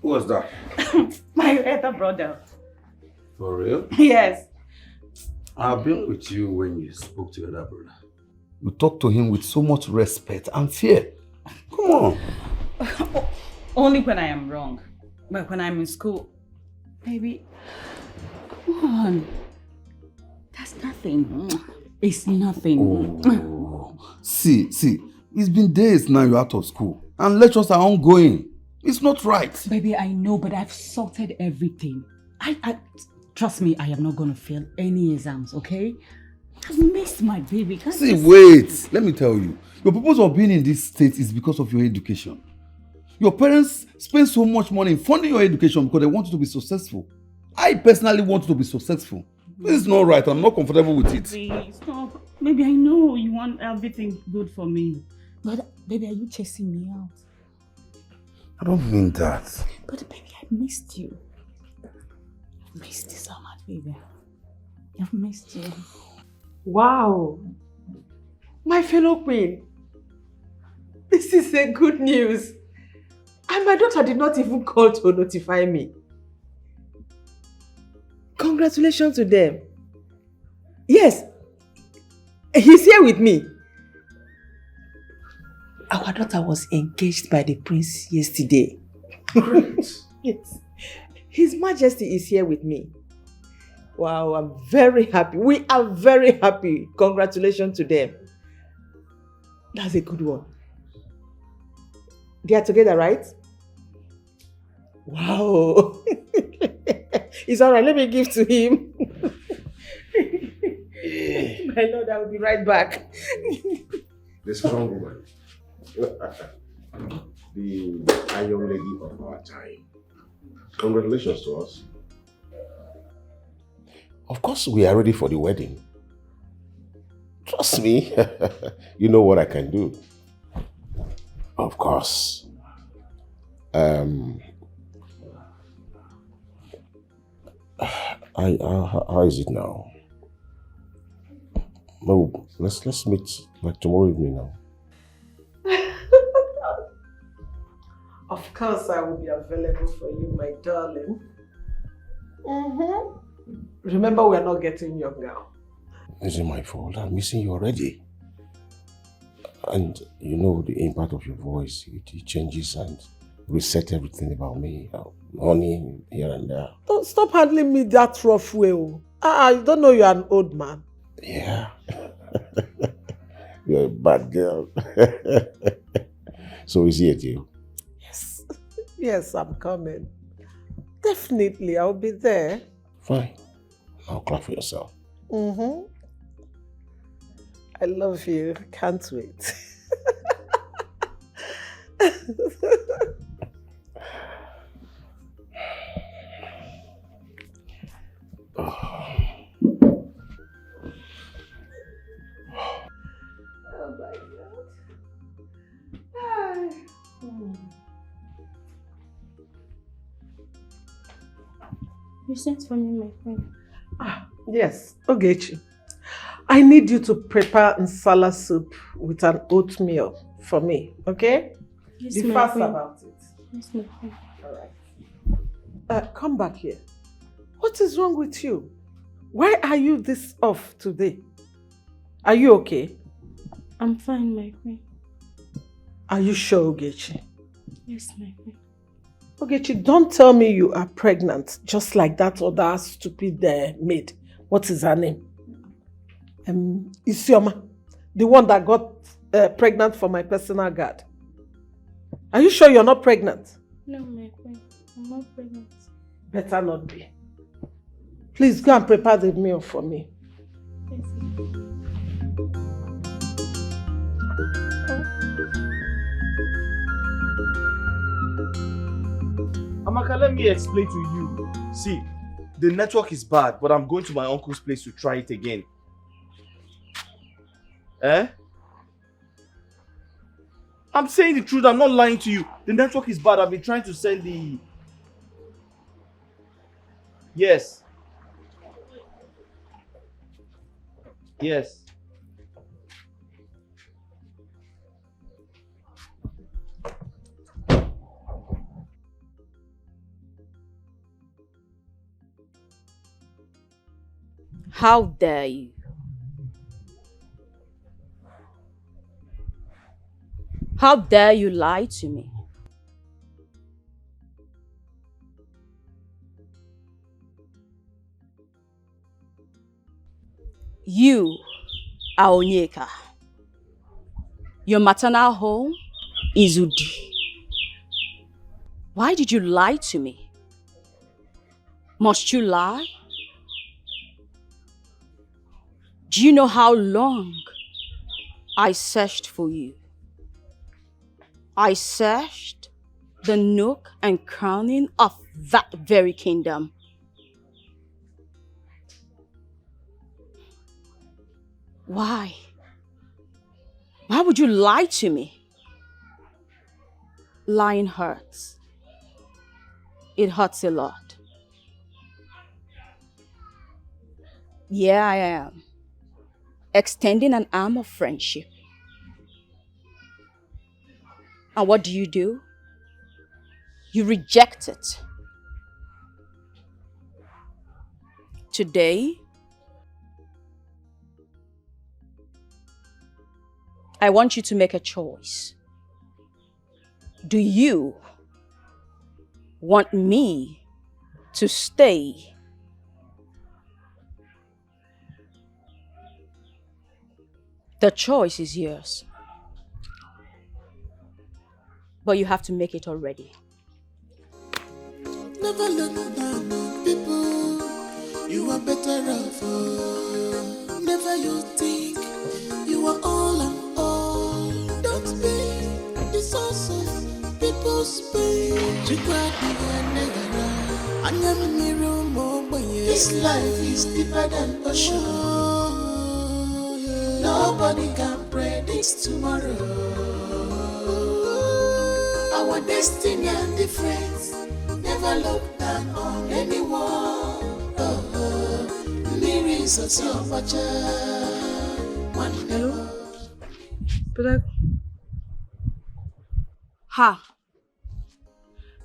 Who was that? My elder brother. For real? Yes. I've been with you when you spoke to your other brother. You talked to him with so much respect and fear. Come on. Only when I am wrong. But when I'm in school, baby, come on. That's nothing. It's nothing. Oh. See, it's been days now you're out of school and lectures are ongoing. It's not right. Baby, I know, but I've sorted everything. I trust me, I am not going to fail any exams, okay? I've missed my baby. See, wait. Let me tell you. Your purpose of being in this state is because of your education. Your parents spend so much money in funding your education because they want you to be successful. I personally want you to be successful. This is not right. I'm not comfortable with it. Please, stop. Baby, I know you want everything good for me. But, baby, are you chasing me out? I don't mean that. But, baby, I missed you. I've missed you so much, baby. I've missed you. Wow. My fellow queen. This is a good news. And my daughter did not even call to notify me. Congratulations to them. Yes. He's here with me. Our daughter was engaged by the prince yesterday. Yes. His Majesty is here with me. Wow, I'm very happy. We are very happy. Congratulations to them. That's a good one. They are together, right? Wow. It's all right. Let me give to him. My Lord, I will be right back. The strong woman. The iron lady of our time. Congratulations to us. Of course, we are ready for the wedding. Trust me. You know what I can do. Of course. How is it now? No, let's meet like tomorrow evening now. Of course, I will be available for you, my darling. Remember, we are not getting younger. Is it my fault? I'm missing you already. And you know the impact of your voice, it changes and reset everything about me. Honey, here and there. Don't stop handling me that rough way. You don't know you're an old man. Yeah. You're a bad girl. So is he a deal? Yes. Yes, I'm coming. Definitely, I'll be there. Fine. Now clap for yourself. I love you. Can't wait. Oh my God. You sent for me, my friend. Yes, Ogechi. I need you to prepare nsala soup with an oatmeal for me, okay? Yes, Be my fast friend. about it. Yes, my friend. Alright. Come back here. What is wrong with you? Why are you this off today? Are you okay? I'm fine, my friend. Are you sure, Ogechi? Yes, my friend. Ogechi, don't tell me you are pregnant, just like that other stupid maid. What is her name? Isioma. The one that got pregnant for my personal guard. Are you sure you're not pregnant? No, my queen. I'm not pregnant. Better not be. Please go and prepare the meal for me. Amaka, let me explain to you. See, the network is bad, but I'm going to my uncle's place to try it again. Eh? I'm saying the truth, I'm not lying to you. The network is bad. I've been trying to send the... Yes. Yes. How dare you? How dare you lie to me? You are Onyeka. Your maternal home is Udi. Why did you lie to me? Must you lie? Do you know how long I searched for you? I searched the nook and cranny of that very kingdom. Why? Why would you lie to me? Lying hurts. It hurts a lot. Yeah, I am. Extending an arm of friendship. And what do? You reject it. Today, I want you to make a choice. Do you want me to stay? The choice is yours. But you have to make it already. Never look down on people. You are better off. Never you think you are all and all. Don't be the source of people's pain. This life is deeper than ocean. Nobody can predict tomorrow. Our destiny and difference. Never look down on anyone. Hello? Brother. Ha!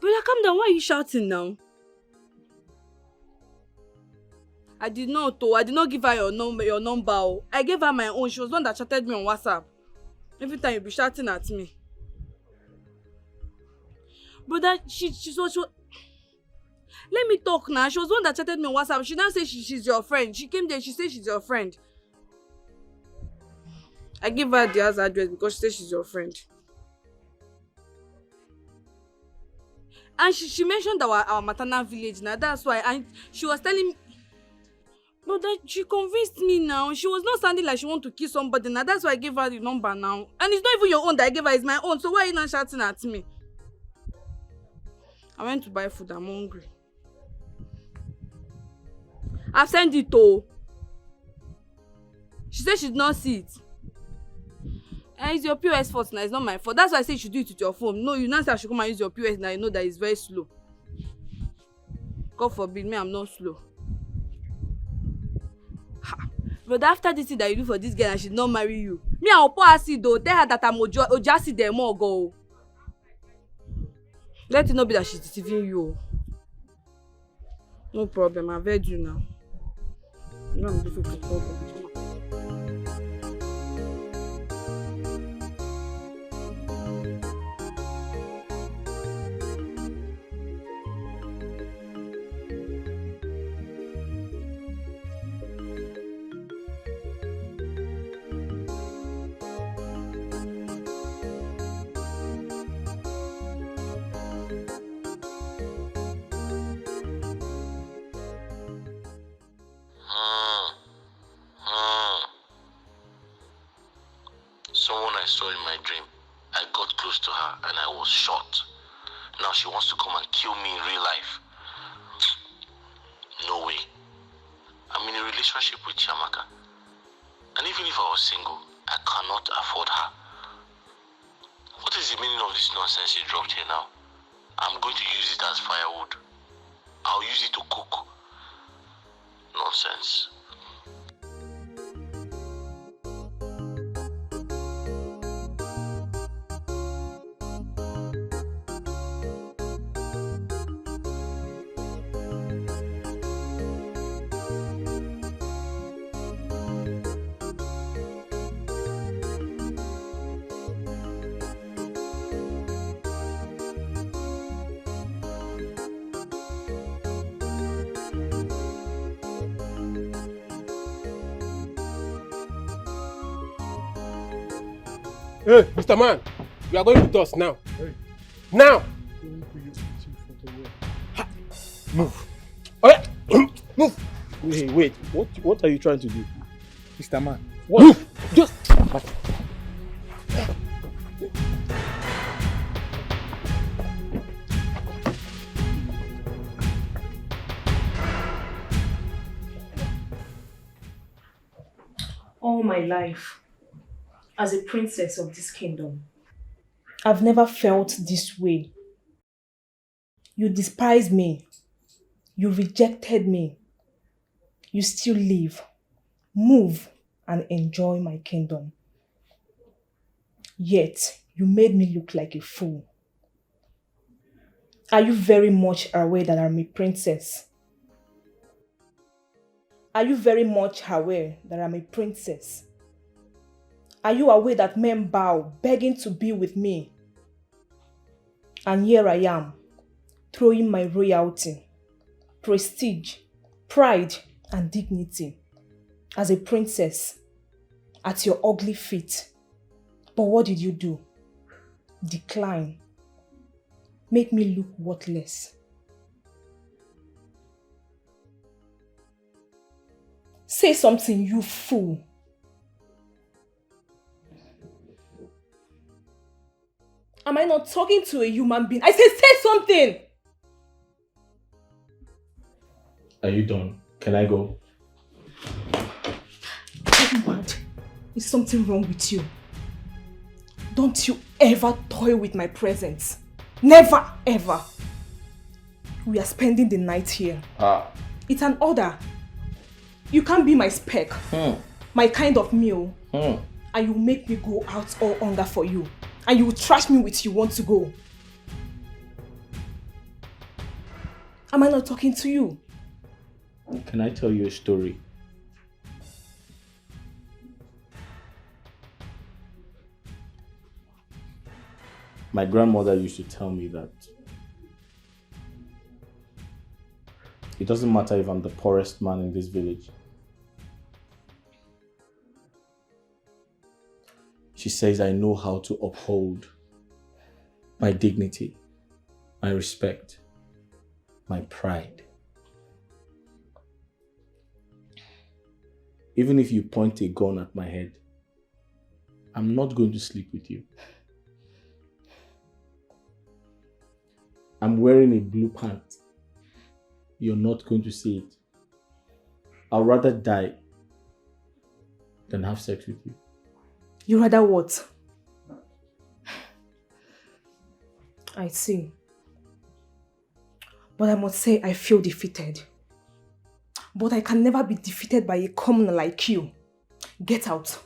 Brother, calm down. Why are you shouting now? I did not give her your number. I gave her my own. She was the one that chatted me on WhatsApp. Every time you be shouting at me. Brother, she let me talk now. She was the one that chatted me on WhatsApp. She now says she's your friend. She came there, she said she's your friend. I gave her the house address because she said she's your friend. And she mentioned our maternal village now. That's why. And she was telling me, but that she convinced me now. She was not sounding like she want to kill somebody now. That's why I gave her the number now. And it's not even your own that I gave her, it's my own. So why are you not shouting at me? I went to buy food, I'm hungry. I've sent it to. She said she did not see it. And it's your POS fault now, it's not my fault. That's why I said you should do it with your phone. No, you now say I should come and use your POS now. You know that it's very slow. God forbid me, I'm not slow. Ha. But after this thing that you do for this girl and she did not marry you, me I'll pour acid though. Tell her that I'm Ojasi there more go. Let it not be that she's deceiving you. No problem, I've heard you now. No, I'm difficult problem. I saw in my dream. I got close to her and I was shot. Now she wants to come and kill me in real life. No way. I'm in a relationship with Chiamaka. And even if I was single, I cannot afford her. What is the meaning of this nonsense she dropped here now? I'm going to use it as firewood. I'll use it to cook. Nonsense. Hey, Mr. Man, you are going with us now. Hey. Now! Move. Oh, yeah. Move. Wait. What are you trying to do? Mr. Man. What? Move. Just. All my life, as a princess of this kingdom, I've never felt this way. You despised me. You rejected me. You still live, move, and enjoy my kingdom. Yet, you made me look like a fool. Are you very much aware that I'm a princess? Are you very much aware that I'm a princess? Are you aware that men bow, begging to be with me? And here I am, throwing my royalty, prestige, pride, and dignity as a princess at your ugly feet. But what did you do? Decline. Make me look worthless. Say something, you fool. Am I not talking to a human being? I said say something! Are you done? Can I go? I'm mad. Is something wrong with you? Don't you ever toy with my presence. Never, ever. We are spending the night here. It's an order. You can't be my spec, my kind of meal, and you make me go out all hunger for you. And you will trash me with you want to go. Am I not talking to you? Can I tell you a story? My grandmother used to tell me that it doesn't matter if I'm the poorest man in this village. She says I know how to uphold my dignity, my respect, my pride. Even if you point a gun at my head, I'm not going to sleep with you. I'm wearing a blue pant. You're not going to see it. I'll rather die than have sex with you. You rather what? I see. But I must say I feel defeated. But I can never be defeated by a commoner like you. Get out.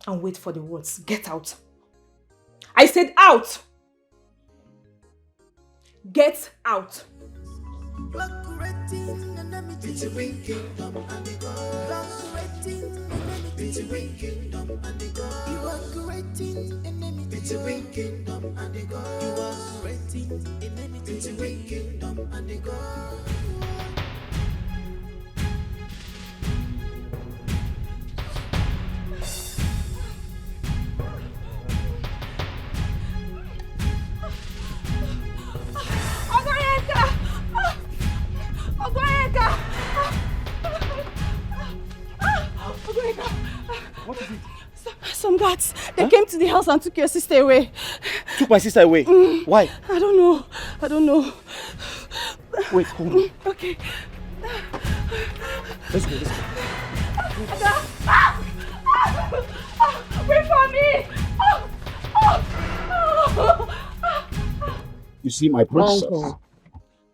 And wait for the words. Get out. I said out! Get out. What is it? Some guards, they came to the house and took your sister away. Took my sister away? Why? I don't know. I don't know. Wait, hold on. Okay. Let's go, let's go. Wait for me! You see, my princess, Uncle.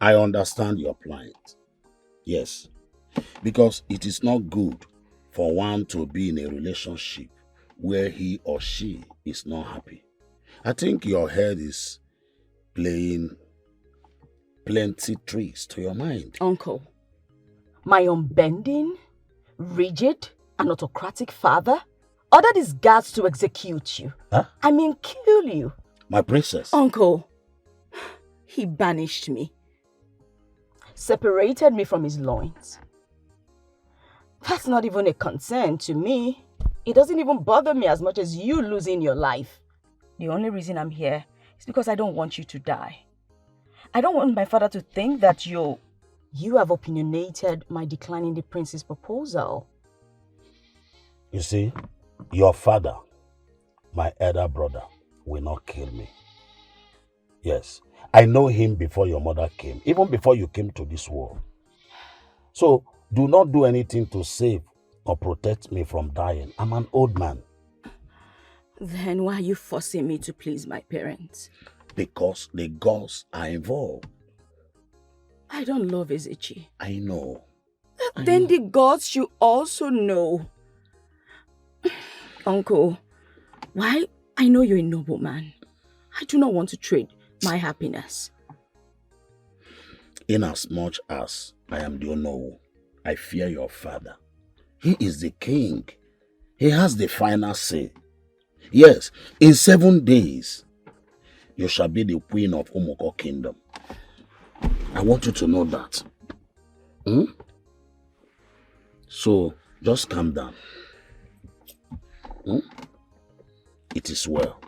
I understand your plight. Yes, because it is not good for one to be in a relationship where he or she is not happy. I think your head is playing plenty tricks to your mind. Uncle, my unbending, rigid, and autocratic father ordered his guards to execute you. Huh? I mean, kill you. My princess. Uncle, he banished me. Separated me from his loins. That's not even a concern to me. It doesn't even bother me as much as you losing your life. The only reason I'm here is because I don't want you to die. I don't want my father to think that you have opinionated my declining the prince's proposal. You see, your father, my elder brother, will not kill me. Yes, I know him before your mother came, even before you came to this world. So, do not do anything to save or protect me from dying. I'm an old man. Then why are you forcing me to please my parents? Because the gods are involved. I don't love Ezechi. I know. Then the gods should also know. Uncle, while I know you're a noble man, I do not want to trade my happiness. Inasmuch as I am the Onowu, I fear your father. He is the king. He has the final say. Yes, in 7 days, you shall be the queen of Umoko Kingdom. I want you to know that. So, just calm down. It is well.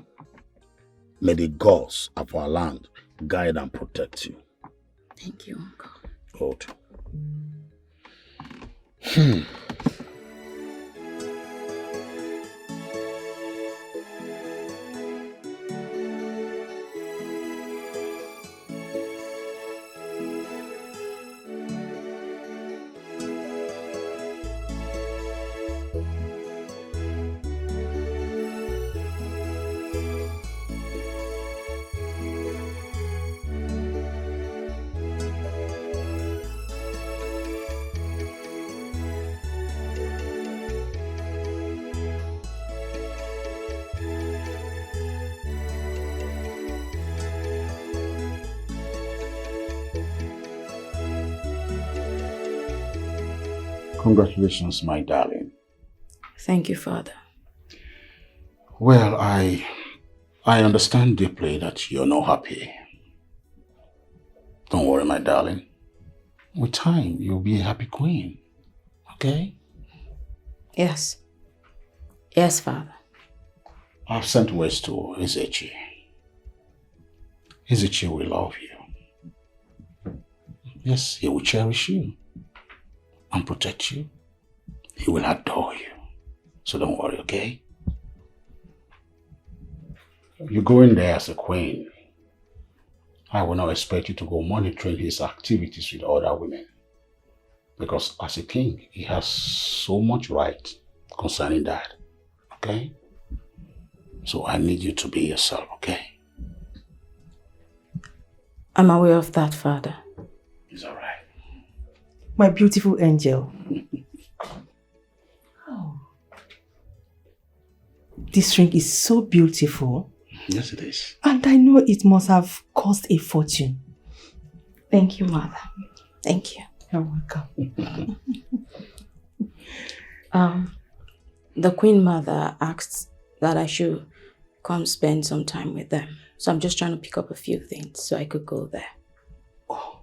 May the gods of our land guide and protect you. Thank you, Uncle. Good. Congratulations, my darling. Thank you, Father. Well, I understand deeply that you're not happy. Don't worry, my darling. With time, you'll be a happy queen. Okay? Yes. Yes, Father. I've sent words to Ezechi. Ezechi will love you. Yes, he will cherish you and protect you. He will adore you. So don't worry, okay? You go in there as a queen. I will not expect you to go monitoring his activities with other women. Because as a king, he has so much right concerning that. Okay? So I need you to be yourself, okay? I'm aware of that, Father. It's all right. My beautiful angel. Oh. This ring is so beautiful. Yes, it is. And I know it must have cost a fortune. Thank you, Mother. Thank you. You're welcome. The Queen Mother asked that I should come spend some time with them. So I'm just trying to pick up a few things so I could go there. Oh,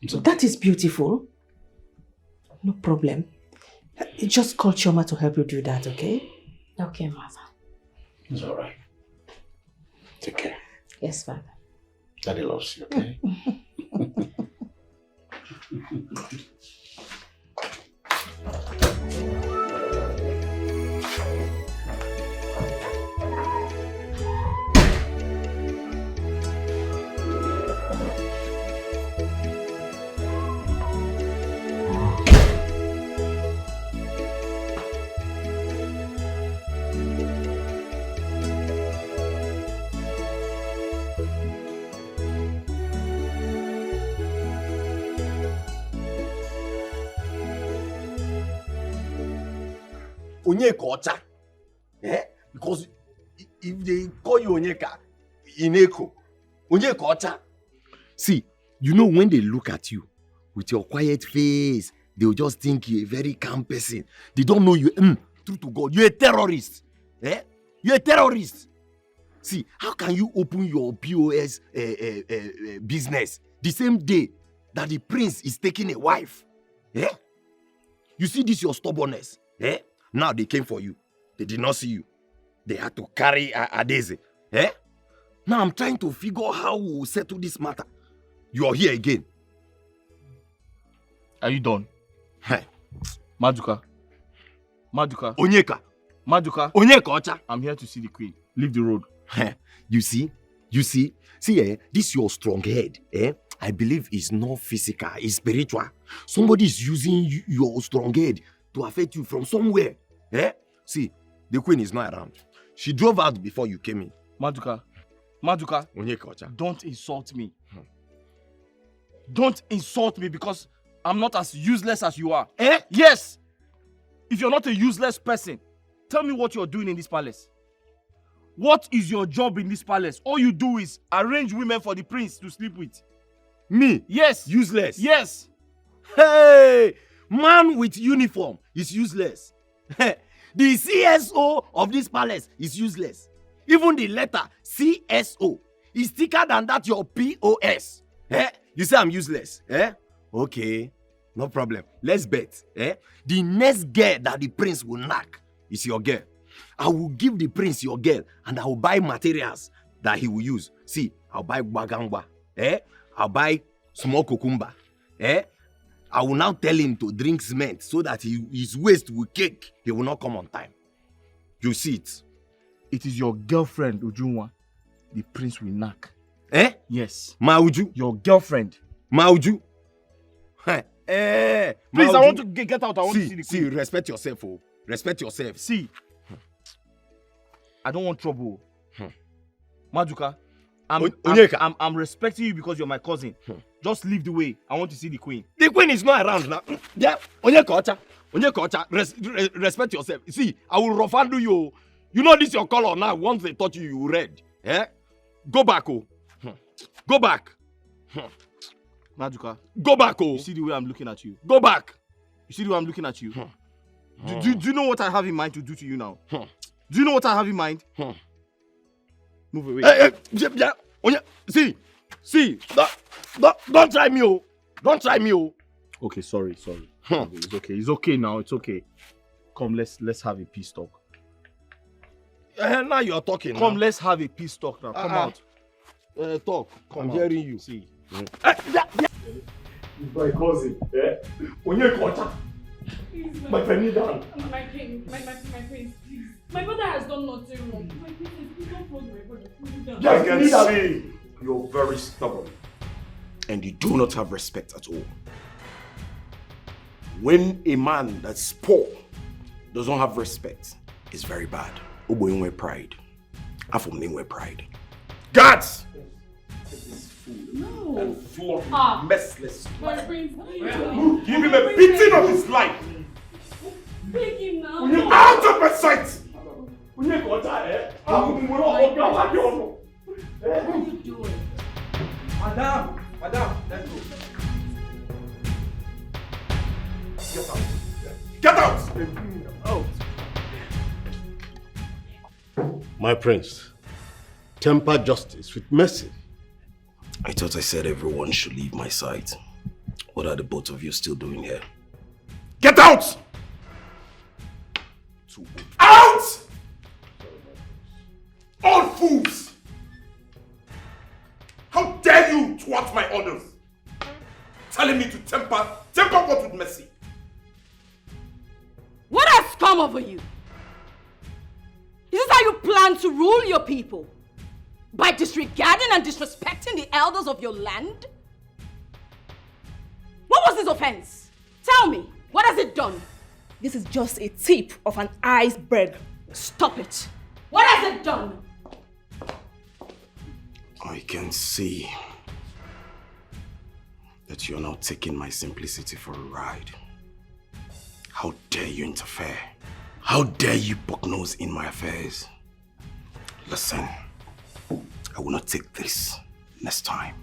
that is beautiful. No problem. Just call Chioma to help you do that, okay? Okay, Mother. It's all right. Take care. Yes, Father. Daddy loves you, okay? Onyeka Ocha. Eh? Because if they call you Onyeka, Ineko, Onyeka Ocha. See, you know when they look at you with your quiet face, they'll just think you're a very calm person. They don't know you. True to God, you're a terrorist. Eh? You're a terrorist. See, how can you open your POS business the same day that the prince is taking a wife? Eh? You see this your stubbornness. Eh? Now they came for you. They did not see you. They had to carry Adeze. Eh? Now I'm trying to figure out how we'll settle this matter. You are here again. Are you done? Hey. Maduka. Onyeka. Onyeka Ocha. I'm here to see the queen. Leave the road. You see, this your strong head, I believe it's not physical, it's spiritual. Somebody is using your strong head to affect you from somewhere. See, the queen is not around. She drove out before you came in. Maduka. Onyeka Ocha. Don't insult me. Don't insult me because I'm not as useless as you are. Yes. If you're not a useless person, tell me what you're doing in this palace. What is your job in this palace? All you do is arrange women for the prince to sleep with. Me? Yes. Useless? Yes. Hey! Man with uniform is useless. The CSO of this palace is useless. Even the letter CSO is thicker than that your POS. You say I'm useless? Okay, no problem. Let's bet. The next girl that the prince will knock is your girl. I will give the prince your girl and I will buy materials that he will use. See, I'll buy bagangba. I'll buy small cucumber. I will now tell him to drink cement so that his waist will cake. He will not come on time. You see it. It is your girlfriend, Ujunwa. The prince will knock. Yes. Mauju. Your girlfriend. Mauju. Please, I want to get out. I want to see the queen. See, respect yourself, oh. Respect yourself. See, I don't want trouble. Maduka, I'm respecting you because you're my cousin. Just leave the way. I want to see the queen. The queen is not around now. Yeah, Onyeka Ocha. Respect yourself. See, I will rough handle you. You know this your color now. Once they touch you, you red. Go back, oh. Go back. Maduka. Go back, oh. You see the way I'm looking at you? Go back. You see the way I'm looking at you? Do you know what I have in mind to do to you now? Do you know what I have in mind? Move away. See, don't try me, oh. Don't try me, oh. Okay, sorry. It's okay now. It's okay. Come, let's have a peace talk. Now you are talking. Come, let's have a peace talk now. Come out. Talk. Come I'm out. hearing you. See. My cousin, Onyeka Ocha. My penny down. My king, my prince, please. My brother has done nothing wrong. My prince, please don't flog my brother. Please. I can see you're very stubborn and you do not have respect at all. When a man that's poor doesn't have respect, it's very bad. Oboyinwe pride. Afomningwe pride. Guards! No. And flog him merciless. My prince, please. Give him a beating of his life. Break him now. Out of my sight! What are you doing? Madam, let's go. Get out! My prince, temper justice with mercy. I thought I said everyone should leave my side. What are the both of you still doing here? Get out! Out! All fools! How dare you thwart my orders? Telling me to temper what with mercy? What has come over you? Is this how you plan to rule your people? By disregarding and disrespecting the elders of your land? What was this offense? Tell me, what has it done? This is just a tip of an iceberg. Stop it. What has it done? I can see that you're now taking my simplicity for a ride. How dare you interfere? How dare you poke nose in my affairs? Listen, I will not take this next time.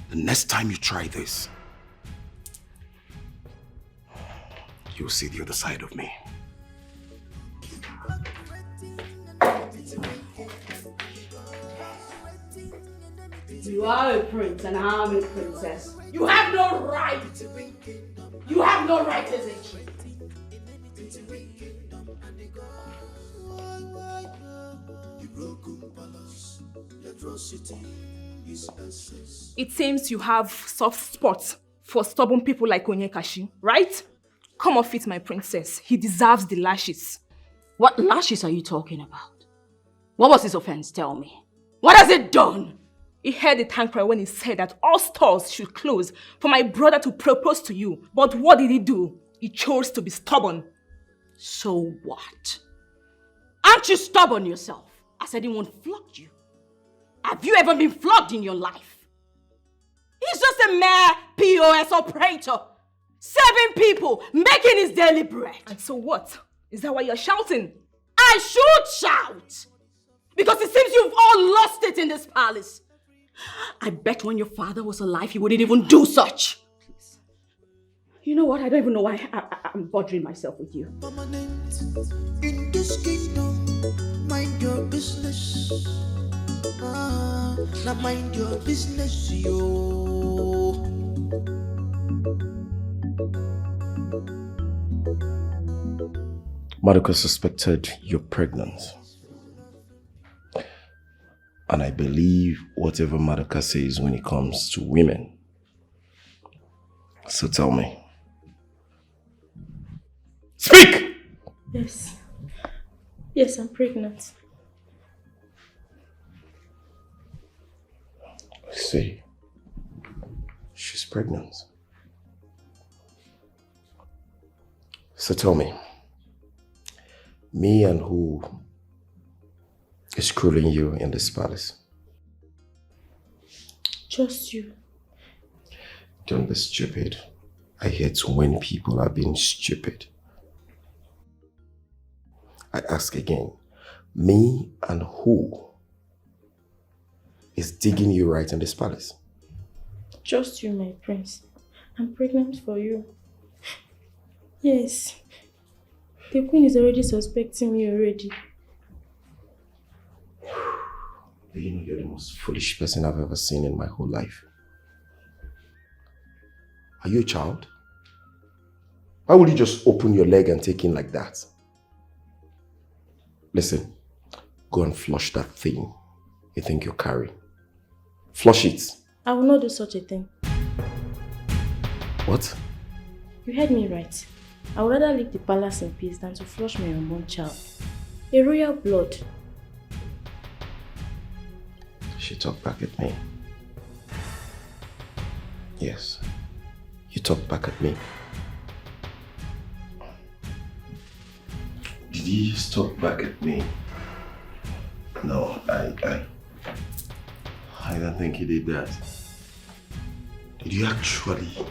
The next time you try this, you'll see the other side of me. You are a prince and I'm a princess. You have no right. You have no right, Ezekiel. It seems you have soft spots for stubborn people like Onyekashi, right? Come off it, my princess. He deserves the lashes. What lashes are you talking about? What was his offense? Tell me. What has it done? He heard the town cry when he said that all stores should close for my brother to propose to you. But what did he do? He chose to be stubborn. So what? Aren't you stubborn yourself? I said he won't flog you. Have you ever been flogged in your life? He's just a mere POS operator, serving people, making his daily bread. And so what? Is that why you're shouting? I should shout! Because it seems you've all lost it in this palace. I bet when your father was alive, he wouldn't even do such. Please. You know what? I don't even know why I'm bothering myself with you. In this kingdom, mind your business. Now mind your business, yo. Madoka suspected you're pregnant. And I believe whatever Madoka says when it comes to women. So tell me. Speak! Yes. Yes, I'm pregnant. I see. She's pregnant. So tell me. Me and who is screwing you in this palace? Just you. Don't be stupid. I hate when people are being stupid. I ask again, me and who is digging you right in this palace? Just you, my prince. I'm pregnant for you. Yes. The queen is already suspecting me already. You know, you're the most foolish person I've ever seen in my whole life. Are you a child? Why would you just open your leg and take in like that? Listen, go and flush that thing you think you're carrying. Flush it. I will not do such a thing. What? You heard me right. I would rather leave the palace in peace than to flush my unborn child. A royal blood. She talked back at me. Yes, you talked back at me. Did you just talk back at me? No, I don't think you did that. Did you actually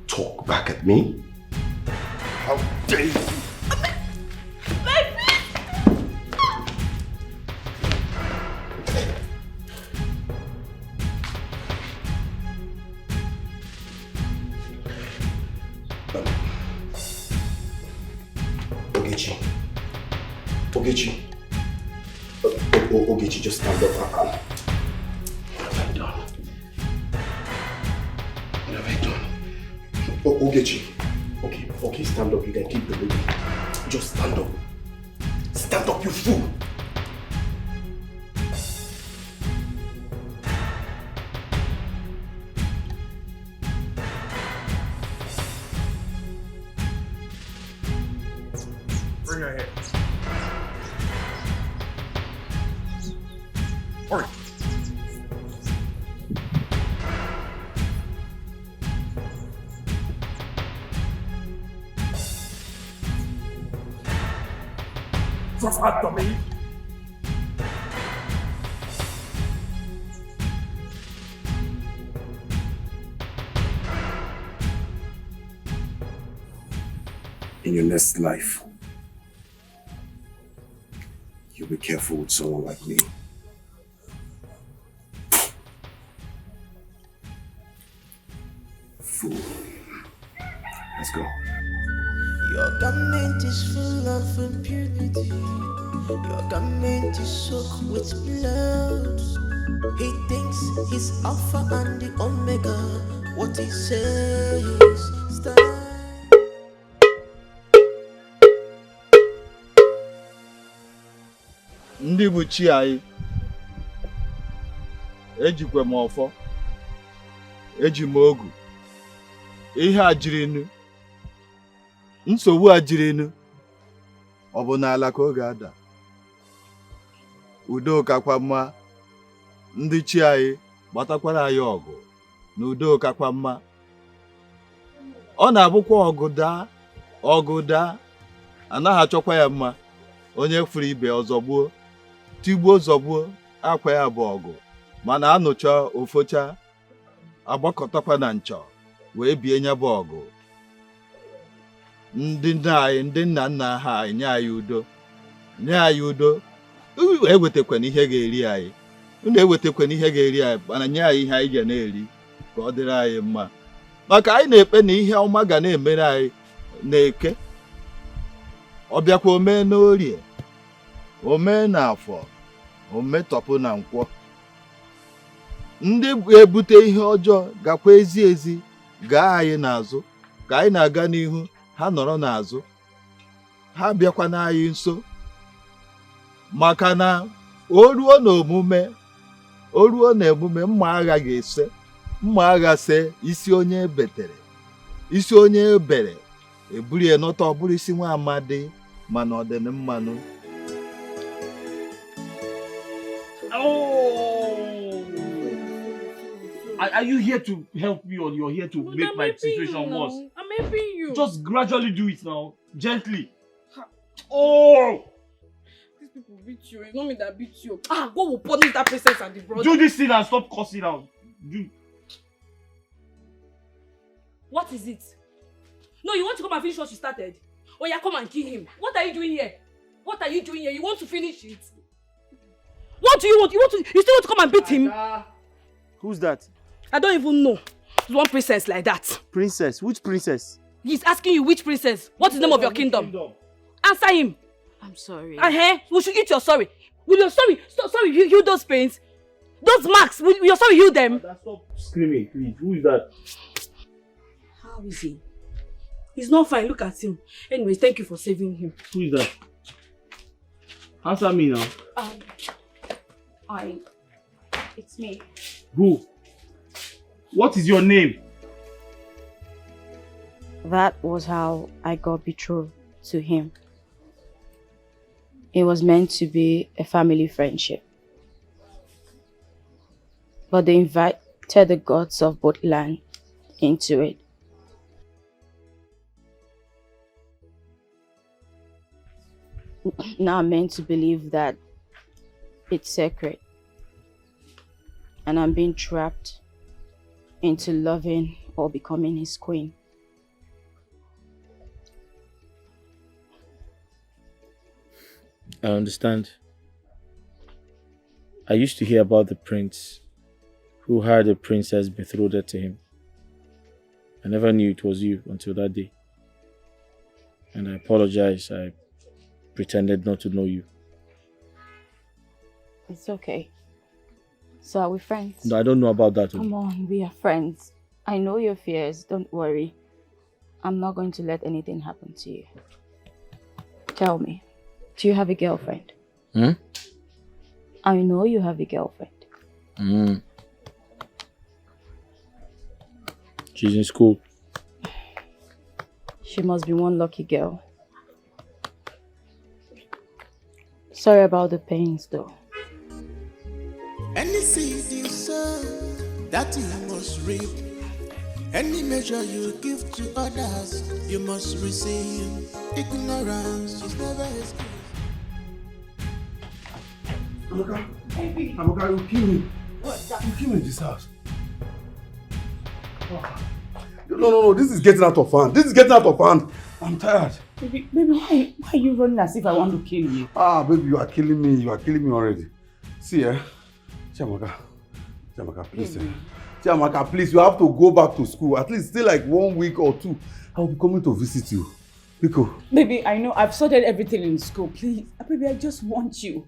talk back at me? How dare you! Ogechi, just stand up. What have I done? What have I done? Ogechi. Okay, stand up. You can keep the baby. Just stand up. Stand up, you fool! Bring her here. Hurry. Just after me. In your next life, you'll be careful with someone like me. Fool. Let's go. Your garment is full of impurity. Your garment is soaked with blood. He thinks he's Alpha and the Omega. What he says stands. Ndị bụ chi anyị ejikwa m ọfọ eji m ogu ihe a jirinu nsogbu a jirinu ọ bụ n'ala ka ọ ga-ada udo kakwa mma ndị chi anyị gbatakwara anyị ọgụ na udo kakwa mma ọ na-abụkwa ọgụ daa anaghị achọkwa ya mma onye furu ibe ọzọ gbuo tigbuo zọgbuo akwa ya bụ ọgụ mana anụcha ofocha agbakọtakwa na nchọ wee bie nya bụ ọgụ ndị nna nna ha anyị nye anyị udo ewetakwana ihe ga-eri anyị unu ewetakwana ihe ga-eri anyị mana nye anyị ihe anyị ga na-eri ka ọ dịrị anyị mma maka anyị na-ekpe na ihe ọma ga na-emere anyị na-eke ọ bịakwa omee n'orie omee n'afọ ometọpụ na nkwọ ndị ebute ihe ọjọọ gakwa ezi gaa anyị n'azụ ka anyị na-aga n'ihu ha nọrọ n'azụ ha bịakwa n'anyị nso maka na o ruo n'emume mma agha ga-ese mma agha see isi onye betere isi onye ebere eburu ya nọta ọ bụrụ isi nwa amadi mana ọ dị mmanụ. Are you here to help me or you're here to make my situation worse? I'm helping you. Just gradually do it now. Gently. Oh! These people beat you. It's not me that beat you. God will punish that princess and the brother. Do this thing and stop cussing out. What is it? No, you want to come and finish what you started? Or you come and kill him? What are you doing here? What are you doing here? You want to finish it? What do you want? You still want to come and beat him? Who's that? I don't even know. There's one princess like that. Princess? Which princess? He's asking you which princess. What is the name of your kingdom? Answer him. I'm sorry. We should eat your sorry. Will your sorry heal those pains? Those marks, will your sorry heal them? Stop screaming, please. Who is that? How is he? He's not fine. Look at him. Anyways, thank you for saving him. Who is that? Answer me now. It's me. Who? What is your name? That was how I got betrothed to him. It was meant to be a family friendship. But they invited the gods of both land into it. Now I'm meant to believe that it's sacred. And I'm being trapped into loving or becoming his queen. I understand. I used to hear about the prince who had a princess betrothed to him. I never knew it was you until that day. And I apologize. I pretended not to know you. It's okay. So are we friends? No, I don't know about that. Come on, we are friends. I know your fears, don't worry. I'm not going to let anything happen to you. Tell me, do you have a girlfriend? I know you have a girlfriend. She's in school. She must be one lucky girl. Sorry about the pains though. Any seed you sow, that you must reap. Any measure you give to others, you must receive. Ignorance is never excuse. Amoka, you kill me. You kill me in this house. No, this is getting out of hand. I'm tired. Baby, why are you running as if I want to kill you? Ah, baby, you are killing me. You are killing me already. See, Chiamaka, please. Chiamaka, please, you have to go back to school. At least stay like 1 week or 2. I will be coming to visit you. Pico. Baby, I know I've sorted everything in school. Please, baby, I just want you.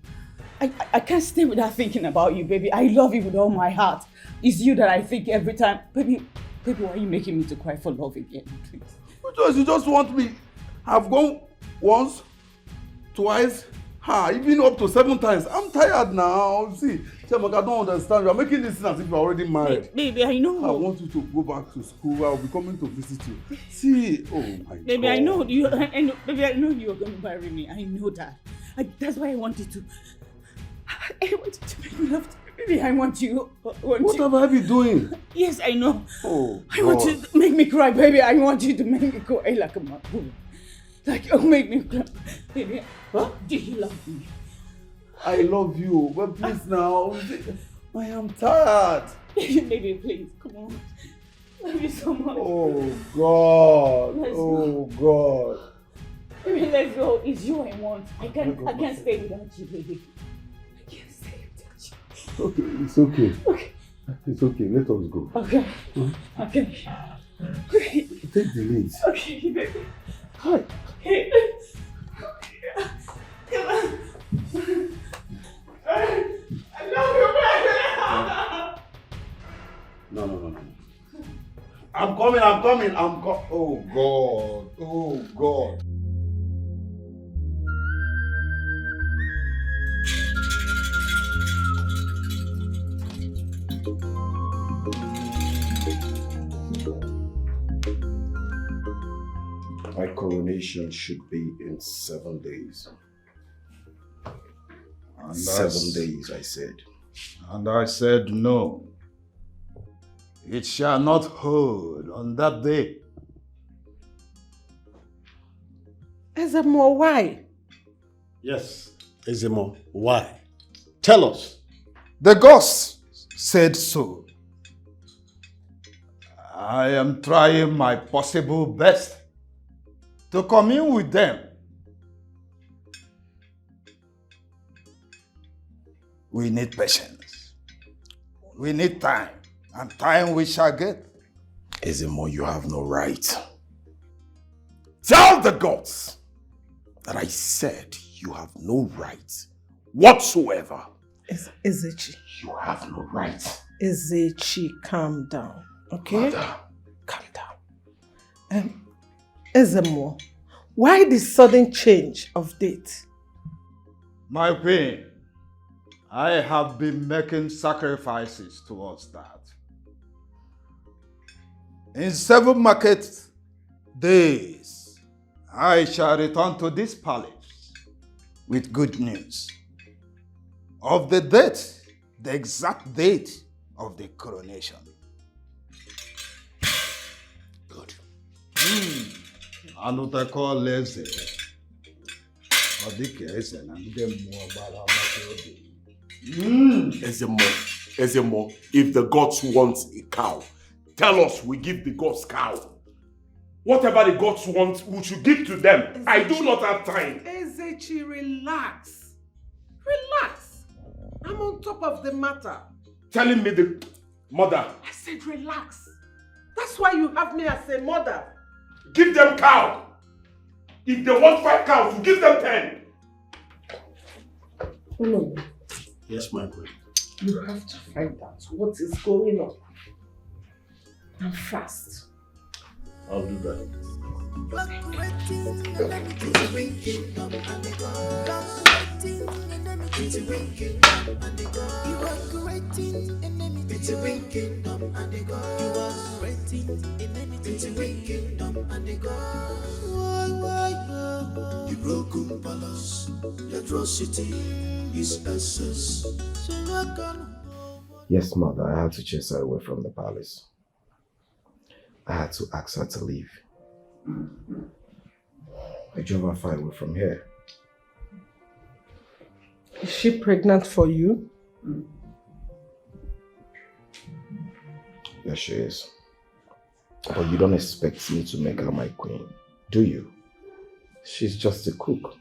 I can't stay without thinking about you, baby. I love you with all my heart. It's you that I think every time. Baby, why are you making me to cry for love again, please? Because you just want me. I've gone once, twice, even up to 7 times. I'm tired now. See, Chiamaka, I don't understand. You are making this as if you're already married. Baby, I know. I want you to go back to school. I'll be coming to visit you. See, oh my God. Baby, I know you. Baby, I know you're going to marry me. I know that. That's why I wanted to. I wanted to make love to you. Baby, I want you. What have I been doing? Yes, I know. Oh, I want you to make me cry, baby. I want you to make me cry like a mother. Like, make me cry. Baby, do you love me? I love you, but please now. I am tired. Baby, please, come on. Love you so much. Oh, God. Let's Oh, go. God. Baby, let's go. It's you I want. I can't stay without you, baby. I can't stay without you. Okay, it's okay. It's okay. Let us go. Okay. Huh? Okay. Take the lead. Okay, baby. Hi. Come on. I love you, baby. No. I'm coming. Oh, God. Oh, God. My coronation should be in 7 days. And 7 days, I said. And I said no. It shall not hold on that day. Ezemo, why? Yes. Ezemo, why? Tell us. The gods said so. I am trying my possible best to commune with them. We need patience. We need time. And time we shall get. Ezemo, you have no right. Tell the gods that I said you have no right whatsoever. Ezechi. You have no right. Ezechi, calm down. Okay? Mother. Calm down. Ezemo, why the sudden change of date? My queen, I have been making sacrifices towards that. In 7 market days, I shall return to this palace with good news of the date, the exact date of the coronation. Good. Another lazy. Ezemo, if the gods want a cow, tell us we give the gods cow. Whatever the gods want, we should give to them. Ezechi, I do not have time. Ezechi, relax. Relax. I'm on top of the matter. Telling me the mother. I said relax. That's why you have me as a mother. Give them cow. If they want 5 cows, we give them 10. No. Yes, my queen. You have to find out what is going on. And fast. I'll do that. The broken palace, the atrocity is excess. Yes, mother, I had to chase her away from the palace. I had to ask her to leave. I drove her far away from here. Is she pregnant for you? Yes, she is. But you don't expect me to make her my queen, do you? She's just a cook.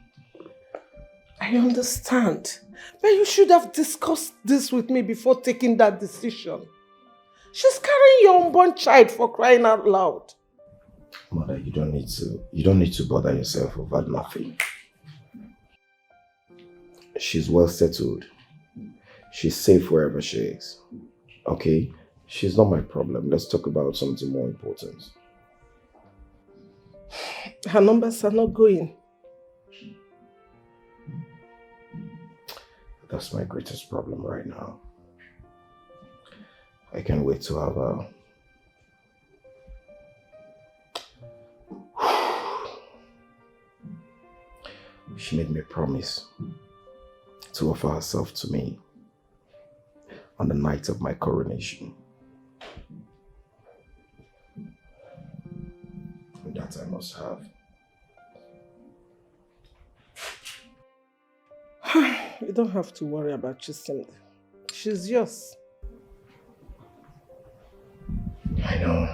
I understand. But you should have discussed this with me before taking that decision. She's carrying your unborn child, for crying out loud. Mother, you don't need to bother yourself over nothing. She's well settled. She's safe wherever she is. Okay? She's not my problem. Let's talk about something more important. Her numbers are not going. That's my greatest problem right now. I can't wait to have her. She made me a promise to offer herself to me on the night of my coronation. And that I must have. You don't have to worry about Chisimdi. She's yours. I know.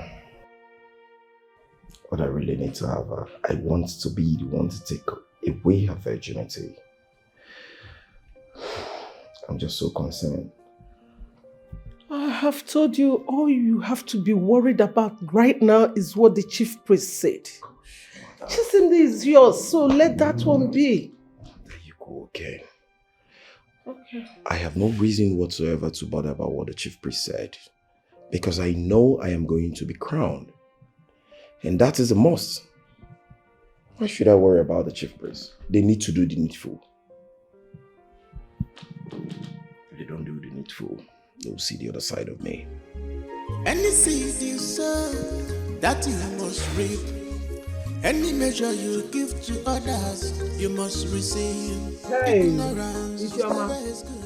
But I really need to have her. I want to be the one to take away her virginity. I'm just so concerned. I have told you all you have to be worried about right now is what the chief priest said. Chisimdi is yours, so let that one be. There you go, okay. Okay. I have no reason whatsoever to bother about what the chief priest said. Because I know I am going to be crowned. And that is a must. Why should I worry about the chief priest? They need to do the needful. If they don't do the needful, they will see the other side of me. Any seed you sow, that you must reap. Any measure you give to others, you must receive. Hey, Ignorance it's your man. is good,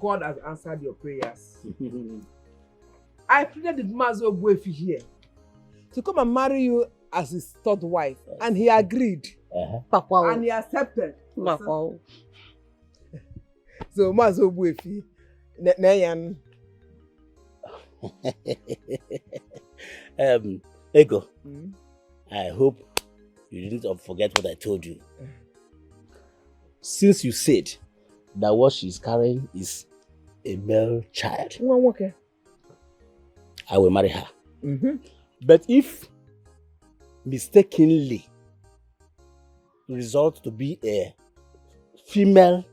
God has answered your prayers. I pleaded with Mazo Buefi here to come and marry you as his third wife, and he agreed. And he accepted. So Mazo Buefi, Nayan. Ego, I hope you didn't forget what I told you. Since you said that what she's carrying is a male child, I will marry her. But if mistakenly result to be a female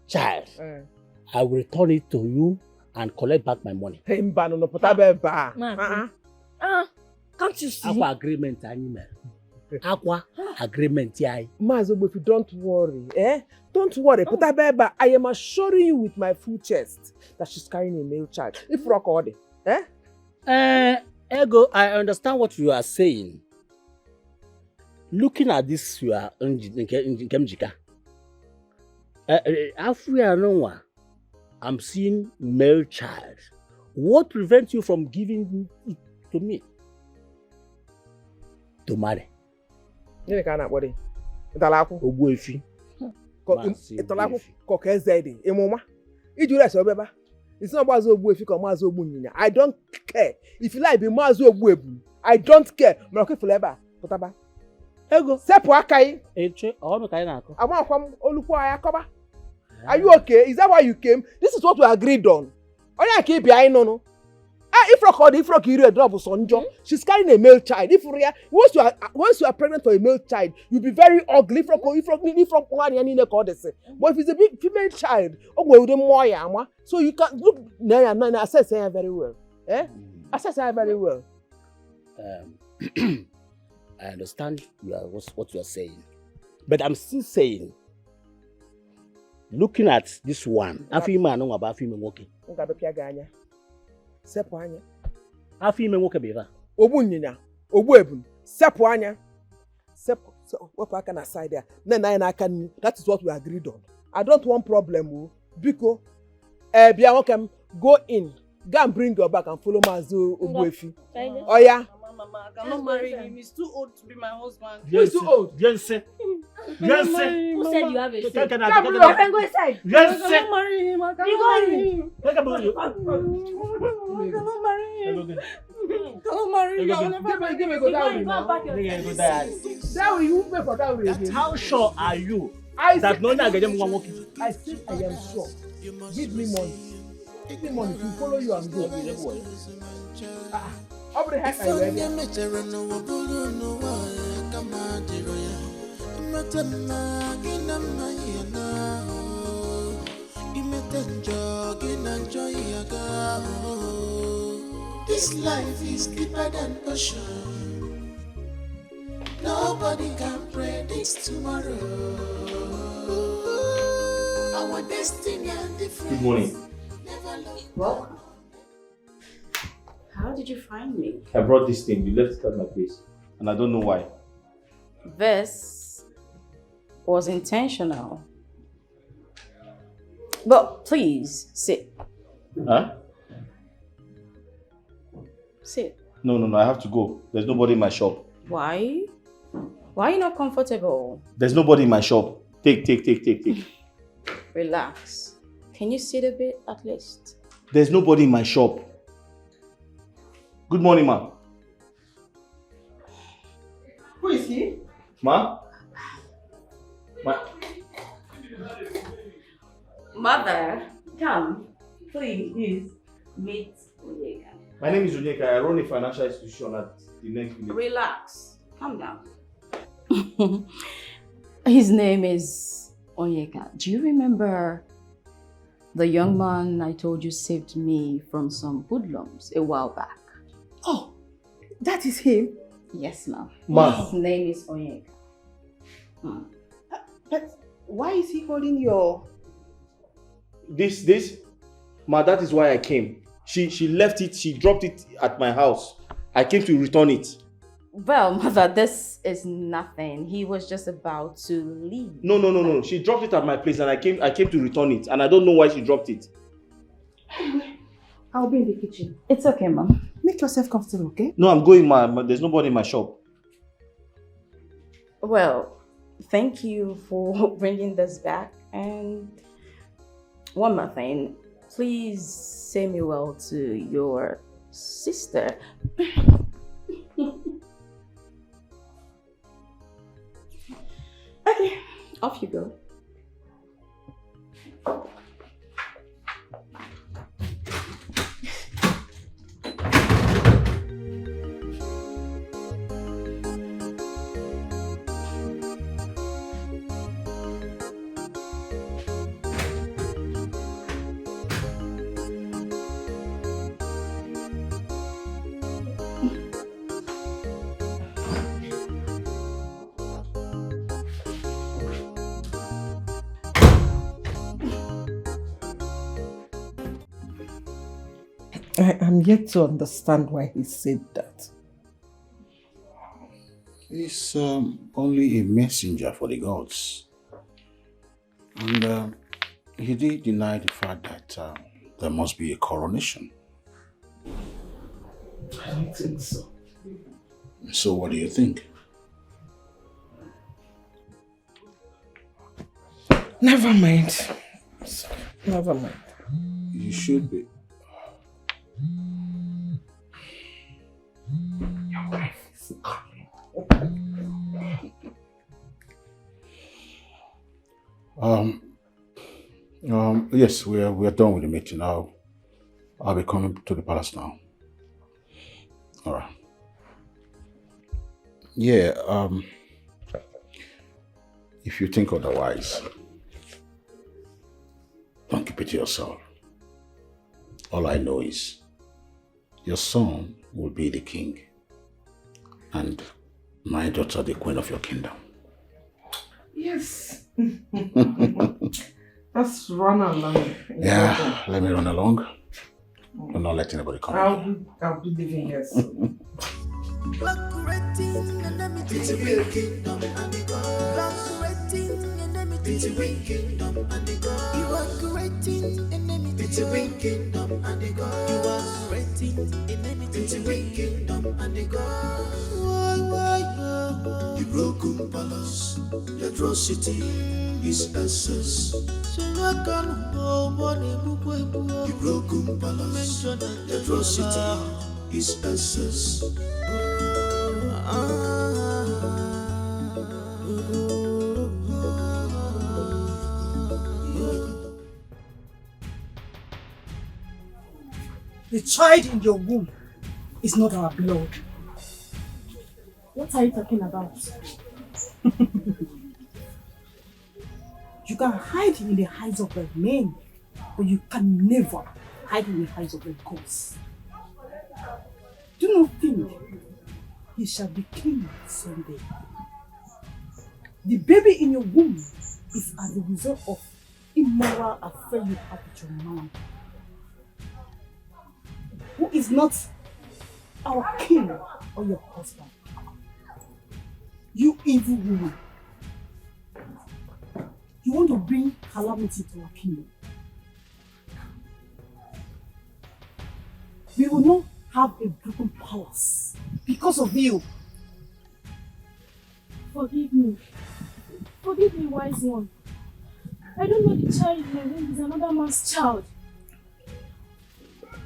child, I will return it to you and collect back my money. Can't you see? Aqua agreement, animal. Aqua agreement, yeah. Mazo, if you don't worry, don't worry. Putabeba, I am assuring you with my full chest that she's carrying a male child. If rock order, Ego, I understand what you are saying. Looking at this, you are Nkemjika. I'm seeing male child. What prevents you from giving it to me? To marry. You can't worry. Ogbuefi. It's not Mazo Ogbuefi or Mazo Ogbunyina. I don't care. If you like, be Mazo Ogbuebu. I don't care. Mroke Fuleba. Potaba. Ego. Sepo Akai. Are you okay? Is that why you came? This is what we agreed on. I keep behind no. If you a drop of sonjo, she's carrying a male child. Once you are pregnant for a male child, you'll be very ugly. But if it's a big female child, so you can look assess her very well. Assess her very well. I understand what you are saying, but I'm still saying, looking at this one, I feel man know about female walking. Sepo anya. Afi ime nwoke beva. Obunyina, Ogbuebun, sepo anya. Sepo, so what I can aside there. That is what we agreed on. I don't want problem, Biko. Biawokem, go in. Go and bring your back and follow Mazo Ogbuefi. Oh yeah. Mama, I cannot marry him. He's too old to be my husband. Who is too old? Who said you have a say? Your friend go inside. I cannot marry him. I cannot marry him. I cannot marry him. Don't marry me. I'll never give me go down. That you pay for that way. How sure are you that no one get one walking? I think I am sure. Give me money. Give me money to follow you and go. How the heck are you This life is deeper than ocean. Nobody can predict tomorrow. Our destiny and different. Good morning. Welcome. How did you find me? I brought this thing. You left it at my place, and I don't know why. This was intentional. But please, sit. Huh? Sit. No. I have to go. There's nobody in my shop. Why? Why are you not comfortable? There's nobody in my shop. Take. Relax. Can you sit a bit at least? There's nobody in my shop. Good morning, ma. Who is he? Ma? Mother, come. Please meet Onyeka. My name is Onyeka. I run a financial institution at the next village. Relax. Calm down. His name is Onyeka. Do you remember the young man I told you saved me from some hoodlums a while back? Oh, that is him? Yes, ma'am. Ma. His name is Onyeka. But why is he holding your... This? Ma, that is why I came. She left it, she dropped it at my house. I came to return it. Well, mother, this is nothing. He was just about to leave. No. She dropped it at my place and I came to return it. And I don't know why she dropped it. I'll be in the kitchen. It's okay, mom. Make yourself comfortable, okay? No, I'm going, ma. There's nobody in my shop. Well, thank you for bringing this back. And one more thing. Please say me well to your sister. Okay, off you go. I am yet to understand why he said that. He's only a messenger for the gods. And he did deny the fact that there must be a coronation. I don't think so. So what do you think? Never mind. Never mind. You should be. Your wife is coming. Yes, we are done with the meeting. I'll be coming to the palace now. All right. Yeah. If you think otherwise, don't keep it to yourself. All I know is your son will be the king and my daughter the queen of your kingdom. Yes. Let's run along. Yeah, let me run along. I'm not letting anybody come. I'll be leaving here soon. It's a real kingdom and the God. It's a real kingdom and the God. You are creating enemy. It's a real kingdom and the God. You are creating enemy. It's a real kingdom and the God. The broken palace, the atrocity is excess. The broken palace, the atrocity his answers. The child in your womb is not our blood. What are you talking about? You can hide in the eyes of a man, but you can never hide in the eyes of a ghost. Do not think he shall be king someday. The baby in your womb is as a result of immoral affair you have with your man, who is not our king or your husband. You evil woman. You want to bring calamity to our kingdom. We will not have a broken palace because of you. Forgive me. Forgive me, wise one. I don't know the child in my womb is another man's child.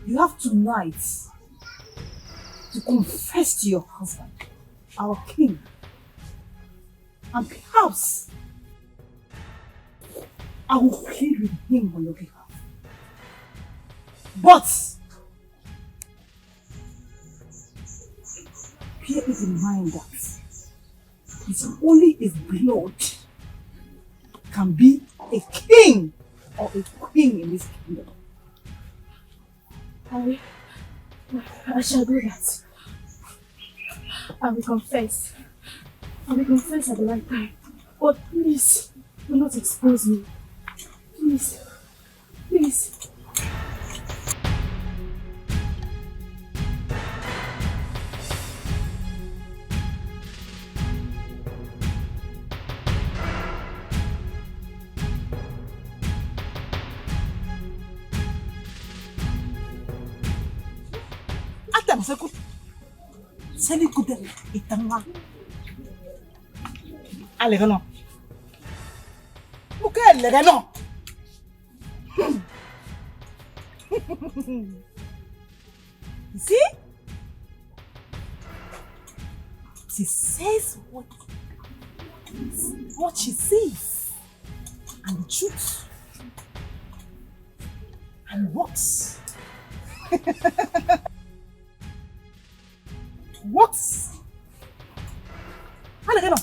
You have tonight to confess to your husband, our king, and perhaps I will plead with him on your behalf. But bear it in mind that it's only his blood can be a king or a queen in this kingdom. I shall do that. I will confess. I will confess at the right time. But please, do not expose me. Please. Please. Sali kudel itanga. Alegano. Muke alegano. See? She says what she sees, and the truth, and works. Works. Alegano.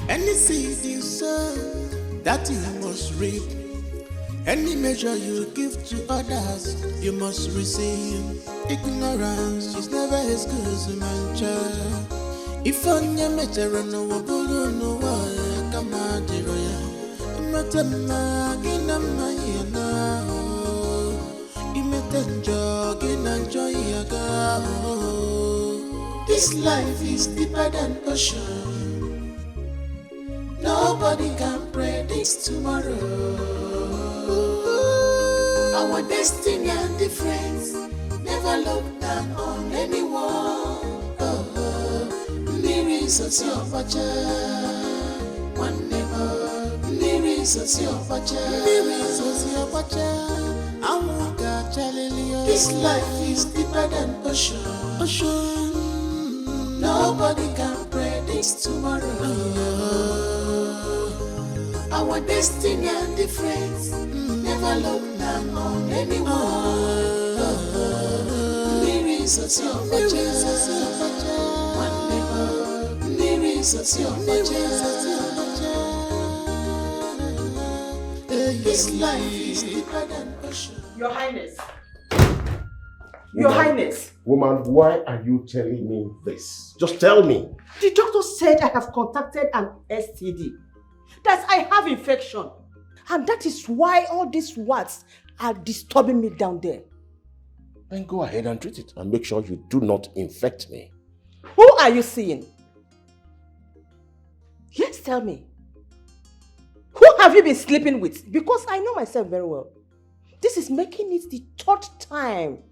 Any seed you sow, that you must reap. Any measure you give to others, you must receive. Ignorance is never as good as a man child. If on your measure no one no one come out the royal. Imatama ginama yana. Imatenjo ginanjo yaga. This life is deeper than ocean. Nobody can predict tomorrow. Our destiny and difference never look down on anyone. Mirrors of your future, one never. Mirrors of your future, mirrors of your future. This life is deeper than ocean. Nobody can predict tomorrow. Our destiny and difference never look down on anyone. Mirrors of your future, one never. Mirrors of your future. This life is deeper than ocean. Your Highness. Your Highness. Woman, why are you telling me this? Just tell me. The doctor said I have contacted an STD. That I have infection. And that is why all these words are disturbing me down there. Then go ahead and treat it and make sure you do not infect me. Who are you seeing? Yes, tell me. Who have you been sleeping with? Because I know myself very well. This is making it the third time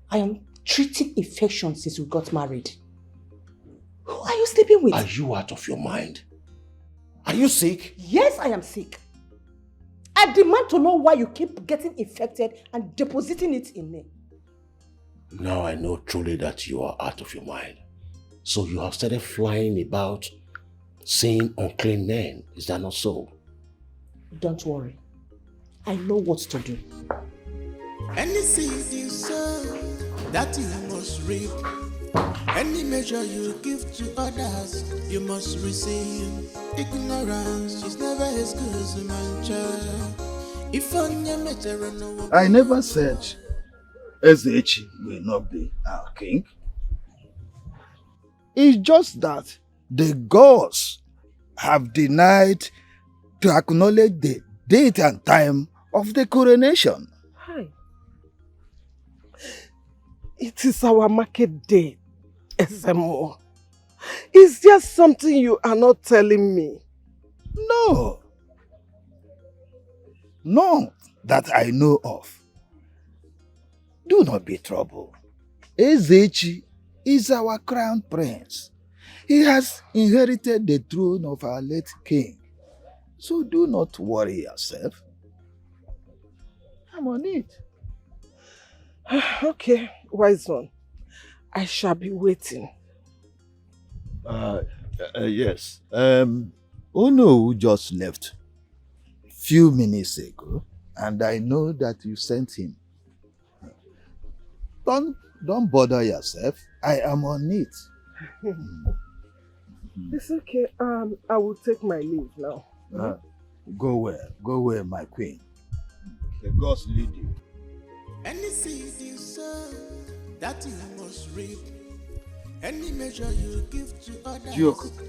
I am treating infection since we got married. Who are you sleeping with? Are you out of your mind? Are you sick? Yes, I am sick. I demand to know why you keep getting infected and depositing it in me. Now I know truly that you are out of your mind. So you have started flying about seeing unclean men. Is that not so? Don't worry. I know what to do. Any seed you sow, that you must reap. Any measure you give to others, you must receive. Ignorance is never as good as a man child. If I never said Ezechi will not be our king. It's just that the gods have denied to acknowledge the date and time of the coronation. Hi. It is our market day, Ezemo. Is there something you are not telling me? No. None that I know of. Do not be troubled. Ezechi is our crown prince. He has inherited the throne of our late king. So do not worry yourself. I'm on it. Okay, wise one. I shall be waiting. Yes. Ono just left few minutes ago, and I know that you sent him. Don't bother yourself. I am on it. It's okay. I will take my leave now. Go where, my queen. The gods lead you. Any seed you sow, that you must reap. Any measure you give to others,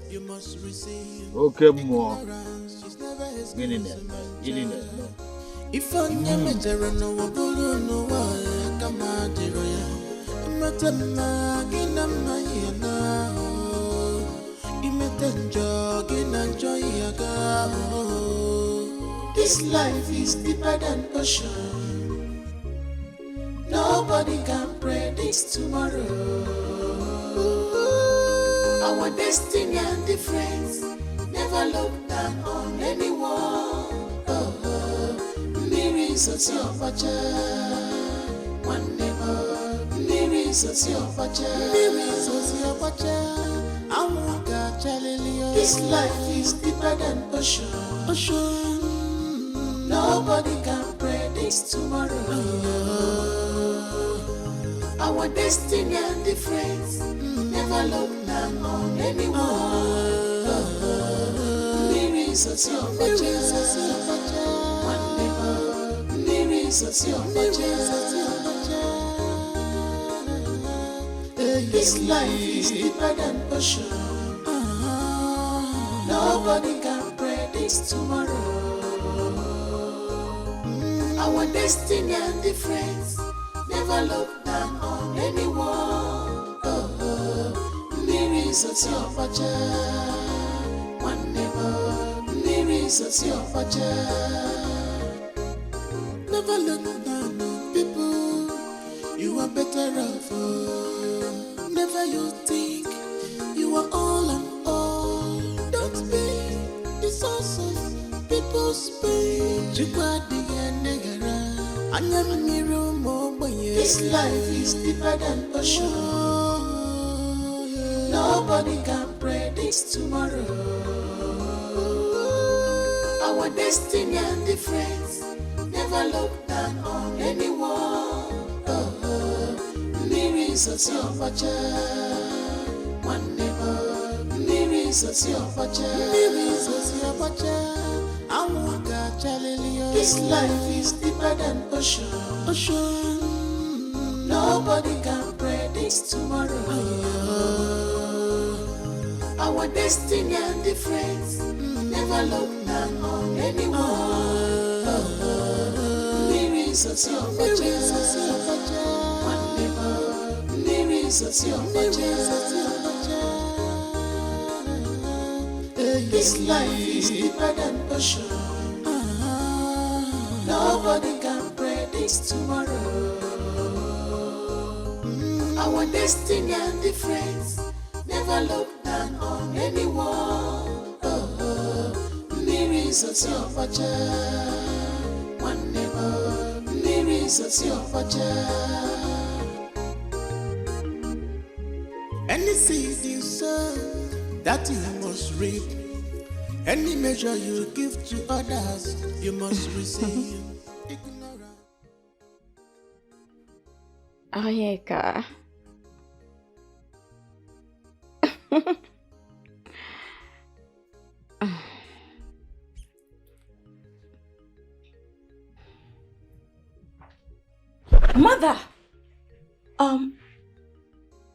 you must receive. Okay, more. Ignorance is never as Get in good there. as a man Get in there. child. If I never no wabulu no why come out the roya. Matana gina mayana. Imetenjo gina joyaga. This life is deeper than ocean. Nobody can predict tomorrow. Our destiny and difference. Never look down on anyone. Mirrors of your pacha. One neighbor. Mirrors of your pacha. Mirrors of your pacha. This life is deeper than ocean. Nobody can predict tomorrow. Our destiny and difference. Never look down on anyone. Mirrors of your pacha. One neighbor. Mirrors of your pacha. This life is deeper than ocean. Nobody can predict tomorrow. Our destiny and difference. Never look down on anyone. Mirrors of your pacha. One neighbor. Mirrors of your pacha. Never look down on people. You are better off. Never you think you are all and all. Don't be the source of people's pain. This life is deeper than ocean. Nobody can predict tomorrow. Our destiny and difference. Never look down on anyone. Mirrors of your pacha. One neighbor. Mirrors of your pacha. Mirrors of your pacha. This life is deeper than ocean. Nobody can predict tomorrow. Our destiny and difference. Never look down on anyone. Mirrors of your pacha. One neighbor. Mirrors of your pacha. This life is deeper than ocean. Nobody can predict tomorrow. Our destiny and difference. Never look down on anyone. Any seed you sow, that you must reap. Any measure you give to others, you must receive. Ayeka. Mother!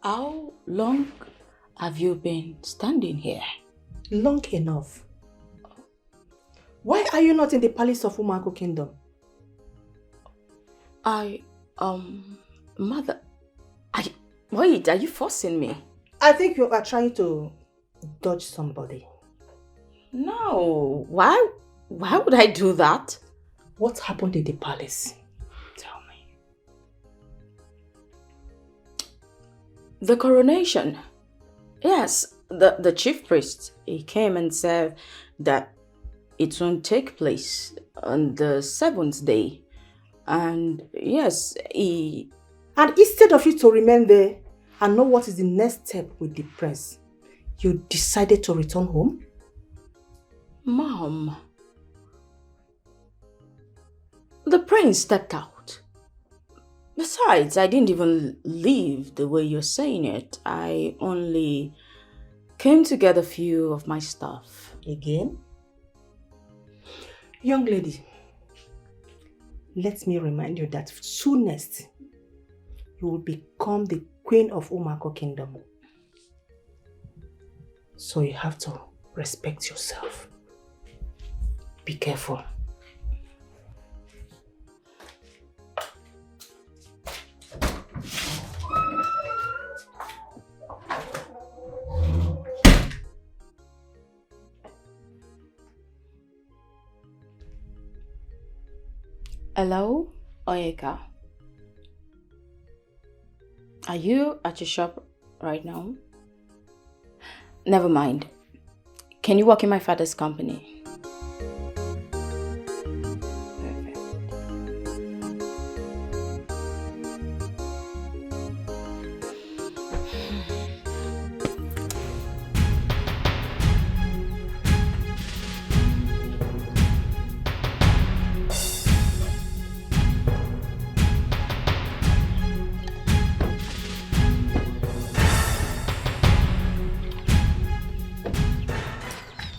How long have you been standing here? Long enough. Why are you not in the palace of Umako Kingdom? Mother, wait, are you forcing me? I think you are trying to dodge somebody. No, why would I do that? What happened in the palace? Tell me. The coronation. Yes, the chief priest, he came and said that it won't take place on the 7th day. And yes, And instead of you to remain there and know what is the next step with the prince, you decided to return home? Mom, the prince stepped out. Besides, I didn't even leave the way you're saying it. I only came to get a few of my stuff. Again? Young lady, let me remind you that soonest you will become the queen of Umako Kingdom. So you have to respect yourself. Be careful. Hello, Oyeka. Are you at your shop right now? Never mind. Can you work in my father's company?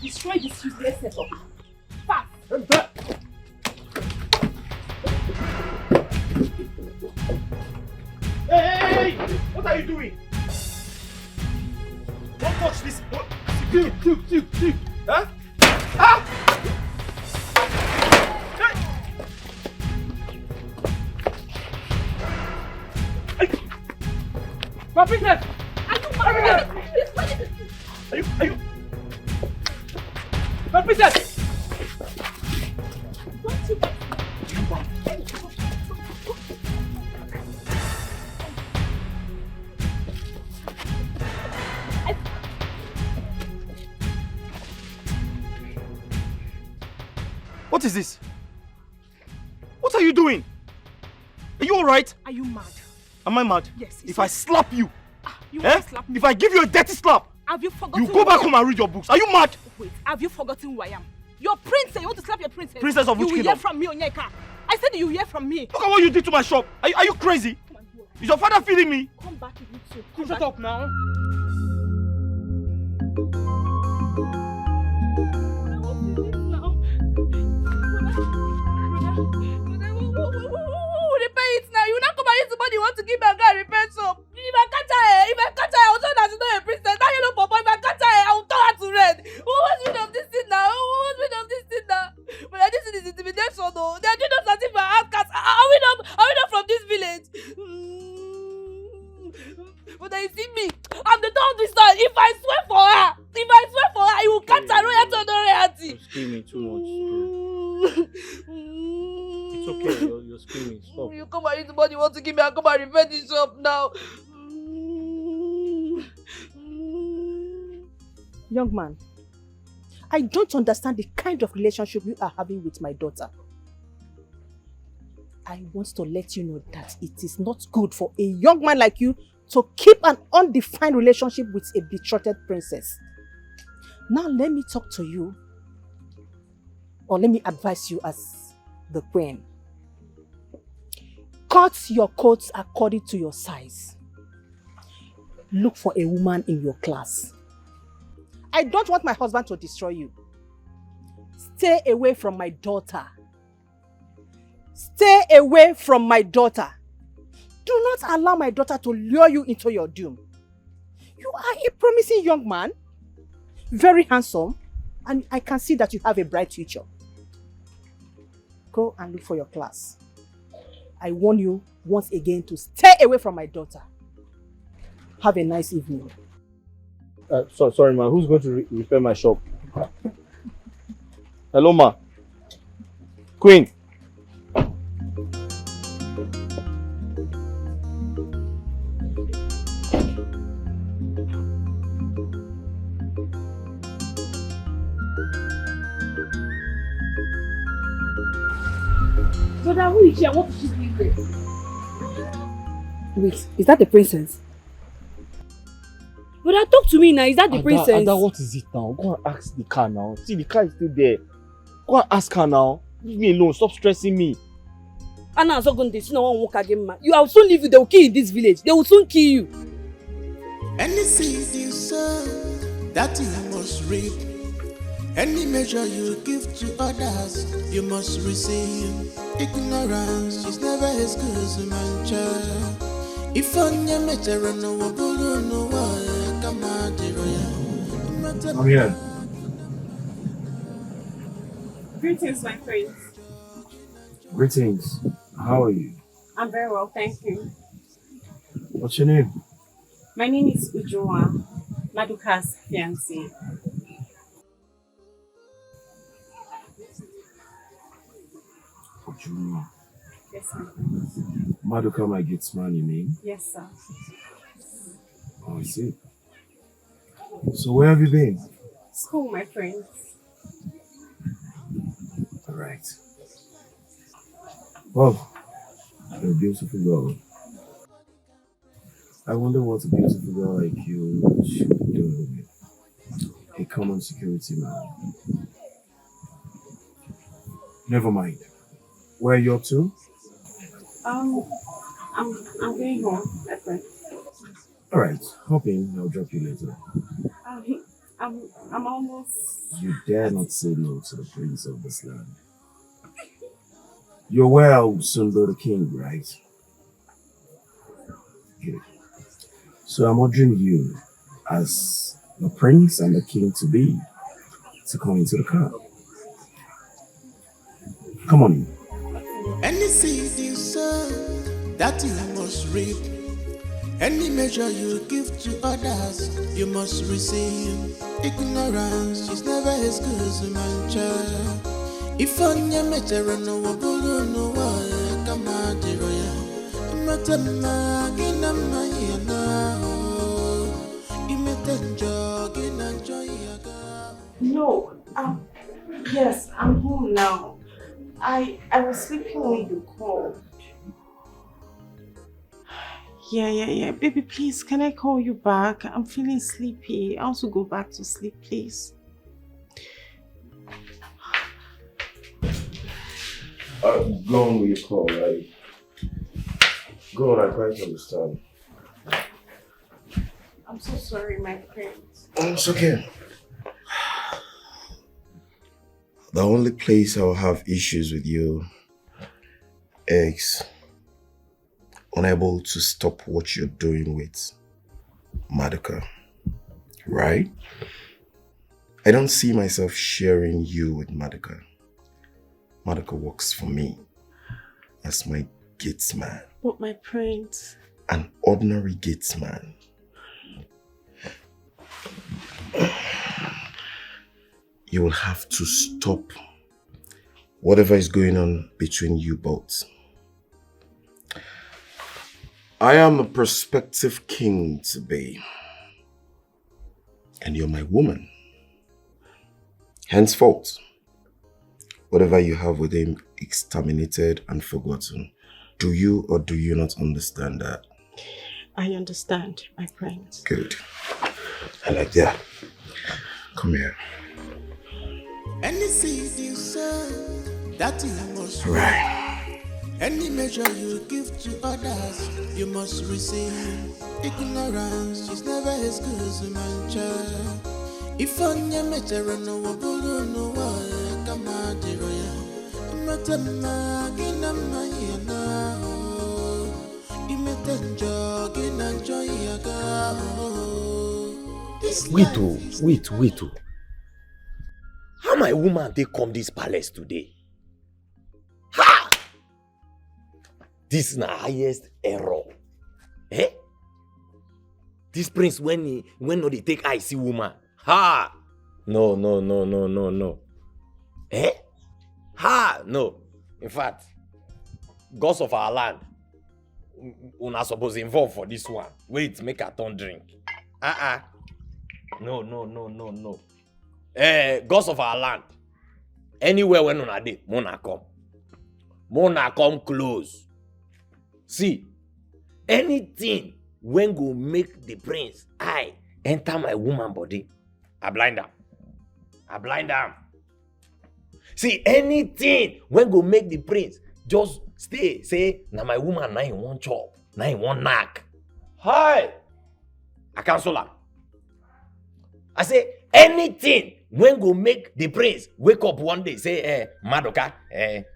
Destroy this useless setup. Fast! Hey! What are you doing? Don't touch this. See. Huh? Ah! My business! Are you? My business! Don't you get What is this? What are you doing? Are you alright? Are you mad? Am I mad? Yes. If I slap you, You won't slap me. if I give you a dirty slap, Have you forgotten? you go back home and read your books. Are you mad? Wait, have you forgotten who I am? Your princess. You want to slap your princess? Princess of which You will kingdom? hear from me, Onyeka. I said you will hear from me. Look at what you did to my shop. Are you crazy? Is your father feeding me? Come back, you too. Come shut up now. Repair it now. You not come and use the money you want to give me and go and repair some. If I catch her, I will tell that she's not a princess. Now you know, Papa, if I catch her, I will turn her to red. Who wants rid of this thing now? But this thing is intimidation, though. They are doing us as if we are outcasts. Are we not from this village? But then you see me, I'm the third sister. If I swear for her, I will catch her royalty or no royalty. You're screaming too much. It's okay, you're screaming. Stop. You come and use the money you want to give me and come and repair this shop now. Young man, I don't understand the kind of relationship you are having with my daughter. I want to let you know that it is not good for a young man like you to keep an undefined relationship with a betrothed princess. Now let me talk to you, or let me advise you as the queen. Cut your coats according to your size. Look for a woman in your class. I don't want my husband to destroy you. Stay away from my daughter. Stay away from my daughter. Do not allow my daughter to lure you into your doom. You are a promising young man, very handsome, and I can see that you have a bright future. Go and look for your class. I warn you once again to stay away from my daughter. Have a nice evening. Sorry, ma. Who's going to repair my shop? Hello, ma. Queen. Brother, who is here? What is she doing there? Wait, is that the princess? Brother, talk to me now. Is that the princess? Ada, what is it now? Go and ask the car now. See, the car is still there. Go and ask her now. Leave me alone. Stop stressing me. Anna is not going to see no one walk again, man. You will soon leave you. They will kill you in this village. They will soon kill you. Any seed you sow, that you must reap. Any measure you give to others, you must receive. Ignorance is never as good as a man child. If on your measure no one no one come out I'm here. Greetings, my friends. Greetings. How are you? I'm very well, thank you. What's your name? My name is Ujoa, Maduka's fiancée. Ujuma. Yes, sir. Maduka, my gate man, you mean? Yes, sir. Oh, I see. So where have you been? School, my friends. All right. Well, you're a beautiful girl. I wonder what a beautiful girl like you should be doing with a common security man. Never mind. Where are you up to? I'm going home, my friend. All right, hop in. I'll drop you later. I'm almost. You dare not say no to the prince of this land. You're aware I will soon be the king, right? Good. So I'm ordering you, as the prince and the king to be, to come into the car. Come on in. Any seed you sow, that you must reap. Any measure you give to others, you must receive. Ignorance is never as good as a man child. If on your measure no one no one come out the royal. No, yes, I'm home now. I was sleeping when you called. Yeah. Baby, please, can I call you back? I'm feeling sleepy. I want to go back to sleep, please. Go on with your call, right? Go on, I quite understand. I'm so sorry, my friend. It's okay. The only place I'll have issues with you is unable to stop what you're doing with Maduka, right? I don't see myself sharing you with Maduka. Maduka works for me as my gatesman. But my prince. An ordinary gatesman. You will have to stop whatever is going on between you both. I am a prospective king to be, and you're my woman. Henceforth, whatever you have with him is terminated and forgotten. Do you or do you not understand that? I understand, my prince. Good. I like that. Come here. Any seed you sow, that you must reap. Right. Any measure you give to others, you must receive. Ignorance is never as good as a man child. If on your measure no bulu no way, come out the royal. Matama ginama yana. Imetenjo ginanjo yaga. Wait. How my woman they come this palace today? Ha! This is the highest error. Eh? This prince when no they take I see woman. Ha! No. Eh? Ha! No. In fact, gods of our land, una supposed involved for this one. Wait, make a turn drink. No. Gods of our land. Anywhere when una dey, Mona come. Mona come close. See, anything when go make the prince I enter my woman body, I blind am. See, anything when go make the prince just stay, say, na my woman na in one chop, na in one knack. Hi! I cancel am. I say, anything when go make the prince wake up one day, say, Madoka,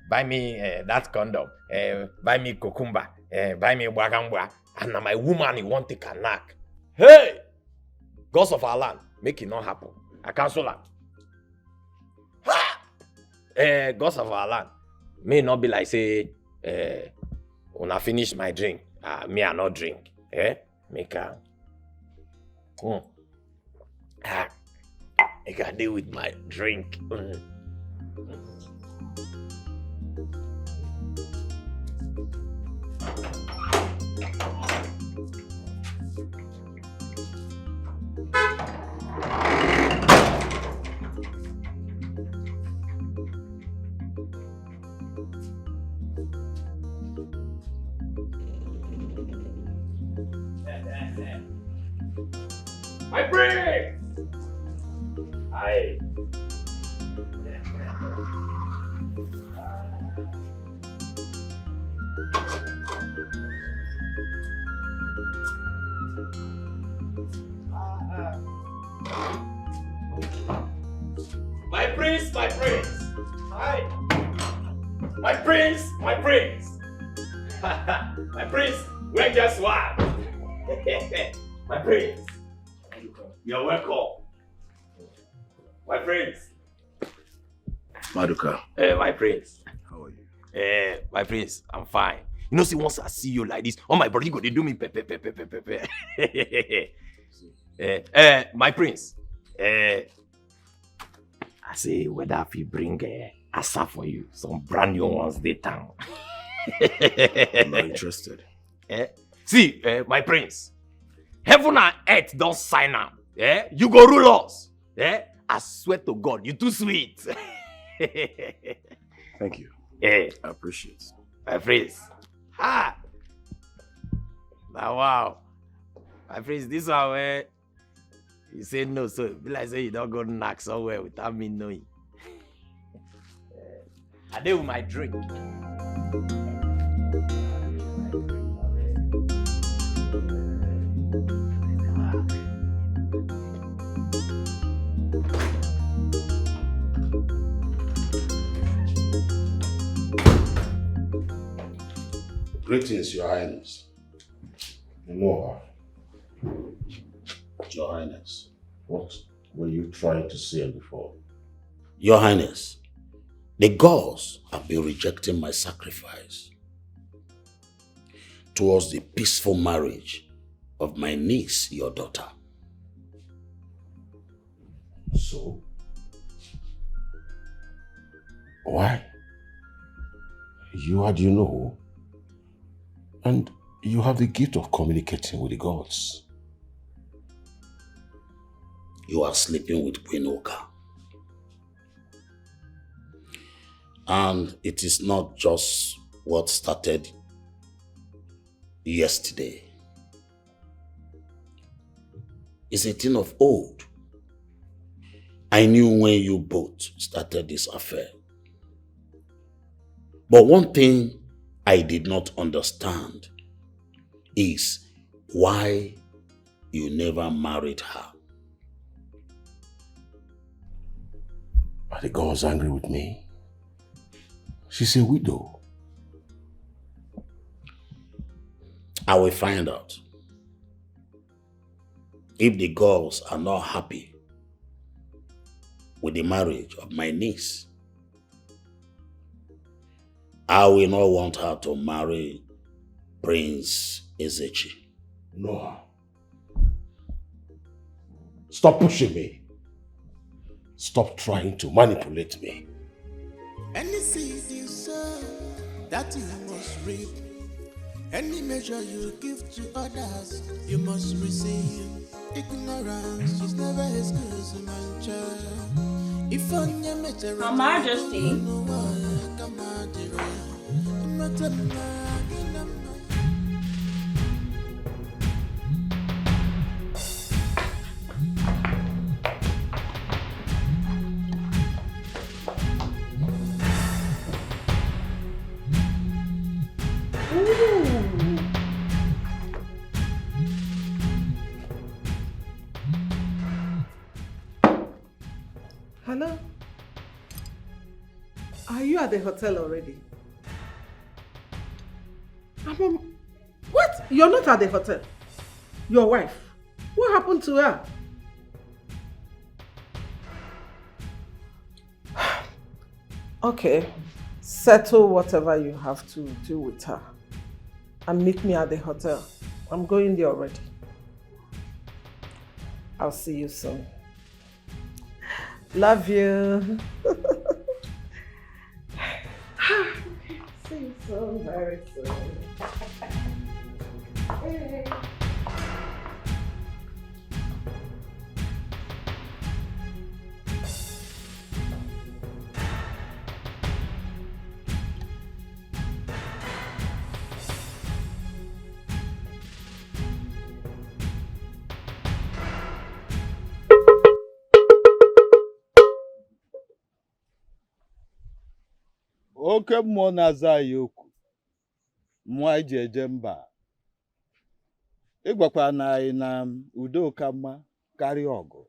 buy me that condom, buy me cucumber, buy me bagambwa, and na my woman he want take a knack. Hey! Gods of our land, make it not happen. I cancel am. Gods of our land, may not be like say, when I finish my drink, me I not drink. Make a I can deal with my drink. My brain! Aye. My prince. Aye. My prince. My prince, where guess what? My prince. You're welcome. My prince. Maduka. My prince. How are you? My prince, I'm fine. You know, see, once I see you like this, oh my body go, they do me pepe. My prince. I say whether if you bring asa for you, some brand new ones they town. I'm not interested. See, my prince, heaven and earth don't sign up. You go rule us. I swear to God, you too sweet. Thank you. I appreciate it. My prince. Ha! Now, wow. My prince, this one where you say no, so be like say you don't go knock somewhere without me knowing. I did with my drink. Greetings, Your Highness. More. Your Highness, what were you trying to say before? Your Highness, the gods have been rejecting my sacrifice towards the peaceful marriage of my niece, your daughter. So, why? You are, you know, and you have the gift of communicating with the gods. You are sleeping with Queen Oka. And it is not just what started yesterday. It's a thing of old. I knew when you both started this affair. But one thing I did not understand is why you never married her. But the girl was angry with me. She's a widow. I will find out. If the girls are not happy with the marriage of my niece, I will not want her to marry Prince Ezechi. No. Stop pushing me. Stop trying to manipulate me. Any seed you sow, that you must reap. Any measure you give to others, you must receive. Ignorance is never excuse, my child. If on your measure, Her Majesty. Hello? Are you at the hotel already? What? You're not at the hotel? Your wife? What happened to her? Okay, settle whatever you have to do with her and meet me at the hotel. I'm going there already. I'll see you soon. Love you. See you soon, very soon. Hey. Oke mmụọ na-aza anyị okwu, mmụọ anyị ji eje mba. Ịgwakwara na anyị na udo ka mma karịa ọgụ.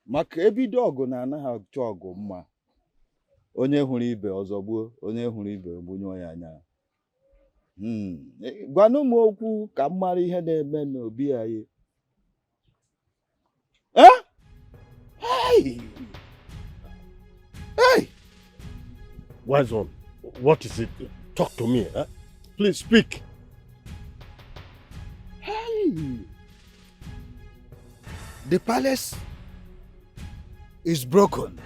Maka ebido ọgụ na anaghị achọ ọgụ mma. Onye hụrụ ibe ọzọ gbuo, onye hụrụ ibe gbunye ya anya. Gwanụ m okwu ka m mara ihe na-eme n'obi anyị. Hey! Hey! Wise one, what is it? Talk to me, huh? Please speak. Hey! The palace is broken.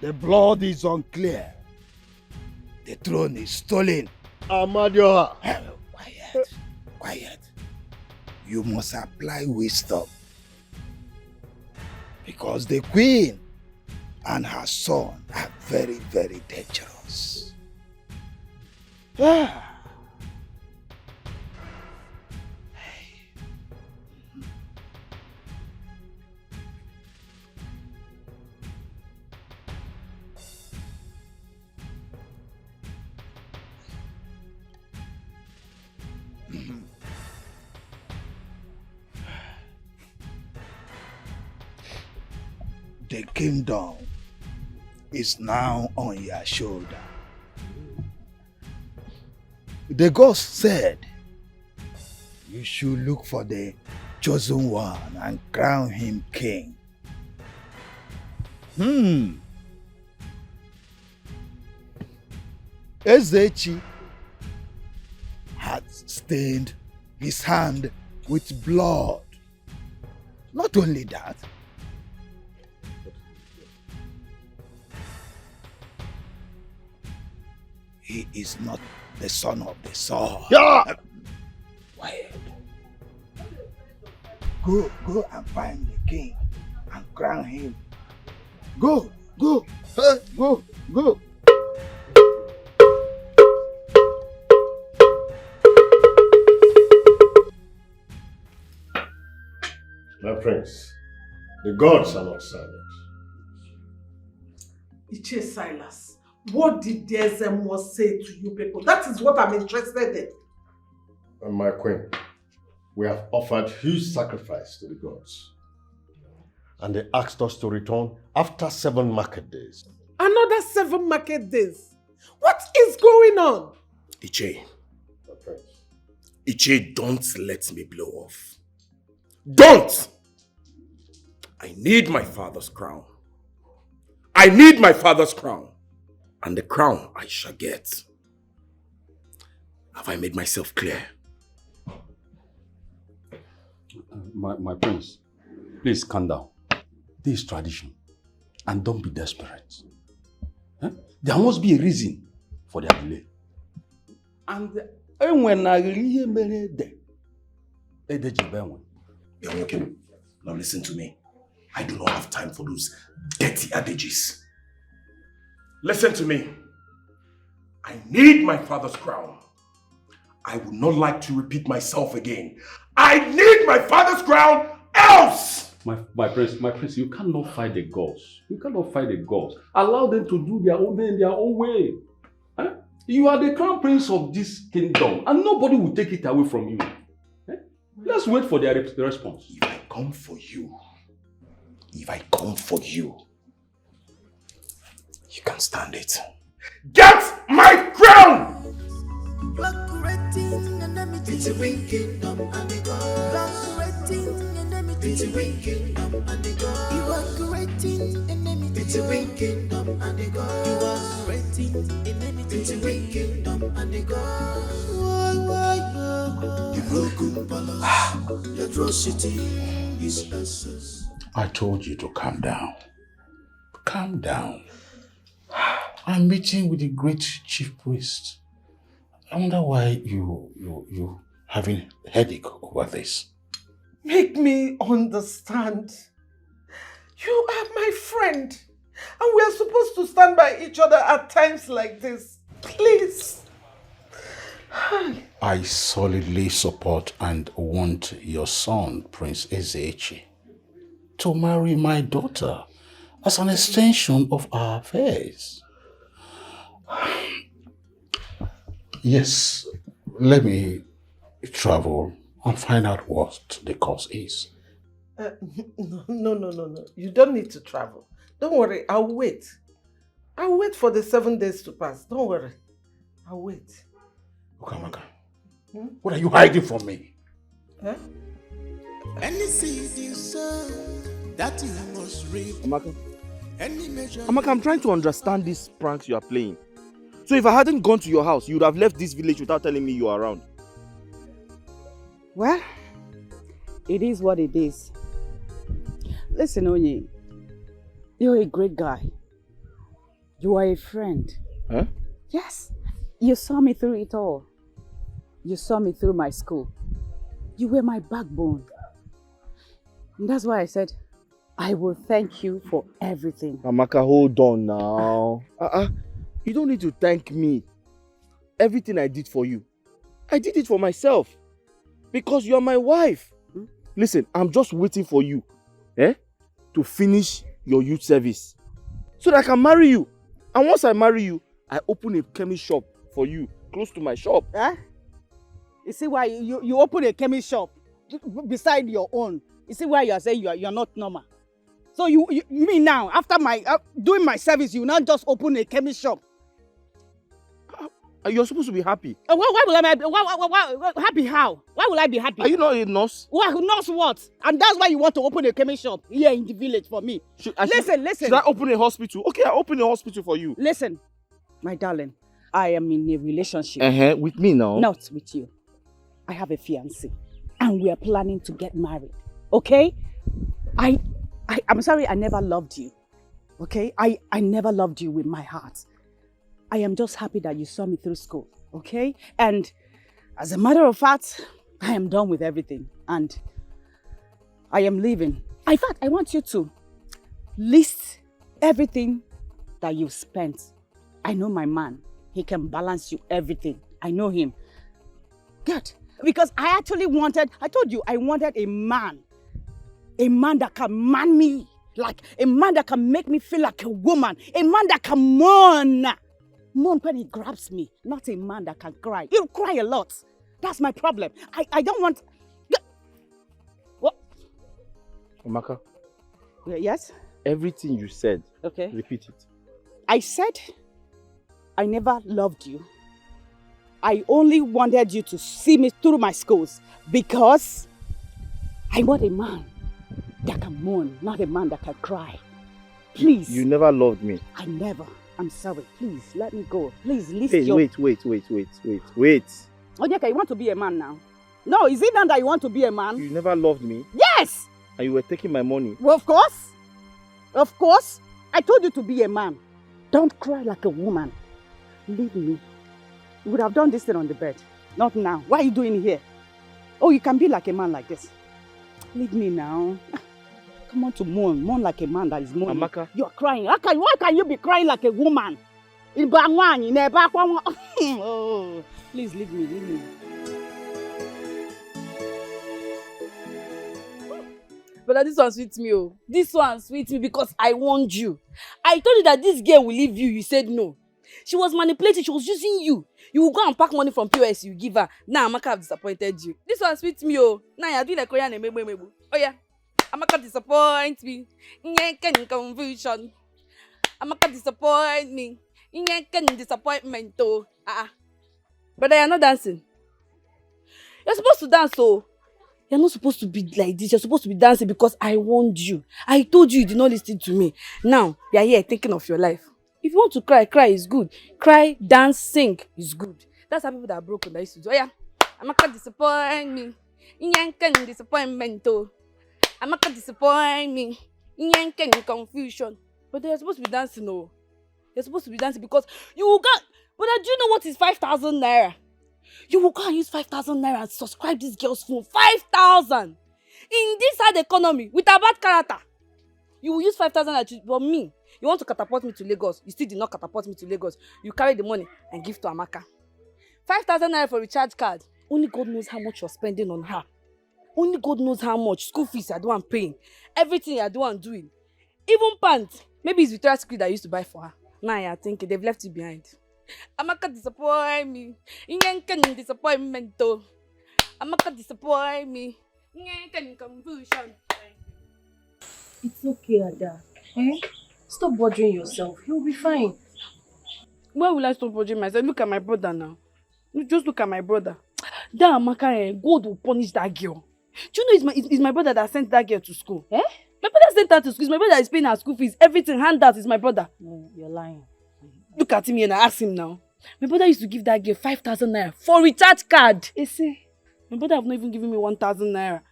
The blood is unclear. The throne is stolen. Amadioha. Quiet. Quiet. You must apply wisdom. Because the queen and her son are very, very dangerous. The kingdom is now on your shoulder. The ghost said you should look for the chosen one and crown him king. Ezechi had stained his hand with blood. Not only that, he is not the son of the sword. Yeah! Quiet. Go and find the king and crown him. Go. Go. Hey, go. Go. My prince, the gods are not silent. Iche Silas, what did the SMO say to you people? That is what I'm interested in. And my queen, we have offered huge sacrifice to the gods. And they asked us to return after 7 market days. Another 7 market days? What is going on? Iche. Iche, don't let me blow off. Don't! I need my father's crown. I need my father's crown. And the crown I shall get. Have I made myself clear? My prince, please calm down. This is tradition. And don't be desperate. Huh? There must be a reason for their delay. And when I really made Now listen to me. I do not have time for those dirty adages. Listen to me. I need my father's crown. I would not like to repeat myself again. I need my father's crown, else! My prince, you cannot fight the gods. You cannot fight the gods. Allow them to do their own thing in their own way. Huh? You are the crown prince of this kingdom, and nobody will take it away from you. Huh? Let's wait for their response. If I come for you, you can stand it. Get my crown! I told you to calm down. Calm down. I'm meeting with the great chief priest. I wonder why you having headache over this. Make me understand. You are my friend. And we are supposed to stand by each other at times like this. Please. I solidly support and want your son, Prince Ezechi, to marry my daughter as an extension of our affairs. Yes, let me travel and find out what the cause is. No. You don't need to travel. Don't worry, I'll wait. I'll wait for the 7 days to pass. Don't worry. I'll wait. Okamaka, what are you hiding from me? Huh? Any seed you sow, that you must reap. Amaka. Any measure. Amaka, I'm trying to understand these pranks you are playing. So if I hadn't gone to your house, you would have left this village without telling me you are around. Well, it is what it is. Listen, Onye, you're a great guy. You are a friend. Huh? Yes. You saw me through it all. You saw me through my school. You were my backbone. And that's why I said, I will thank you for everything. Amaka, hold on now. You don't need to thank me. Everything I did for you, I did it for myself. Because you are my wife. Listen, I'm just waiting for you to finish your youth service so that I can marry you. And once I marry you, I open a chemist shop for you close to my shop. You see why you open a chemist shop beside your own. You see why you are saying you're not normal. So you mean now, after my doing my service, you now just open a chemist shop? You're supposed to be happy. Why will I be happy? How? Why will I be happy? Are you not a nurse? What? Nurse what? And that's why you want to open a chemist shop here in the village for me. Listen. Should I open a hospital? Okay, I'll open a hospital for you. Listen, my darling, I am in a relationship. With me now? Not with you. I have a fiancé and we are planning to get married. Okay? I'm sorry I never loved you. Okay? I never loved you with my heart. I am just happy that you saw me through school. Okay? And as a matter of fact, I am done with everything. And I am leaving. In fact, I want you to list everything that you've spent, I know my man. He can balance you everything. I know him. Good. Because I told you, I wanted a man. A man that can man me. Like a man that can make me feel like a woman. A man that can mourn. Mourn when he grabs me. Not a man that can cry. He'll cry a lot. That's my problem. I don't want... What? Amaka. Yes? Everything you said, okay. Repeat it. I said I never loved you. I only wanted you to see me through my schools because I want a man that can mourn, not a man that can cry. Please. You never loved me. I never. I'm sorry. Please, let me go. Please, list Hey, your... wait. Onyeka, you want to be a man now? No, is it not that you want to be a man? You never loved me. Yes! And you were taking my money. Well, of course. Of course. I told you to be a man. Don't cry like a woman. Leave me. You would have done this thing on the bed. Not now. Why are you doing it here? Oh, you can be like a man like this. Leave me now. Come on to mourn. Mourn like a man that is mourning. Amaka. You are crying. Why can you be crying like a woman? Oh, please leave me. Leave me. But this one sweets me, oh. This one sweets me because I warned you. I told you that this girl will leave you. You said no. She was manipulating. She was using you. You will go and pack money from POS. You give her. Now Amaka have disappointed you. This one sweets me, oh. Now you're doing like Korean and mebu. Oh yeah. Amaka disappoint me. Confusion. Amaka disappoint me. Disappointment, oh. But I am not dancing. You're supposed to dance, oh. You're not supposed to be like this. You're supposed to be dancing because I warned you. I told you did not listen to me. Now, you're here thinking of your life. If you want to cry, cry is good. Cry, dance, sing is good. That's how people that are broken that used to do. Oh yeah, Amaka disappoint me. Disappointment. Amaka disappoint me. Confusion. But they're supposed to be dancing, oh. You're supposed to be dancing because you got... But do you know what is 5,000 naira? You will go and use 5,000 naira and subscribe this girl's phone. 5,000! In this hard economy, with a bad character. You will use 5,000 naira, but me, you want to catapult me to Lagos. You still did not catapult me to Lagos. You carry the money and give to Amaka. 5,000 naira for recharge card. Only God knows how much you're spending on her. Only God knows how much. School fees you're the one paying. Everything you're the one doing. Even pants. Maybe it's Victoria's Secret that I used to buy for her. Now you're thinking they've left you behind. Amaka disappoint me. Disappointment. Amaka disappoint me. Confusion. It's okay, Ada. Stop bothering yourself. You'll be fine. Why will I stop bothering myself? Look at my brother now. Just look at my brother. That Amaka, God will punish that girl. Do you know it's my brother that sent that girl to school? My brother sent her to school. It's my brother that is paying her school fees. Everything, handouts, is my brother. No, you're lying. Look at him here and ask him now. My brother used to give that girl 5,000 naira for recharge card. You see? My brother have not even given me 1,000 naira.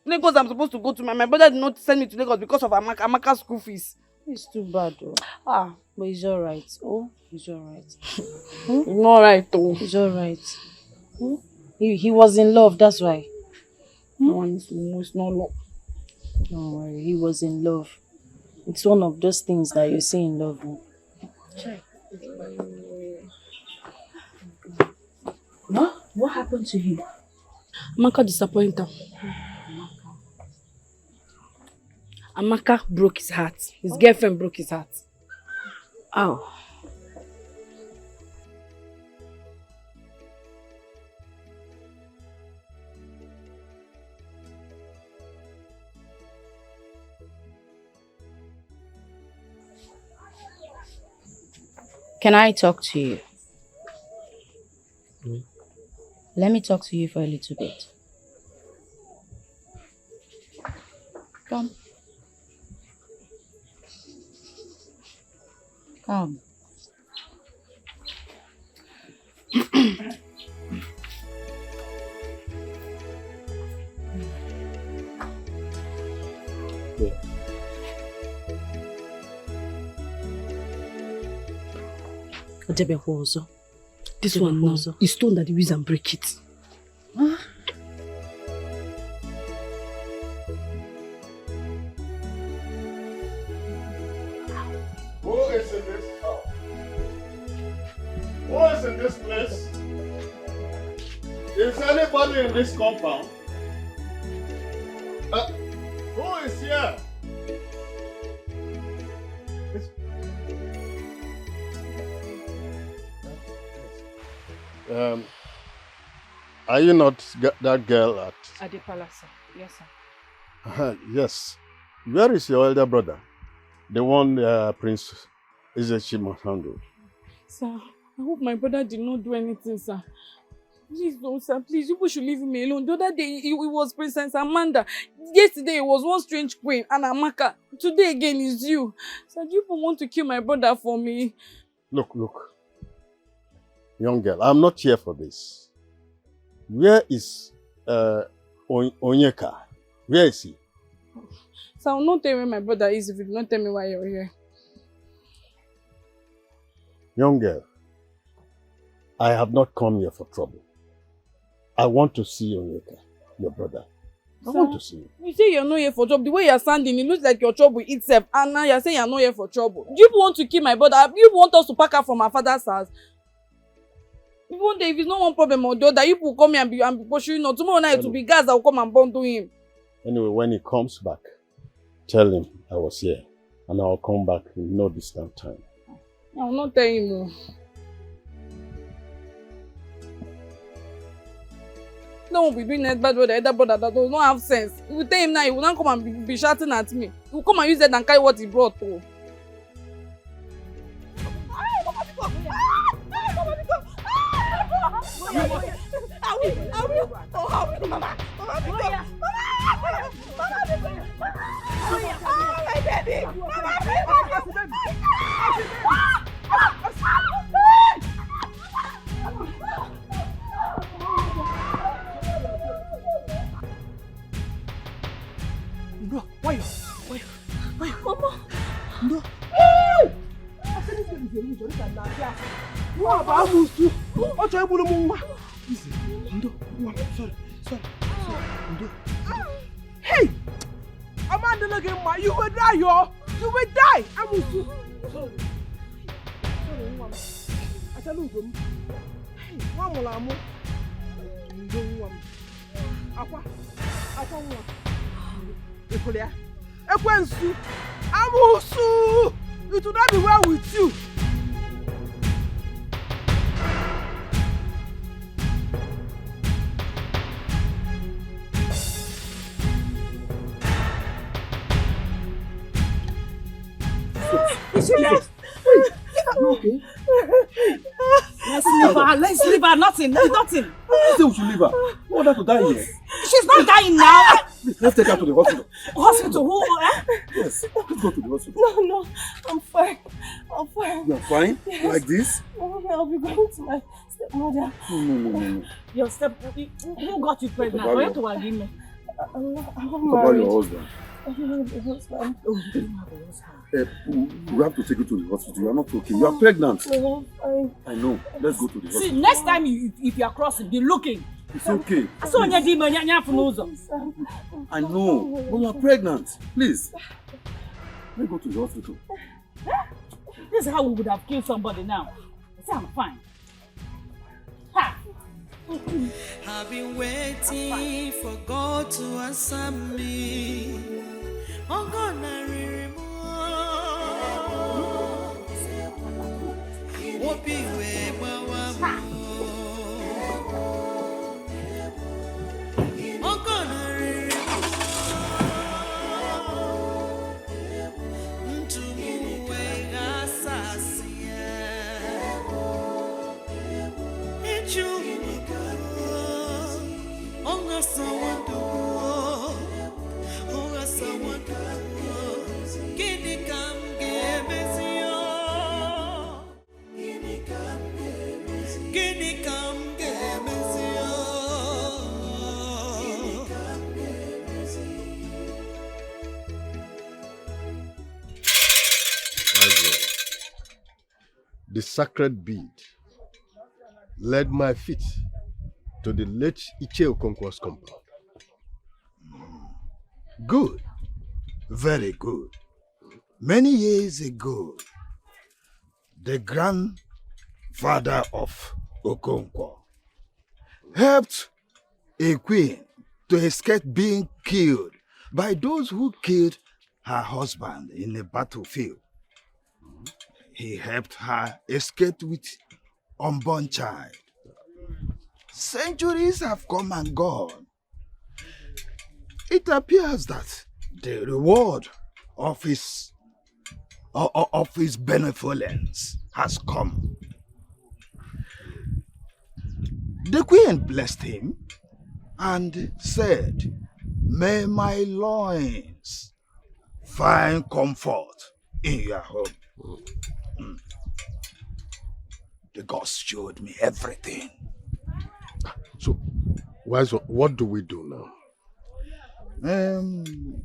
Lagos I'm supposed to go to. My brother did not send me to Lagos because of Amaka's school fees. It's too bad though. But he's alright. Oh, he's alright. It's not alright though. He's alright. He was in love, that's why. No, it's not love. Don't worry, he was in love. It's one of those things that you see in love. What happened to him? Amaka disappointed him. Amaka broke his heart. His girlfriend broke his heart. Oh. Can I talk to you? Let me talk to you for a little bit. Come. Come. This one now is stone that they use and break it. Huh? Is anybody in this compound? Who is here? Are you not that girl at the palace, sir. Yes, sir. Yes. Where is your elder brother? The one Prince Izechima handled. Sir, I hope my brother did not do anything, sir. Please don't, sir. Please, you people should leave me alone. The other day, it was Princess Amanda. Yesterday, it was one strange queen, and Amaka. Today again is you. Sir, do you people want to kill my brother for me? Look. Young girl, I'm not here for this. Where is Onyeka? Where is he? Sir, I will not tell you where my brother is if you do not tell me why you're here. Young girl, I have not come here for trouble. I want to see Onyeka, your brother. I want to see you. You say you're not here for trouble. The way you're standing, it looks like your trouble itself. And now you're saying you're not here for trouble. Do you want to kill my brother? Do you want us to pack her from our father's house? If it's not one problem or the other, you will come here and be pursuing us. Tomorrow night it will be guys that will come and bundle him. Anyway, when he comes back, tell him I was here. And I'll come back in no distant time. I will not tell him no. No one will be doing that bad with the other brother that does not have sense. If you tell him now, he will not come and be shouting at me. He will come and use that and carry what he brought to. No, why? Mama. No. Hey! Amanda, you will die, yo! You will die! Amusu! Sorry. Sorry, Mama. I tell you, hey, Mama, Aqua, Equalia, Equensu, Amusu! It will not be well with you. Yes. Okay. Let's leave her. Nothing. Nothing. You say we should leave her. We want her to die here. She's not dying now. Let's take her to the hospital. Hospital? Who? Yes. Let's go to the hospital. No. I'm fine. I'm fine. You're fine? Yes. Like this? I'll be going to my stepmother. No. Your who got you pregnant? What Why about to agree me? I'm What married. about your husband? I don't have a husband. Oh, you don't have a husband. We have to take you to the hospital. You are not okay. You are pregnant. No, I'm fine. I know. Let's go to the See, hospital. next time if you are crossing, be looking. It's okay. So when you I know. But you are pregnant. Please. Let's go to the hospital. This is how we would have killed somebody now. See, I'm fine. Ha! I've been waiting for God to answer me. Oh God, I remember. What be way, Mama? Oh God, I remember. To move away, Assasia. It's you. Onga someone do, onga someone do. Kini kam gemezio, kini kam gemezio. The sacred bead led my feet to the late Iche Okonkwo's compound. Good. Very good. Many years ago, the grandfather of Okonkwo helped a queen to escape being killed by those who killed her husband in a battlefield. He helped her escape with unborn child. Centuries have come and gone. It appears that the reward of his benevolence has come. The queen blessed him and said, "May my loins find comfort in your home." The gods showed me everything. So, Wise One, what do we do now?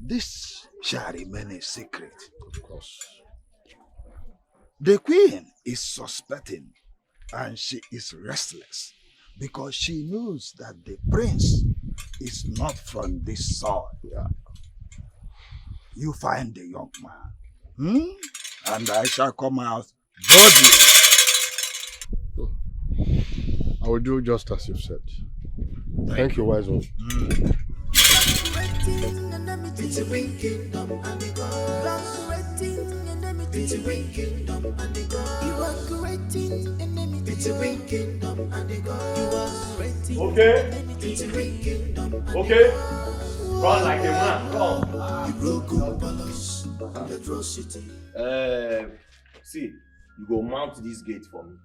This shall remain a secret. Of course. The queen is suspecting and she is restless because she knows that the prince is not from this soil. Yeah. You find the young man, and I shall come out boldly. I will do just as you've said. Thank you, Wise One. Okay. Okay. Run like a man. Run. See, you go mount this gate for me.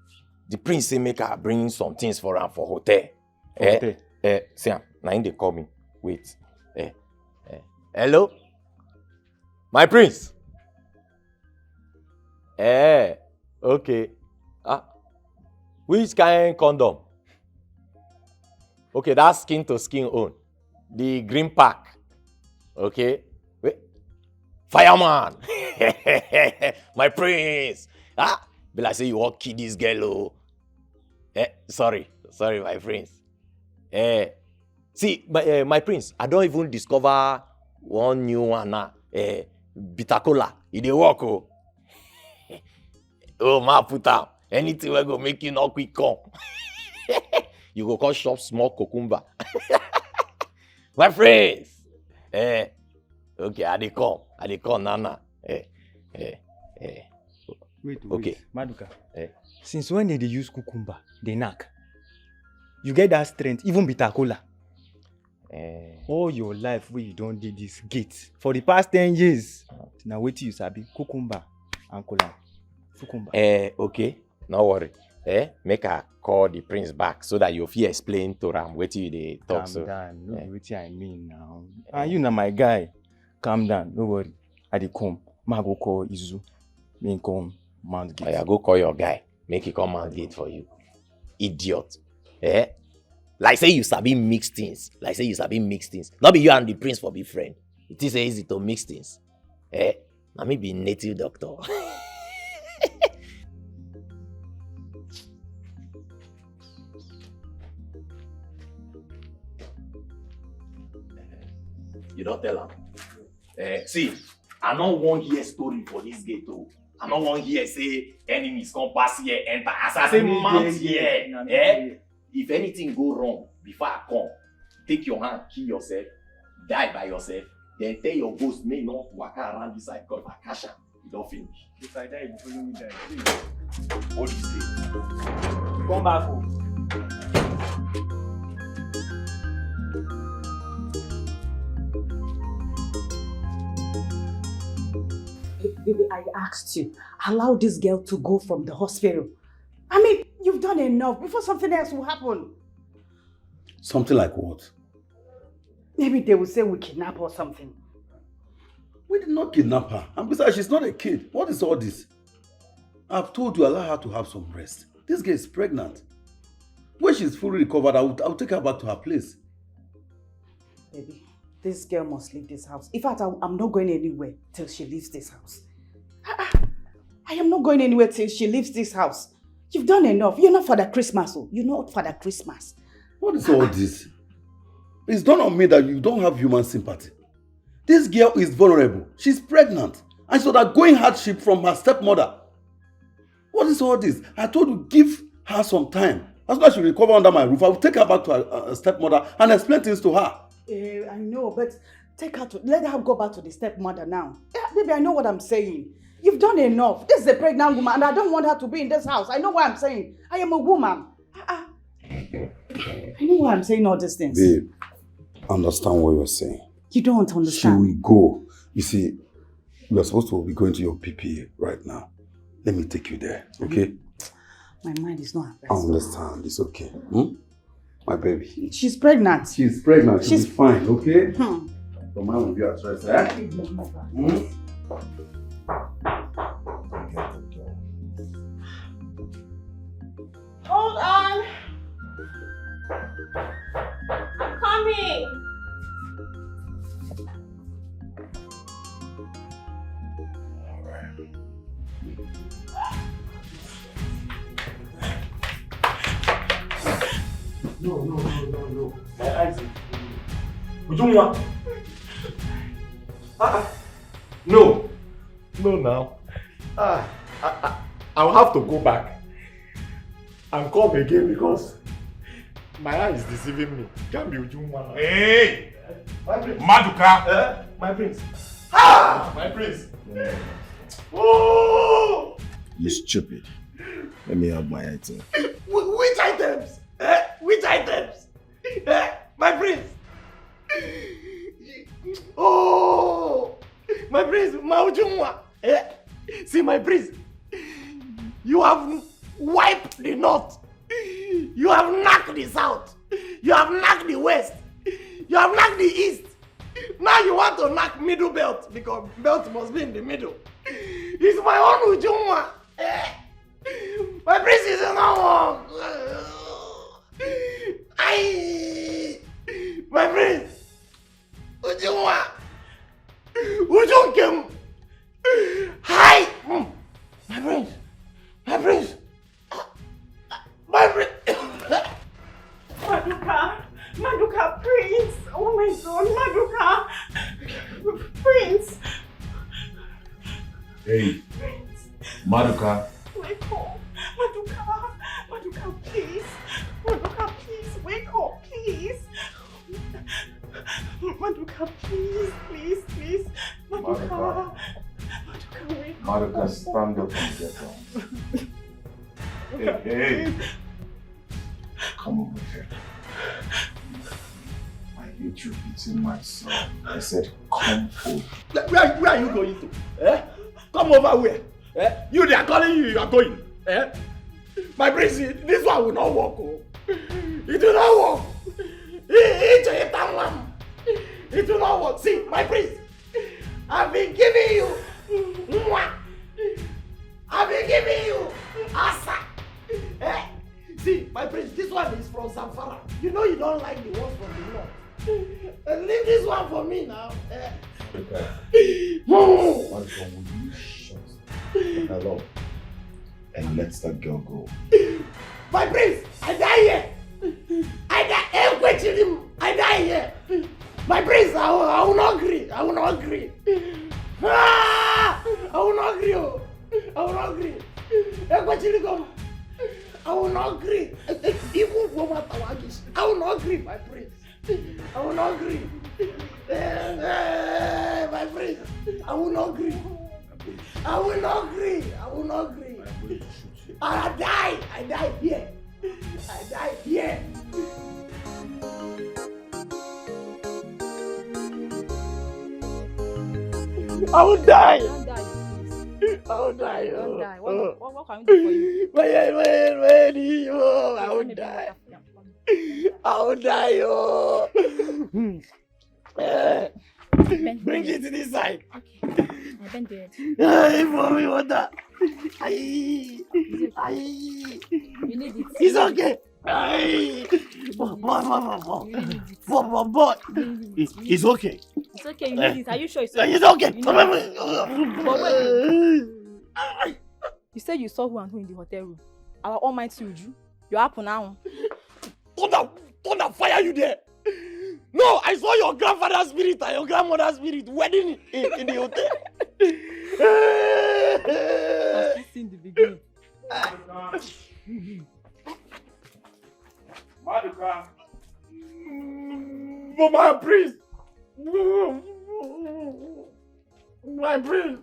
The prince say make her bring some things for him for hotel. See, now they call me. Wait. Hello? My prince? Okay. Which kind condom? Okay, that's skin to skin own. The green pack. Okay. Wait. Fireman! My prince! Be like say you want kill this girl, oh. Sorry, my prince. See, my prince, I don't even discover one new one now. Bitacola, it dey work, oh. Oh, ma put am. Anything will go make you not quick come. You go come shop small cucumber. My prince. Okay, I dey come, Nana. Wait, okay. Maduka. Since when did they use cucumber? They knack. You get that strength, even Bitacola. All your life where you don't do this gate. For the past 10 years. Now wait till you sabi cucumber and cola. Cucumber. Okay. No worry. Make her call the prince back so that you fit explain to him what you dey talk. Calm down. No be wetin I mean now. And you na my guy. Calm down. No worry. I dey come. Ma go call Izu. Me come mount gate. I go call your guy. Make he come mount gate for you. Idiot. Like say you sabi mix things. Not be you and the prince for be friend. It is easy to mix things. Na me be native doctor. You don't tell him. See, I don't want hear story for this gate. Oh. I don't want hear say enemies come pass here, enter. As I say mount here. If anything go wrong before I come, take your hand, kill yourself, die by yourself, then tell your ghost may not walk around this side because if I cash am, you don't finish. If I die, you follow me die. What do you say? Come back home. Baby, I asked you, allow this girl to go from the hospital. I mean, you've done enough before something else will happen. Something like what? Maybe they will say we kidnap her or something. We did not kidnap her. And besides, she's not a kid. What is all this? I've told you, allow her to have some rest. This girl is pregnant. When she's fully recovered, I'll take her back to her place. Baby, this girl must leave this house. In fact, I'm not going anywhere till she leaves this house. I am not going anywhere till she leaves this house. You've done enough. You're not Father Christmas. You're not Father Christmas. What is all this? It's done on me that you don't have human sympathy. This girl is vulnerable. She's pregnant. And she's undergoing hardship from her stepmother. What is all this? I told you, give her some time. As soon as she recover under my roof, I will take her back to her stepmother and explain things to her. I know, but let her go back to the stepmother now. Yeah, baby, I know what I'm saying. You've done enough. This is a pregnant woman and I don't want her to be in this house. I know what I'm saying. I am a woman. I know why I'm saying all these things. Babe, understand what you're saying. You don't understand. She will go. You see, we are supposed to be going to your PPA right now. Let me take you there, okay? My mind is not I understand. It's okay. My baby. She's pregnant. She's pregnant. She'll be fine, okay? Hmm. Your mind will be at rest, eh? Hold on. I'm coming. No. My eyes. We don't want. No now. I'll have to go back and come again because my eye is deceiving me. Can't be Ujuma. Hey! My prince. Maduka! My prince. My prince. Oh! You stupid. Let me have my item. Which items? Which items? My prince. Oh! My prince, Maujumwa. See, my prince. You have wiped the north. You have knocked the south. You have knocked the west. You have knocked the east. Now you want to knock middle belt because belt must be in the middle. It's my own Ujumwa. My prince is not one. My prince. Ujumwa. Ujunkem. Hi. My prince. My prince. My prince. Maduka, Prince. Oh my God, Maduka. Prince. Hey, Maduka. Wake up. Maduka, please. Maduka, please. Wake up, please. Maduka, please. Maduka, wake up. Maduka, stand up and get down. Hey. Come over here. I hate you beating my son. I said, come over. Where are you going to? Come over where? You, they are calling you are going. My prince, this one will not work. Oh. It will not work. It will not work. See, my prince, I've been giving you. I've been giving you Asa. See, my prince, this one is from Zamfara. You know you don't like the ones from the north. Leave this one for me now. Okay. Will you shut hello and let that girl go? My prince, I die here. I die here. My prince, I will not agree. I will not agree. I will not agree. I will not agree. I will not agree. Even for what I will not agree, my prince. I will not agree. My prince, I will not agree. I will not agree. I will not agree. I die here. I die here. I will die. I will die. Don't die. What can we do for you? I will die. I will die. Bring it to this side. Okay. I've been dead. For me, water. You need it. It's okay. It's okay. It's okay, you need it. Are you sure it's okay? It's okay. But wait. You said you saw who and who in the hotel room. Our almighty Uju. You're up now. Thunder fire you there. No, I saw your grandfather's spirit and your grandmother's spirit wedding in the hotel. I've seen the beginning. Maduka. For my priest. My priest.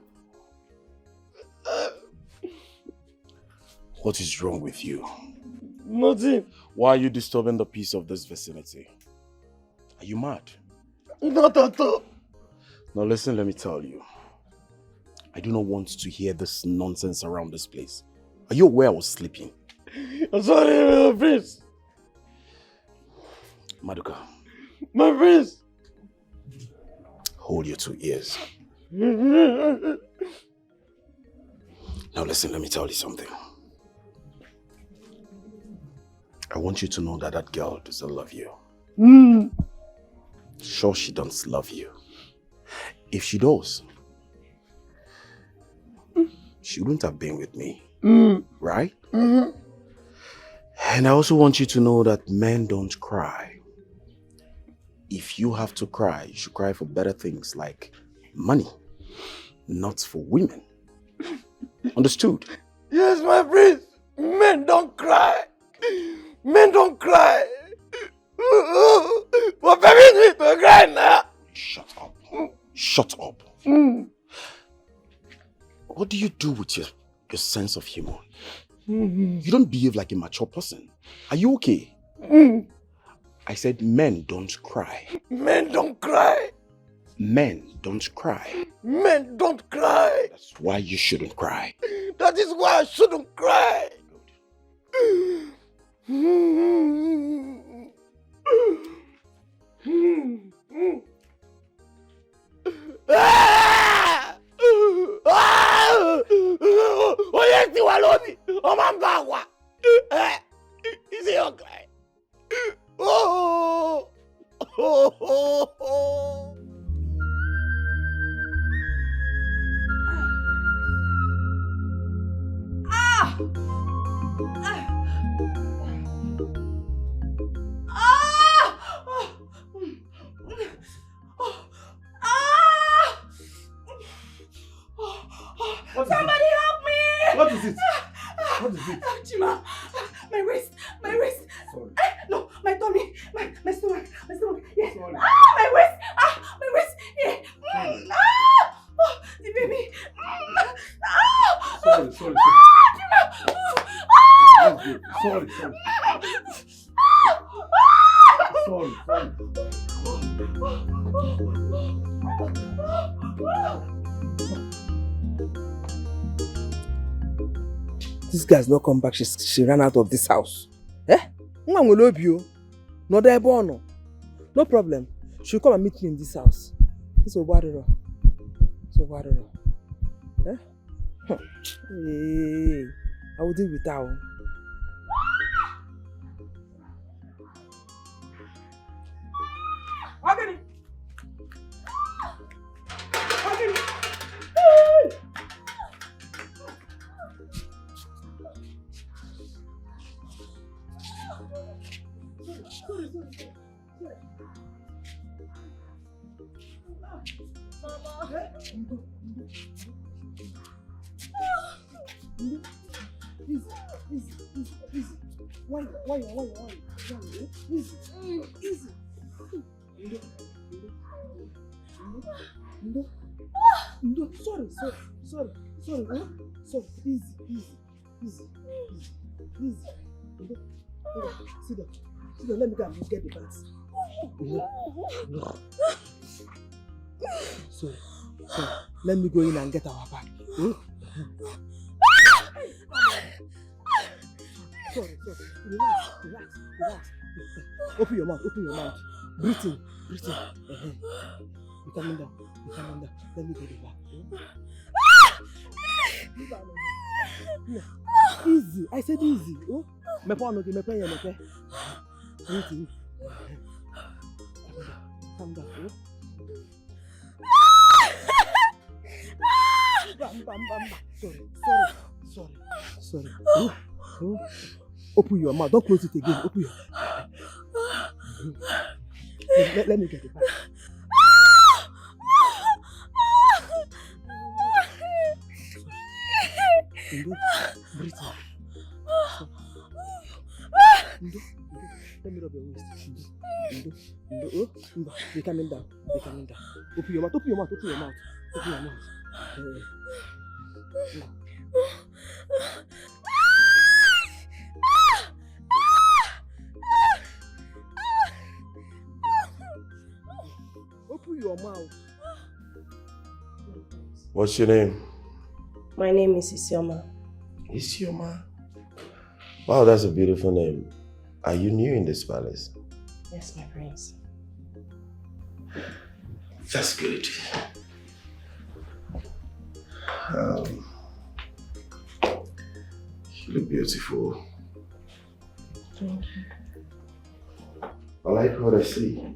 What is wrong with you? Nothing. Why are you disturbing the peace of this vicinity? Are you mad? Not at all. Now listen, let me tell you. I do not want to hear this nonsense around this place. Are you aware I was sleeping? I'm sorry, my prince. Maduka. My prince. Hold your 2 ears. Now listen, let me tell you something. I want you to know that girl doesn't love you. Sure, she doesn't love you. If she does, she wouldn't have been with me. Right? And I also want you to know that men don't cry. If you have to cry, you should cry for better things like money, not for women. Understood? Yes, my prince. Men don't cry. Men don't cry. But baby need to cry now. Shut up. Shut up. What do you do with your sense of humor? You don't behave like a mature person. Are you okay? I said men don't cry. Men don't cry. Men don't cry. Men don't cry. That's why you shouldn't cry. That is why I shouldn't cry. Oye, si Walobi, o Mambagua. Is he okay? Oh, oh, oh, oh. Ah! Somebody help me! What is it? What is it? Chima, my wrist. Sorry. No, my tummy, my stomach. Yeah. Sorry. My wrist. Yeah. The baby. Sorry. Chima. That's good. Sorry. This guy's not come back. She ran out of this house. Nwa will love you. No there bono. No problem. She'll come and meet me in this house. It's a warrior. Hey, I will deal with that. Why? Easy. No, sorry. Sorry. Easy. Sit down. Let me go and get the bags. So, let me go in and get our bag. Sorry. Relax. Open your mouth. Breathe in. You're coming down. Let me get the bag. Easy. I said easy. Breathe in. Calm down. Sorry. Open your mouth. Don't close it again. Open your let me get it back. Breathe in. Let me rub your waist. They're coming down. They're coming down. Open your mouth. Open your mouth. Open your mouth. Open your mouth. Open your mouth. What's your name? My name is Isioma. Isioma? Wow, that's a beautiful name. Are you new in this palace? Yes, my prince. That's good. You look beautiful. Thank you. I like what I see.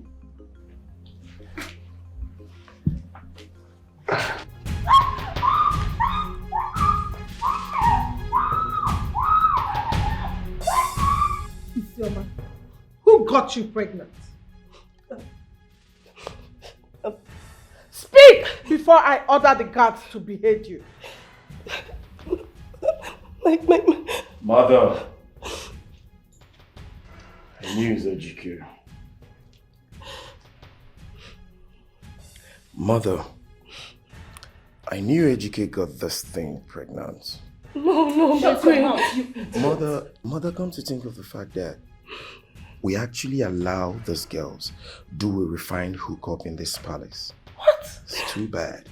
Isioma, who got you pregnant? Speak before I order the guards to behead you. Mother, I knew it was GQ. Mother, I knew Ejike got this thing pregnant. No, Shut my your mouth, prince. Mother, come to think of the fact that we actually allow these girls do a refined hookup in this palace. What? It's too bad.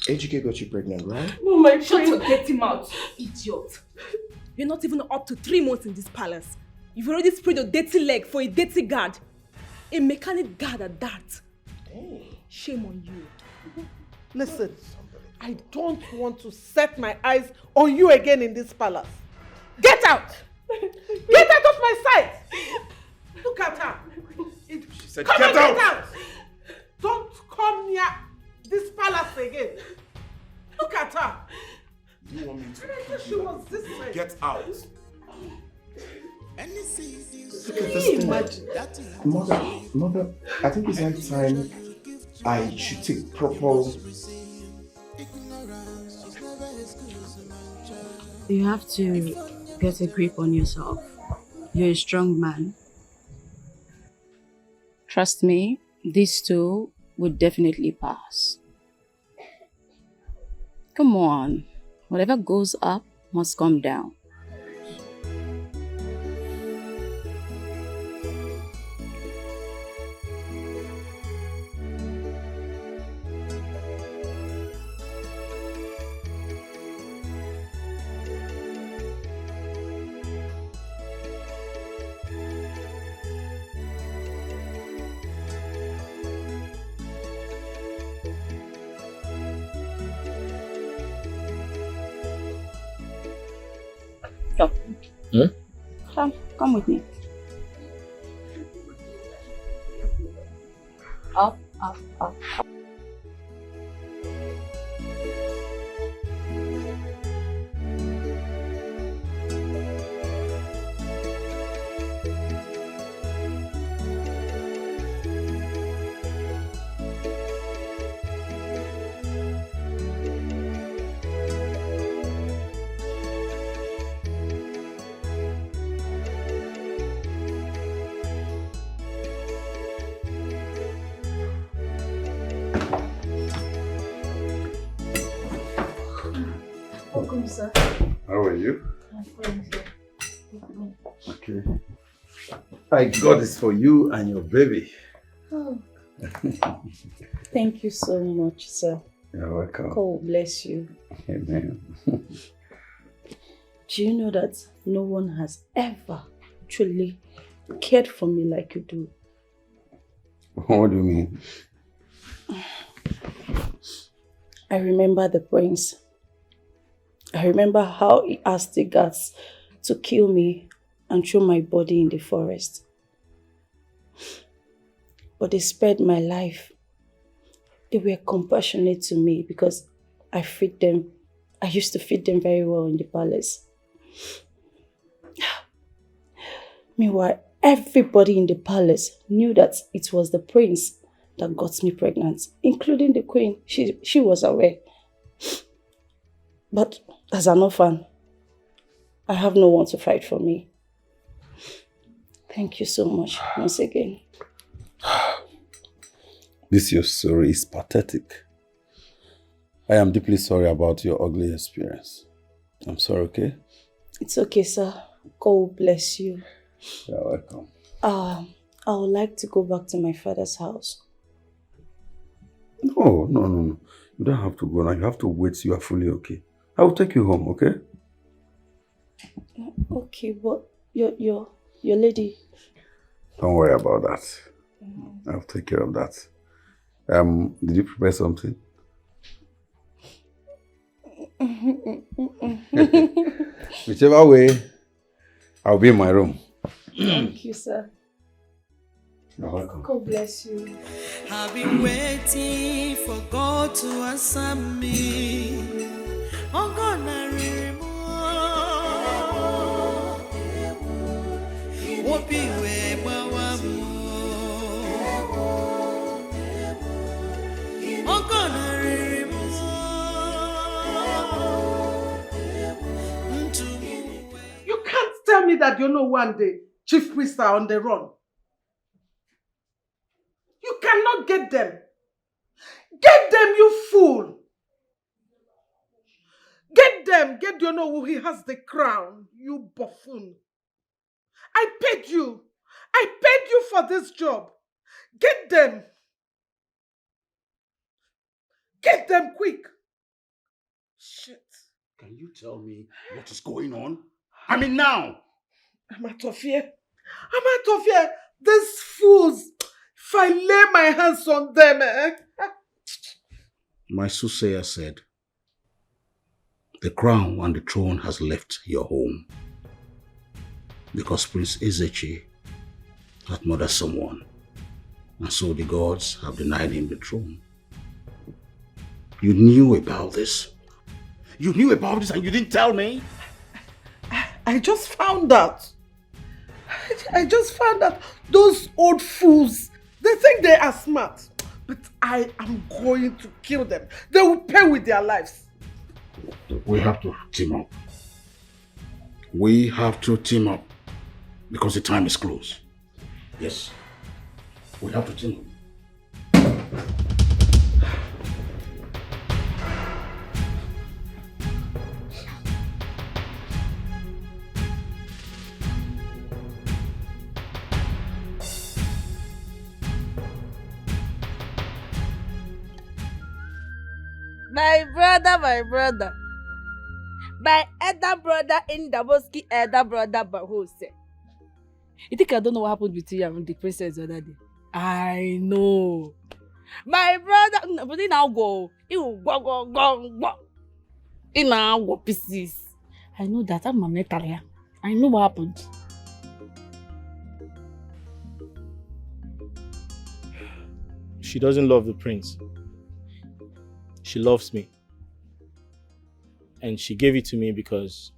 Ejike got you pregnant, right? No, my Shut prince. your dirty mouth, idiot. You're not even up to 3 months in this palace. You've already spread your dirty leg for a dirty guard. A mechanic guard at that. Shame on you. Listen, I don't want to set my eyes on you again in this palace. Get out! Get out of my sight! Look at her. She said, Come get on, out! Don't come near this palace again. Look at her. You want me to She was this way. get out? Look at this thing. Mother, I think it's high time I should take proper... You have to get a grip on yourself. You're a strong man. Trust me, this too would definitely pass. Come on. Whatever goes up must come down. Come with me. Up, up, up. Welcome, sir. How are you? I'm fine, sir. Okay. I got this for you and your baby. Oh, thank you so much, sir. You're welcome. God bless you. Amen. Do you know that no one has ever truly cared for me like you do? What do you mean? I remember the prince. I remember how he asked the guards to kill me and throw my body in the forest. But they spared my life. They were compassionate to me because I feed them. I used to feed them very well in the palace. Meanwhile, everybody in the palace knew that it was the prince that got me pregnant, including the queen. She was aware. But as an orphan, I have no one to fight for me. Thank you so much once again. This your story is pathetic. I am deeply sorry about your ugly experience. I'm sorry, okay? It's okay, sir. God bless you. You're welcome. I would like to go back to my father's house. No. You don't have to go now. You have to wait till you are fully okay. I will take you home, okay? Okay, but your lady. Don't worry about that. I'll take care of that. Did you prepare something? Whichever way, I'll be in my room. Thank you, sir. You're welcome. God bless you. I've been waiting for God to answer me. Oh God, I remember. What be where oh God, I You can't tell me that you know one day chief priests are on the run. You cannot get them. Get them, you fool. Get them. Get you know who he has the crown, you buffoon. I paid you. I paid you for this job. Get them. Get them quick. Shit. Can you tell me what is going on? I mean now. I'm out of here. These fools. If I lay my hands on them, My soothsayer said, the crown and the throne has left your home because Prince Ezechi had murdered someone, and so the gods have denied him the throne. You knew about this? You knew about this and you didn't tell me? I just found out. Those old fools, they think they are smart. But I am going to kill them. They will pay with their lives. We have to team up. We have to team up because the time is close. Yes, we have to team up. My brother. My elder brother in Daboski, elder brother Bahose. You think I don't know what happened between you and the princess the other day? I know. My brother, but he now go. He will go. He now go pieces. I know that. I'm a metal. I know what happened. She doesn't love the prince. She loves me. And she gave it to me because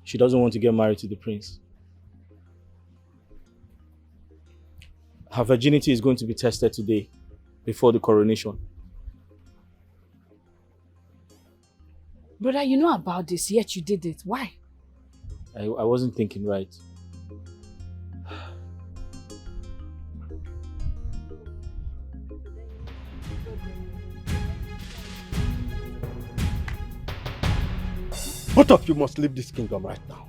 she doesn't want to get married to the prince. Her virginity is going to be tested today before the coronation. Brother, you know about this, yet you did it. Why? I wasn't thinking right. Both of you must leave this kingdom right now.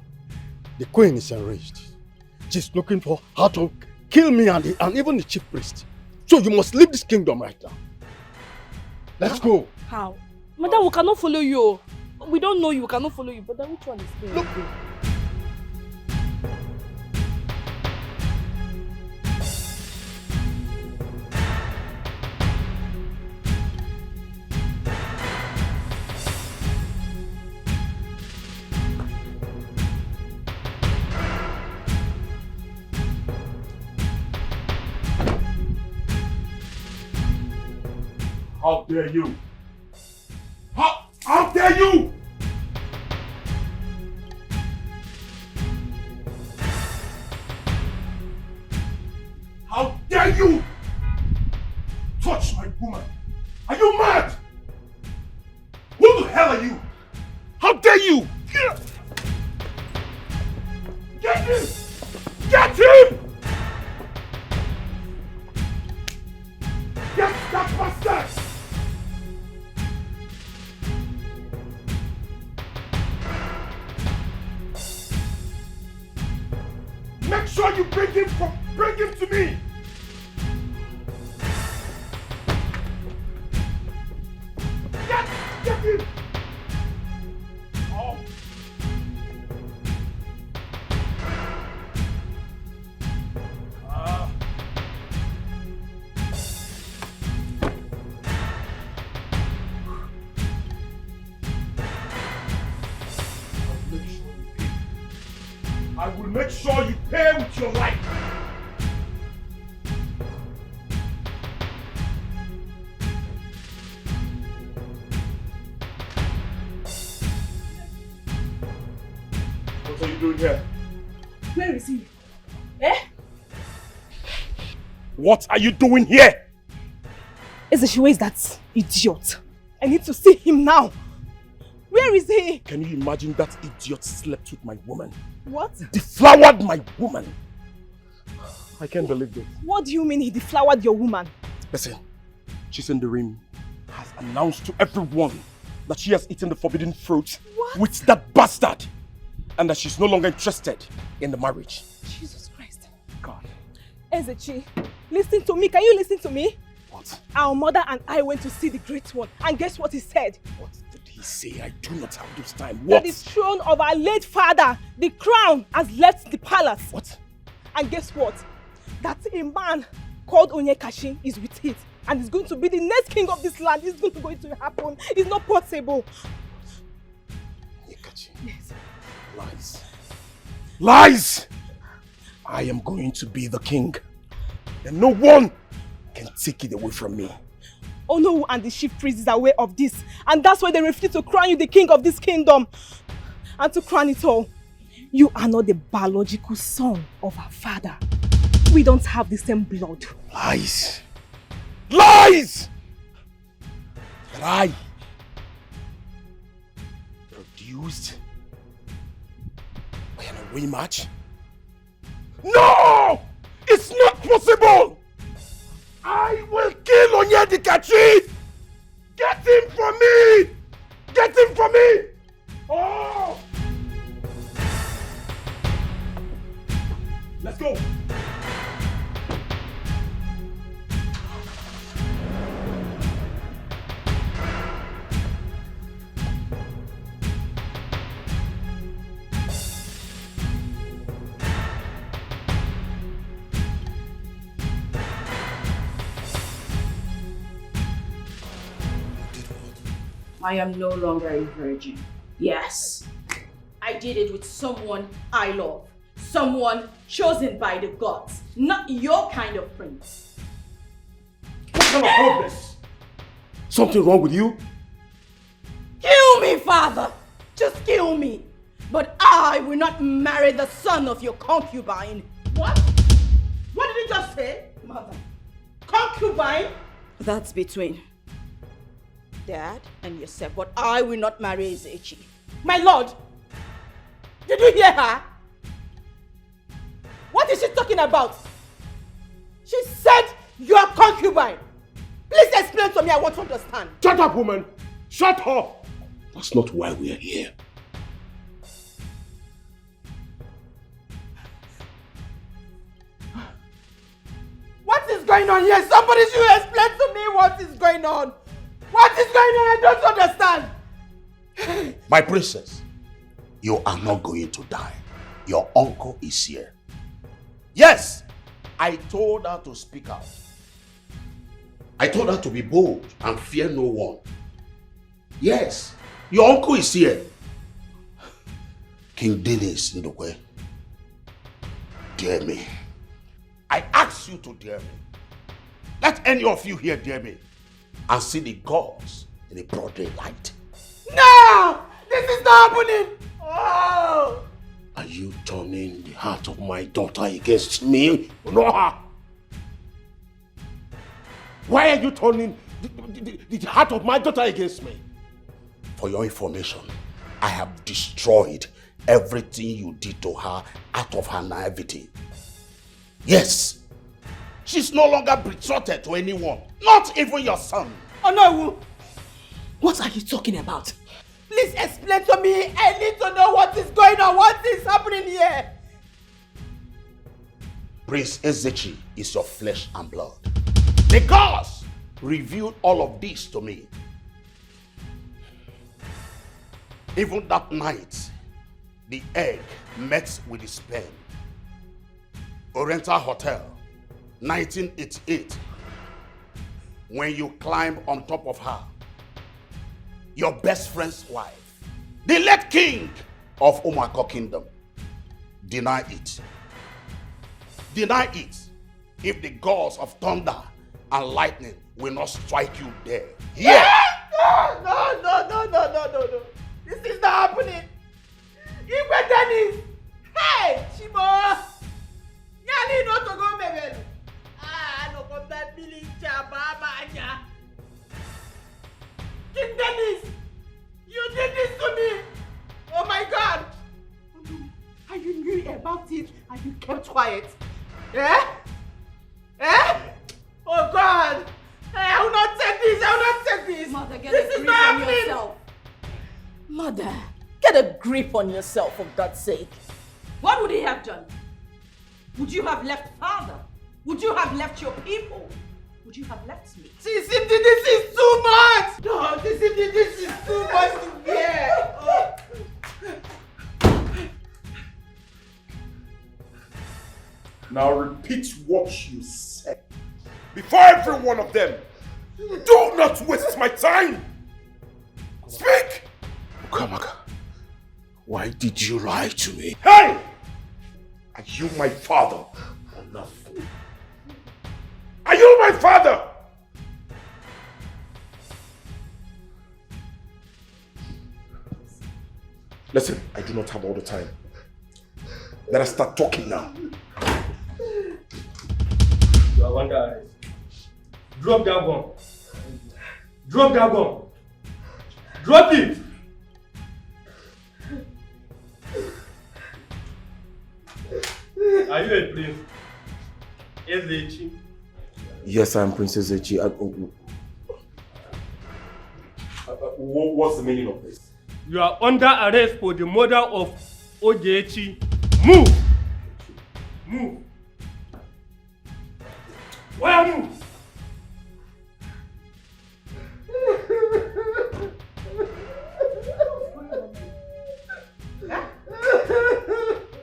The queen is enraged. She's looking for how to kill me and even the chief priest. So you must leave this kingdom right now. Let's go. How? Madam, we cannot follow you. We don't know you, we cannot follow you. But then which one is good? Look. How dare you? How dare you? How dare you touch my woman? Are you mad? Who the hell are you? How dare you? Get him! Get him! Get that bastard! Make sure you bring him to me! Get him! Oh. I will make sure you pay with your life. What are you doing here? Where is he? Eh? What are you doing here? Ezechi, where is that idiot? I need to see him now. Where is he? Can you imagine that idiot slept with my woman? What? Deflowered my woman. I can't believe this. What do you mean he deflowered your woman? Listen, Chisenderim has announced to everyone that she has eaten the forbidden fruit with that bastard and that she's no longer interested in the marriage. Jesus Christ. God. Ezechi, listen to me. Can you listen to me? What? Our mother and I went to see the great one, and guess what he said? What did he say? I do not have this time. What? That the throne of our late father, the crown, has left the palace. What? And guess what? That a man called Onyekashi is with it and is going to be the next king of this land. It's not going to happen. It's not possible. Onyekashi? Yes. Lies. Lies! I am going to be the king. And no one can take it away from me. Onowu and the chief priests are aware of this. And that's why they refuse to crown you the king of this kingdom. And to crown it all, you are not the biological son of our father. We don't have the same blood. Lies! Lies! That I produced by an away match? No! It's not possible! I will kill Onyedikachi! Get him for me! Get him for me! Oh! Let's go! I am no longer a virgin. Yes, I did it with someone I love. Someone chosen by the gods. Not your kind of prince. What kind of hopeless? Something wrong with you? Kill me, father! Just kill me! But I will not marry the son of your concubine. What? What did you just say, mother? Concubine? That's between Dad and yourself, but I will not marry Ezechi. My lord! Did you hear her? What is she talking about? She said you are concubine. Please explain to me, I want to understand. Shut up, woman! Shut up! That's not why we are here. What is going on here? Somebody should explain to me what is going on. What is going on? I don't understand. My princess, you are not going to die. Your uncle is here. Yes, I told her to speak out. I told her to be bold and fear no one. Yes, your uncle is here. King Dennis Ndokwe, dare me. I ask you to dare me. Let any of you here dare me and see the gods in a broad daylight. No! This is not happening! Oh! Are you turning the heart of my daughter against me? No! Why are you turning the heart of my daughter against me? For your information, I have destroyed everything you did to her out of her naivety. Yes, She's no longer betrothed to anyone, not even your son. Oh no! What are you talking about? Please explain to me. I need to know what is going on. What is happening here? Prince Ezechi is your flesh and blood. The gods revealed all of this to me. Even that night, the egg met with the sperm. Oriental Hotel, 1988. When you climb on top of her, your best friend's wife, the late king of Omako Kingdom, deny it. Deny it if the gods of thunder and lightning will not strike you there. Yeah! No. This is not happening. Igwe Dennis! Hey, Chimo! Yali no to go baby. No come that Billy Chababa anya. King Dennis! You did this to me! Oh my God! And you knew about it and you kept quiet. Eh? Oh God! I will not take this! Mother, get this a is grip not on happening! yourself. Mother, get a grip on yourself for God's sake. What would he have done? Would you have left father? Would you have left your people? Would you have left me? This is too much! No, this is too much to bear! Oh. Now repeat what you said. Before every one of them. Do not waste my time! Speak! Ukamaka, why did you lie to me? Hey! Are you my father or not? Are you my father? Listen, I do not have all the time. Let us start talking now. You are under arrest. Drop that gun. Drop that gun. Drop it. Are you a prince? Ezechi? Yes, I am Princess Echi. What's the meaning of this? You are under arrest for the murder of Ogechi. Move! Move! Where move?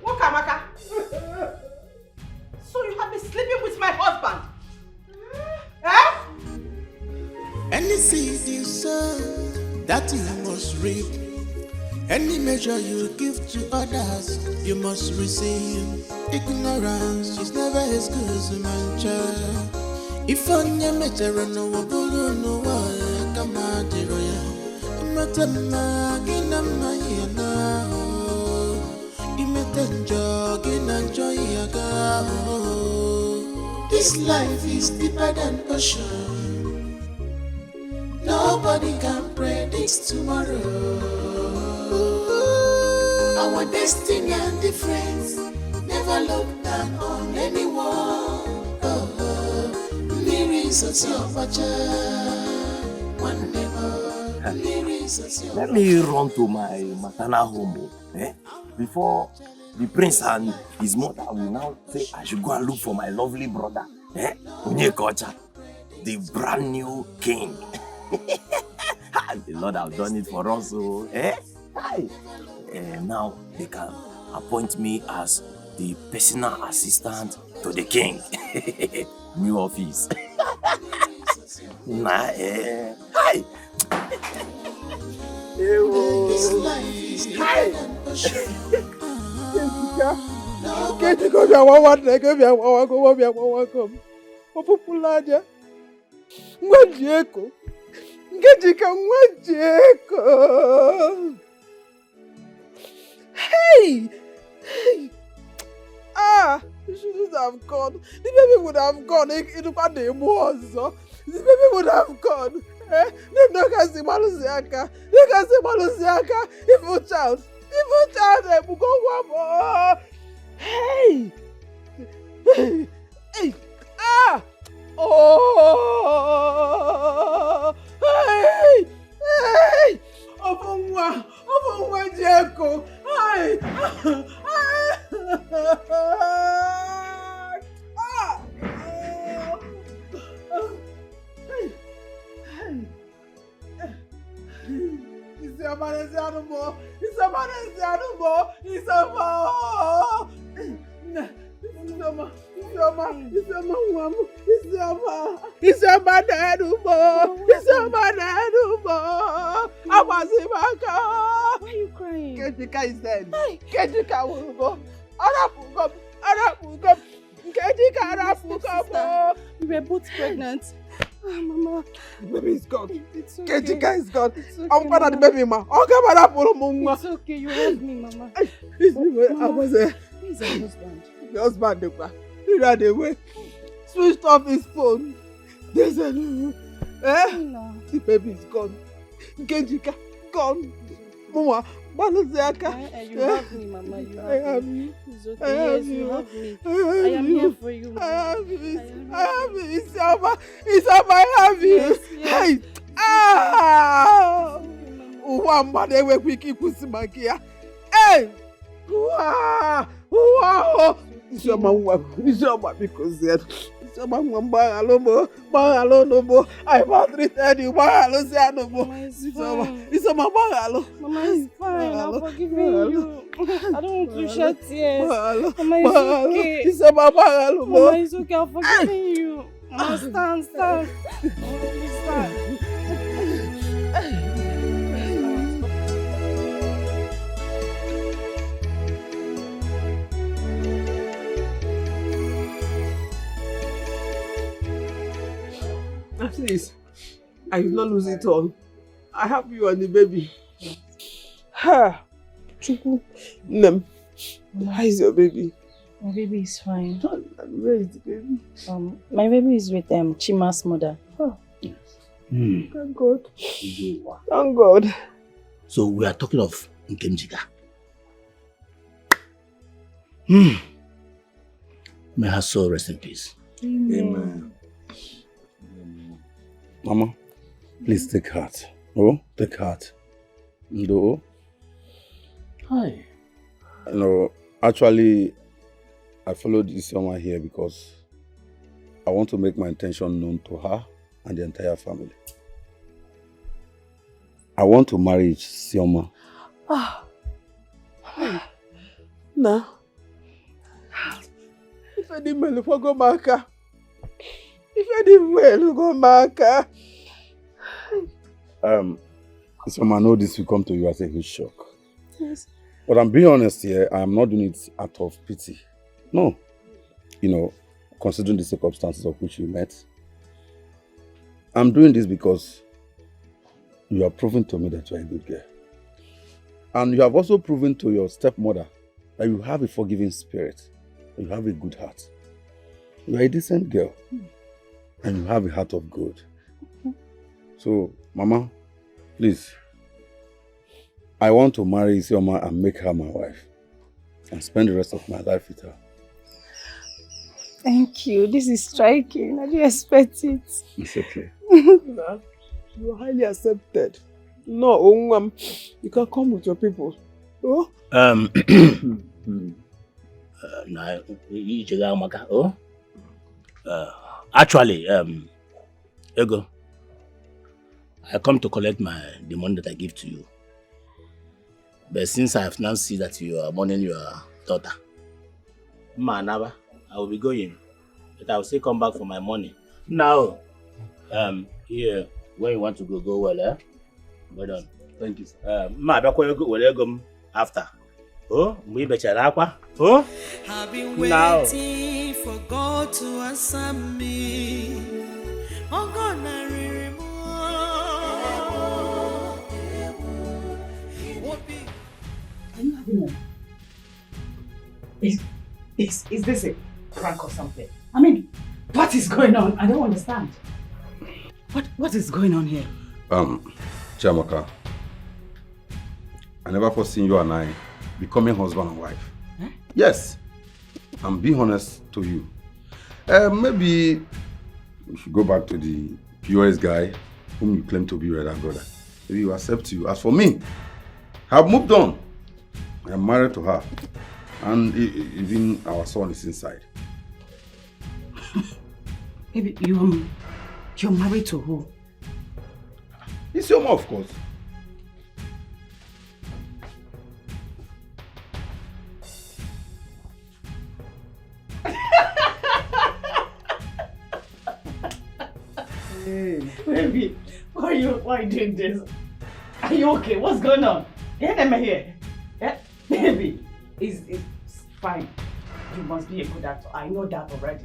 Wakamaka! So you have been sleeping with my husband? Any seed you sow, that you must reap. Any measure you give to others, you must receive. Ignorance is never as good as a man child. If on your measure no one no one come out the royal. Imatama ginama yana. Imatenjo ginanjo yaga. This life is deeper than ocean. Nobody can predict tomorrow. Our destiny and difference. Never look down on anyone. Let me run to my maternal home. Before the prince and his mother will now say I should go and look for my lovely brother. Onyekocha, the brand new king. The Lord have done it for us. So, now they can appoint me as the personal assistant to the king. New office. Hi. This life is high. Hey! You shouldn't have gone. The baby would have gone. The baby would have gone. Evil child. Go one more. Hey! Ah! Oh! Hey! Hey! Ofunwa Jeko! Hey! Why are you crying? Kejika is dead. Kejika will go. Arapu go. We were both pregnant. Mama. The baby is gone. It's okay. Kejika is gone. It's okay, I'm Mama. the baby, ma. It's okay. You have me, Mama. I was there. Where's your husband? The husband, he ran away. Switched off his phone. They said, No. The baby is gone. Kejika, gone. Mama, Balaziaka. You have me, Mama. You have I have me. you. It's okay. I have Yes, you. you have me. I I have am you. here for you. I have you. I have you. Isama, I have you. Yes, yes. Hey. Ah! Uwamba dewe kwiki kusimakia. Hey! Wow! Isama because yet. Isama mwamba alo no. I maltreated you. Alo se ano mo. Isama alo. Mama is fine. I'm forgiving you. I don't want to shed tears. Mama, it's okay. Isama alo mo. Mama, it's okay. I'm forgiving you. Mama, stand. Mama, please stand. Please, I will not lose it all. I have you and the baby. Ha! Chuku, Nem, how is your baby? My baby is fine. Where is the baby? My baby is with Chima's mother. Oh. Thank God. Thank God. So we are talking of Nkemjika. May her soul rest in peace. Amen. Mama, please take heart. Oh, take heart. No. Hi. No, actually, I followed Isioma here because I want to make my intention known to her and the entire family. I want to marry Isioma. Now, if I didn't well, go marker. If I didn't well, go marker. Isioma, I know this will come to you as a huge shock. Yes. But I'm being honest here, I am not doing it out of pity. No. You know, considering the circumstances of which you met. I'm doing this because you have proven to me that you are a good girl. And you have also proven to your stepmother that you have a forgiving spirit. You have a good heart. You are a decent girl. And you have a heart of gold. So, Mama, please, I want to marry Isioma and make her my wife. And spend the rest of my life with her. Thank you. This is striking. I didn't expect it. It's okay. No, you are highly accepted. No, you can come with your people. Oh? Actually, Ego, I come to collect the money that I give to you. But since I have now seen that you are mourning your daughter, I will be going. But I will still come back for my money. Now, here, when you want to go well, eh? Well done. Thank you, sir. Go after. Oh, we better aqua. Oh, I've been now. waiting for God to answer me. Oh God, I Are you having is this a prank or something? I mean, what is going on? I don't understand. What is going on here? Chiamaka, I never foreseen you and I becoming husband and wife. Eh? Yes, I'm being honest to you. Maybe we should go back to the POS guy whom you claim to be your elder brother. Maybe he will accept you. As for me, I've moved on. I am married to her. And even our son is inside. Maybe you're married to who? It's your mom, of course. Baby, why are you doing this? Are you okay? What's going on? Get them here. Yeah? Baby, it's fine. You must be a good actor. I know that already.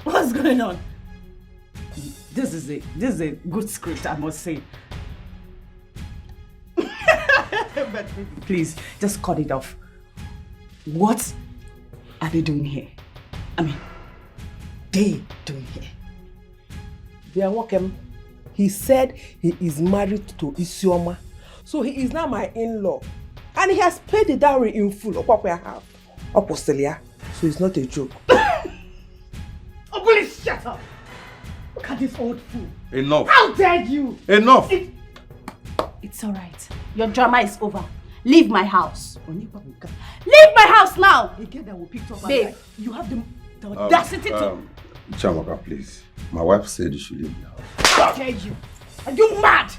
What's going on? This is a good script, I must say. But baby, please, just cut it off. What are they doing here? I mean, they doing here? They are welcome. He said he is married to Isioma. So he is now my in-law. And he has paid the dowry in full. So it's not a joke. Oh, please shut up! Look at this old fool. Enough. How dare you? Enough. It's alright. Your drama is over. Leave my house. Leave my house now! Again, that will pick up. Babe, you have the audacity to... Chamaka, please. My wife said you should leave the house. How dare you? Are you mad?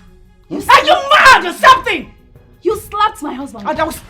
Are you mad or something? You slapped my husband. And I was...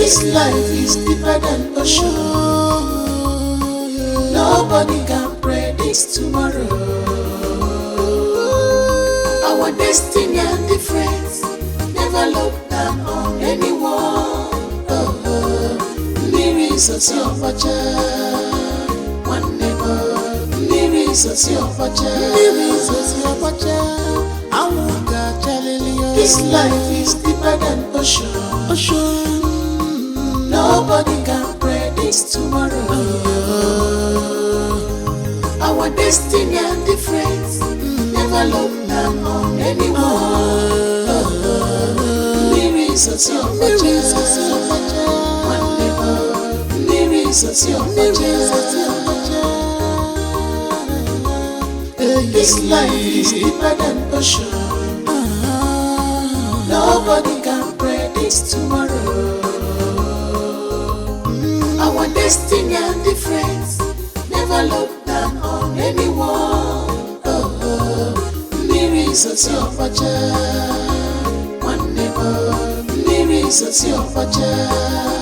This life is deeper than ocean. Nobody can predict tomorrow. Our destiny and difference. Never look down on anyone. Lyrics of Siopacha. One neighbor. Lyrics of Siopacha. Lyrics of Siopacha. This life is deeper than ocean. Nobody can predict tomorrow. Our destiny and difference. Never look down on anyone. Lyrics of Siopacha. One neighbor. Lyrics of Siopacha. This life is deeper than ocean. Nobody can predict tomorrow. Our destiny and difference. Never look down on anyone. Lyrics of Siopacha. One neighbor. Lyrics of Siopacha.